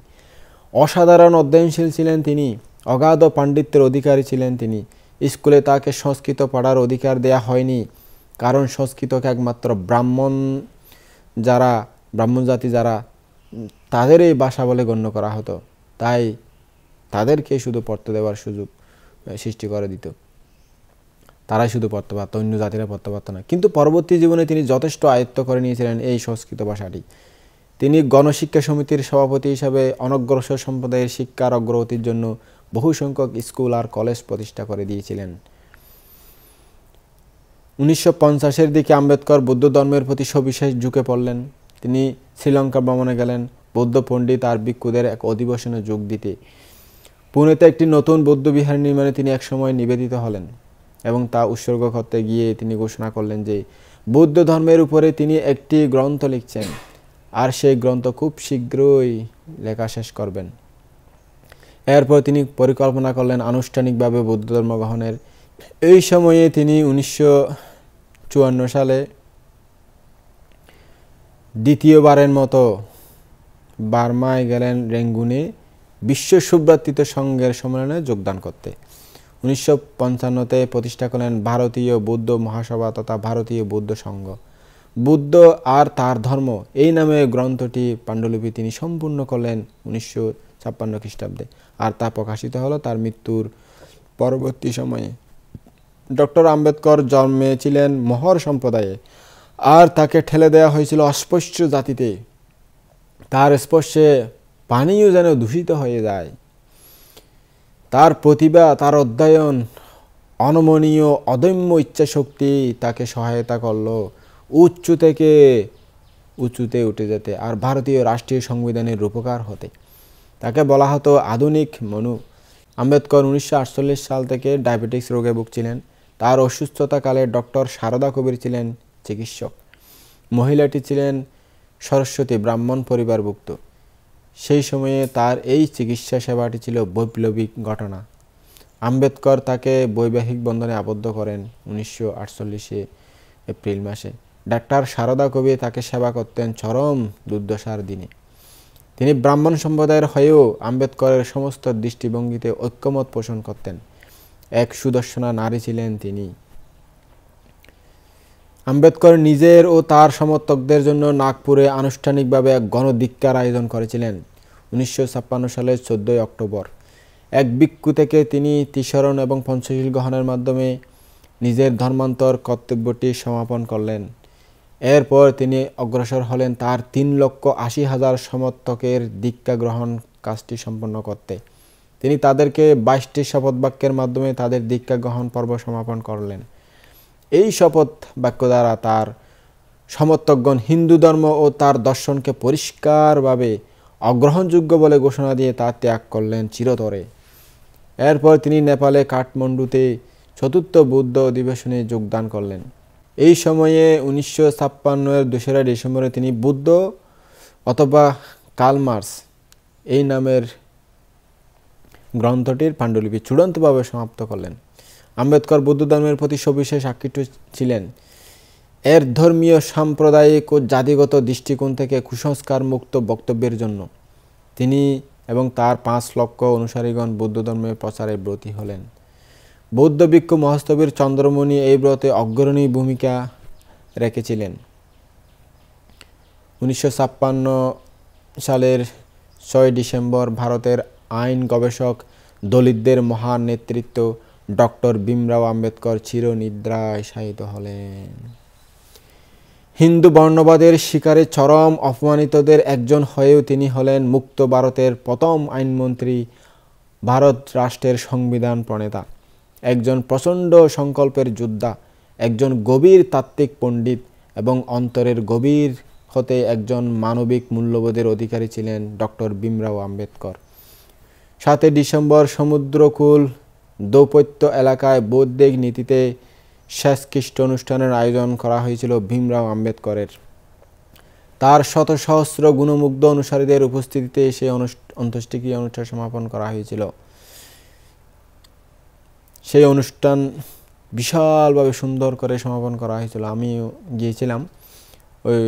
অসাধারণ অধ্যয়নশীল ছিলেন তিনি, অগাধ পাণ্ডিত্যের অধিকারী ছিলেন তিনি। স্কুলে তাকে সংস্কৃত পড়ার অধিকার দেয়া হয়নি, কারণ সংস্কৃতকে একমাত্র ব্রাহ্মণ জাতি যারা তাদের এই ভাষা বলে গণ্য করা হতো, তাই তাদেরকে শুধু পড়তে দেওয়ার সুযোগ সৃষ্টি করে দিত। তারাই শুধু পড়তে পারত, অন্য জাতিরা পড়তে পারত না। কিন্তু পরবর্তী জীবনে তিনি যথেষ্ট আয়ত্ত করে নিয়েছিলেন এই সংস্কৃত ভাষাটি। তিনি গণশিক্ষা সমিতির সভাপতি হিসাবে অনগ্রসর সম্প্রদায়ের শিক্ষার অগ্রগতির জন্য বহু সংখ্যক স্কুল আর কলেজ প্রতিষ্ঠা করে দিয়েছিলেন। 1950-এর দিকে আম্বেদকর বৌদ্ধ ধর্মের প্রতি সবিশেষ ঝুঁকে পড়লেন। তিনি শ্রীলঙ্কা ভ্রমণে গেলেন বৌদ্ধ পণ্ডিত আর ভিক্ষুদের এক অধিবেশনে যোগ দিতে। পুনেতে একটি নতুন বৌদ্ধ বিহার নির্মাণে তিনি একসময় নিবেদিত হলেন এবং তা উৎসর্গ করতে গিয়ে তিনি ঘোষণা করলেন যে বৌদ্ধ ধর্মের উপরে তিনি একটি গ্রন্থ লিখছেন আর সেই গ্রন্থ খুব শীঘ্রই লেখা শেষ করবেন। এরপর তিনি পরিকল্পনা করলেন আনুষ্ঠানিকভাবে বৌদ্ধ ধর্ম গ্রহণের। এই সময়ে তিনি 1954 সালে দ্বিতীয়বারের মতো বার্মায় গেলেন রেঙ্গুনে বিশ্ব সুভ্রাতৃত্ব সংঘের সম্মেলনে যোগদান করতে। 1955-তে প্রতিষ্ঠা করলেন ভারতীয় বৌদ্ধ মহাসভা তথা ভারতীয় বৌদ্ধ সংঘ। বুদ্ধ আর তার ধর্ম এই নামে গ্রন্থটি পাণ্ডুলিপি তিনি সম্পূর্ণ করলেন 1956 খ্রিস্টাব্দে, আর তা প্রকাশিত হলো তার মৃত্যুর পরবর্তী সময়ে। ডক্টর আম্বেদকর জন্মেছিলেন মহর সম্প্রদায়ে, আর তাকে ঠেলে দেওয়া হয়েছিল অস্পৃশ্য জাতিতে। তার স্পর্শে পানিও যেন দূষিত হয়ে যায়। তার প্রতিভা, তার অধ্যয়ন, অনমনীয় অদম্য ইচ্ছাশক্তি তাকে সহায়তা করল উচ্চ থেকে উঁচুতে উঠে যেতে আর ভারতীয় রাষ্ট্রীয় সংবিধানের রূপকার হতে। তাকে বলা হতো আধুনিক মনু। আম্বেদকর 1948 সাল থেকে ডায়াবেটিস রোগে ভুগছিলেন। তার অসুস্থতাকালে ডক্টর সারদা কবির ছিলেন চিকিৎসক। মহিলাটি ছিলেন সরস্বতী ব্রাহ্মণ পরিবারভুক্ত। সেই সময়ে তার এই চিকিৎসা সেবাটি ছিল বৈপ্লবিক ঘটনা। আম্বেদকর তাকে বৈবাহিক বন্ধনে আবদ্ধ করেন 1948 এপ্রিল মাসে। ডাক্তার সারদা কবি তাকে সেবা করতেন চরম দুর্দশার দিনে। তিনি ব্রাহ্মণ সম্প্রদায়ের হয়েও আম্বেদকরের সমস্ত দৃষ্টিভঙ্গিতে ঐক্যমত পোষণ করতেন। এক সুদর্শনা নারী ছিলেন তিনি। আম্বেদকর নিজের ও তার সমর্থকদের জন্য নাগপুরে আনুষ্ঠানিকভাবে এক গণধিক্কার আয়োজন করেছিলেন 1956 সালের 14 অক্টোবর। এক ভিক্ষু থেকে তিনি ত্রিশরণ এবং পঞ্চশীল গ্রহণের মাধ্যমে নিজের ধর্মান্তর কর্তব্যটি সমাপন করলেন। এরপর তিনি অগ্রসর হলেন তার 3,80,000 সমর্থকের দীক্ষা গ্রহণ কাজটি সম্পন্ন করতে। তিনি তাদেরকে 22টি শপথ বাক্যের মাধ্যমে তাদের দীক্ষা গ্রহণ পর্ব সমাপন করলেন। এই শপথ বাক্য দ্বারা তার সমর্থকগণ হিন্দু ধর্ম ও তার দর্শনকে পরিষ্কারভাবে অগ্রহণযোগ্য বলে ঘোষণা দিয়ে তা ত্যাগ করলেন চিরতরে। এরপর তিনি নেপালে কাঠমান্ডুতে চতুর্থ বৌদ্ধ অধিবেশনে যোগদান করলেন। এই সময়ে 1956-এর 2রা ডিসেম্বরে তিনি বুদ্ধ অথবা কার্ল মার্কস এই নামের গ্রন্থটির পাণ্ডুলিপি চূড়ান্তভাবে সমাপ্ত করলেন। আম্বেদকর বৌদ্ধ ধর্মের প্রতি সবিশেষ আকৃষ্ট ছিলেন। এর ধর্মীয়, সাম্প্রদায়িক ও জাতিগত দৃষ্টিকোণ থেকে কুসংস্কার মুক্ত বক্তব্যের জন্য তিনি এবং তার 5 লক্ষ অনুসারীগণ বৌদ্ধ ধর্মের প্রচারে ব্রতী হলেন। বৌদ্ধ ভিক্ষু মহাস্তবীর চন্দ্রমণি এই ব্রতে অগ্রণী ভূমিকা রেখেছিলেন। 1956 সালের 6 ডিসেম্বর ভারতের আইন গবেষক দলিতদের মহান নেতৃত্ব ডক্টর ভীমরাও আম্বেদকর চিরনিদ্রায় শায়িত হলেন। হিন্দু বর্ণবাদের শিকারে চরম অপমানিতদের একজন হয়েও তিনি হলেন মুক্ত ভারতের প্রথম আইনমন্ত্রী, ভারত রাষ্ট্রের সংবিধান প্রণেতা, একজন প্রচণ্ড সংকল্পের যোদ্ধা, একজন গভীর তাত্ত্বিক পণ্ডিত এবং অন্তরের গভীর হতে একজন মানবিক মূল্যবোধের অধিকারী ছিলেন ডক্টর ভীমরাও আম্বেদকর। 7 ডিসেম্বর সমুদ্রকূল দৌপত্য এলাকায় বৌদ্ধিক নীতিতে শেষকৃষ্ট অনুষ্ঠানের আয়োজন করা হয়েছিল ভীমরাও আম্বেদকরের। তার শত সহস্র গুণমুগ্ধ অনুসারীদের উপস্থিতিতে সেই অন্ত্যেষ্টিক্রিয়া অনুষ্ঠান সমাপন করা হয়েছিল। সেই অনুষ্ঠান বিশালভাবে সুন্দর করে সমাপন করা হয়েছিল। আমিও গিয়েছিলাম ওই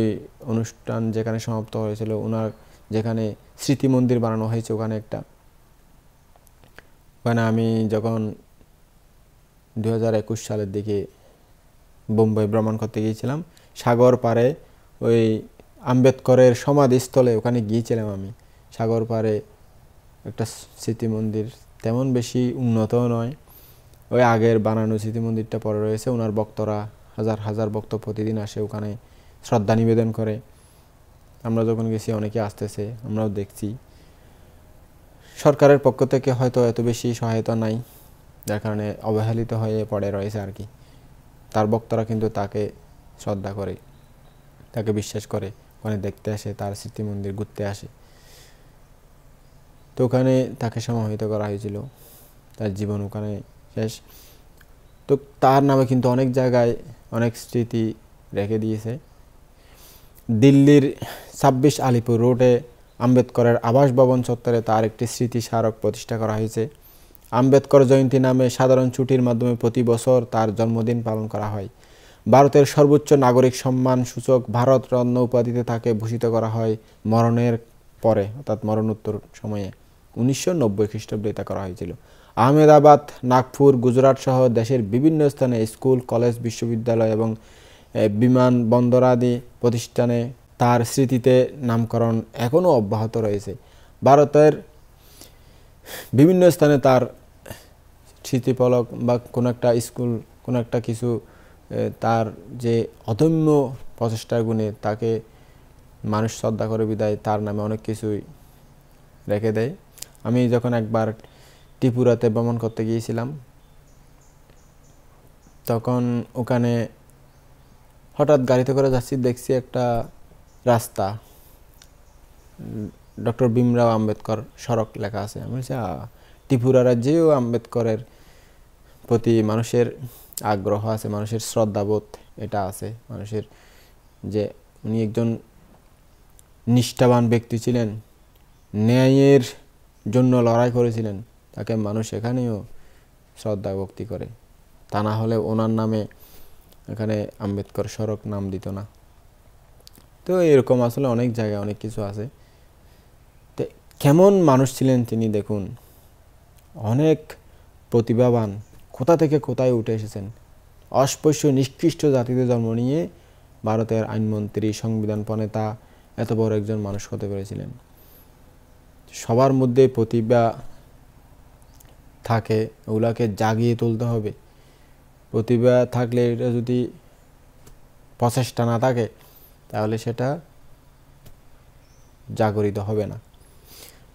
অনুষ্ঠান যেখানে সমাপ্ত হয়েছিল, ওনার যেখানে স্মৃতি মন্দির বানানো হয়েছে ওখানে একটা। ওখানে আমি যখন 2021 সালের দিকে বোম্বাই ভ্রমণ করতে গিয়েছিলাম, সাগর পাড়ে ওই আম্বেদকরের সমাধিস্থলে ওখানে গিয়েছিলাম আমি। সাগর পাড়ে একটা স্মৃতি মন্দির, তেমন বেশি উন্নত নয়, ওই আগের বানানো স্মৃতি মন্দিরটা পড়ে রয়েছে। ওনার ভক্তরা হাজার হাজার ভক্ত প্রতিদিন আসে ওখানে শ্রদ্ধা নিবেদন করে। আমরা যখন গেছি অনেকে আসতেছে, আমরাও দেখছি। সরকারের পক্ষ থেকে হয়তো এত বেশি সহায়তা নাই, যার কারণে অবহেলিত হয়ে পড়ে রয়েছে আর কি। তার ভক্তরা কিন্তু তাকে শ্রদ্ধা করে, তাকে বিশ্বাস করে, ওখানে দেখতে আসে, তার স্মৃতি মন্দির ঘুরতে আসে। তো ওখানে তাকে সমাহিত করা হয়েছিল, তার জীবন ওখানে শেষ। তো তার নামে কিন্তু অনেক জায়গায় অনেক স্মৃতি রেখে দিয়েছে। দিল্লির 26 আলিপুর রোডে আম্বেদকরের আবাস ভবন চত্বরে তার একটি স্মৃতি স্মারক প্রতিষ্ঠা করা হয়েছে। আম্বেদকর জয়ন্তী নামে সাধারণ ছুটির মাধ্যমে প্রতি বছর তার জন্মদিন পালন করা হয়। ভারতের সর্বোচ্চ নাগরিক সম্মান সূচক ভারত রত্ন উপাধিতে তাকে ভূষিত করা হয় মরণের পরে, অর্থাৎ মরণোত্তর সময়ে 1990 খ্রিস্টাব্দে তা করা হয়েছিল। আহমেদাবাদ, নাগপুর, গুজরাট সহ দেশের বিভিন্ন স্থানে স্কুল, কলেজ, বিশ্ববিদ্যালয় এবং বিমানবন্দর আদি প্রতিষ্ঠানে তার স্মৃতিতে নামকরণ এখনও অব্যাহত রয়েছে। ভারতের বিভিন্ন স্থানে তার স্মৃতিফলক বা কোনো একটা স্কুল, কোনো একটা কিছু, তার যে অদম্য প্রচেষ্টার গুণে তাকে মানুষ শ্রদ্ধা করে বিদায় তার নামে অনেক কিছুই রেখে দেয়। আমি যখন একবার ত্রিপুরাতে ভ্রমণ করতে গিয়েছিলাম, তখন ওখানে হঠাৎ গাড়িতে করে যাচ্ছি, দেখছি একটা রাস্তা ডক্টর ভীমরাও আম্বেদকর সড়ক লেখা আছে। আমি বলছি ত্রিপুরা রাজ্যেও আম্বেদকরের প্রতি মানুষের আগ্রহ আছে, মানুষের শ্রদ্ধাবোধ এটা আছে, মানুষের যে উনি একজন নিষ্ঠাবান ব্যক্তি ছিলেন, ন্যায়ের জন্য লড়াই করেছিলেন, তাকে মানুষ এখানেও শ্রদ্ধা ভক্তি করে। তা না হলে ওনার নামে এখানে আম্বেদকর সড়ক নাম দিত না। তো এরকম আসলে অনেক জায়গায় অনেক কিছু আছে। তো কেমন মানুষ ছিলেন তিনি দেখুন, অনেক প্রতিভাবান, কোথা থেকে কোথায় উঠে এসেছেন। অস্পৃশ্য নিকৃষ্ট জাতিতে জন্ম নিয়ে ভারতের আইনমন্ত্রী, সংবিধান প্রণেতা, এত বড় একজন মানুষ হতে পেরেছিলেন। সবার মধ্যে প্রতিভা থাকে, ওগুলাকে জাগিয়ে তুলতে হবে। প্রতিভা থাকলে এটা যদি প্রচেষ্টা না থাকে তাহলে সেটা জাগরিত হবে না।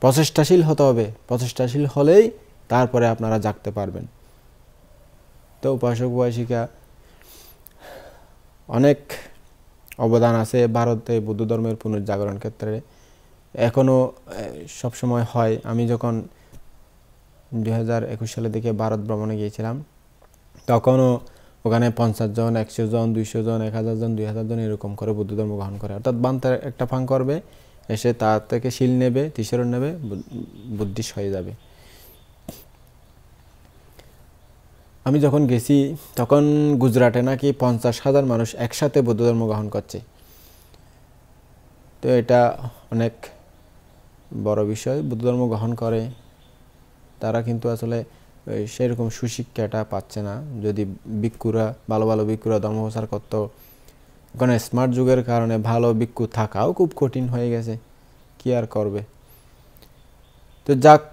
প্রচেষ্টাশীল হতে হবে, প্রচেষ্টাশীল হলেই তারপরে আপনারা জাগতে পারবেন। তো উপাসক উপাসিকা অনেক অবদান আছে ভারতে বৌদ্ধ ধর্মের পুনর্জাগরণ ক্ষেত্রে, এখনও সবসময় হয়। আমি যখন 2021 সালের দিকে ভারত ভ্রমণে গিয়েছিলাম, তখনও ওখানে 50 জন, 100 জন, 200 জন, 1000 জন, 2000 জন এরকম করে বৌদ্ধ ধর্ম গ্রহণ করে। অর্থাৎ বান্তার একটা ফাং করবে, এসে তার থেকে শিল নেবে, তিসরণ নেবে, বুদ্ধিস্ট হয়ে যাবে। আমি যখন গেছি তখন গুজরাটে নাকি 50,000 মানুষ একসাথে বৌদ্ধ ধর্ম গ্রহণ করছে। তো এটা অনেক বড় বিষয়। বৌদ্ধ ধর্ম গ্রহণ করে তারা কিন্তু আসলে সেরকম সুশিক্ষাটা পাচ্ছে না। যদি ভিক্ষুরা, ভালো ভালো ভিক্ষুরা ধর্ম প্রচার করতো, কারণ স্মার্ট যুগের কারণে ভালো ভিক্ষু থাকাও খুব কঠিন হয়ে গেছে, কি আর করবে। তো যাক,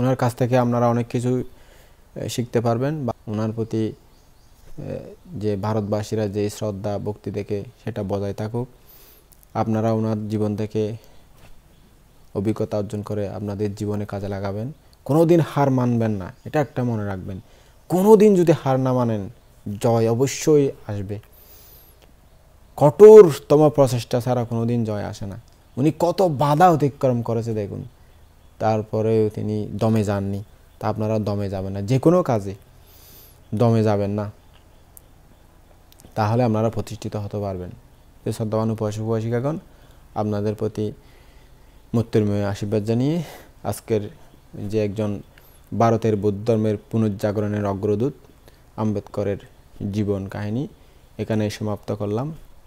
ওনার কাছ থেকে আপনারা অনেক কিছু শিখতে পারবেন। ওনার প্রতি যে ভারতবাসীরা যে শ্রদ্ধা ভক্তি দেখে সেটা বজায় থাকুক। আপনারা ওনার জীবন থেকে অভিজ্ঞতা অর্জন করে আপনাদের জীবনে কাজে লাগাবেন। কোনোদিন হার মানবেন না, এটা একটা মনে রাখবেন। কোনোদিন যদি হার না মানেন, জয় অবশ্যই আসবে। কঠোরতম প্রচেষ্টা ছাড়া কোনোদিন জয় আসে না। উনি কত বাধা অতিক্রম করেছে দেখুন, তারপরেও তিনি দমে যাননি। তা আপনারা দমে যাবেন না, যে কোনো কাজে দমে যাবেন না, তাহলে আপনারা প্রতিষ্ঠিত হতে পারবেন। যে শ্রদ্ধাবান উপাসক উপাসিকাগণ, আপনাদের প্রতি মৈত্রীময় আশীর্বাদ জানিয়ে আজকের যে একজন ভারতের বৌদ্ধ ধর্মের পুনর্জাগরণের অগ্রদূত আম্বেদকরের জীবন কাহিনী এখানে সমাপ্ত করলাম।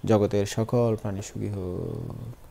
জগতের সকল প্রাণী সুখী হোক।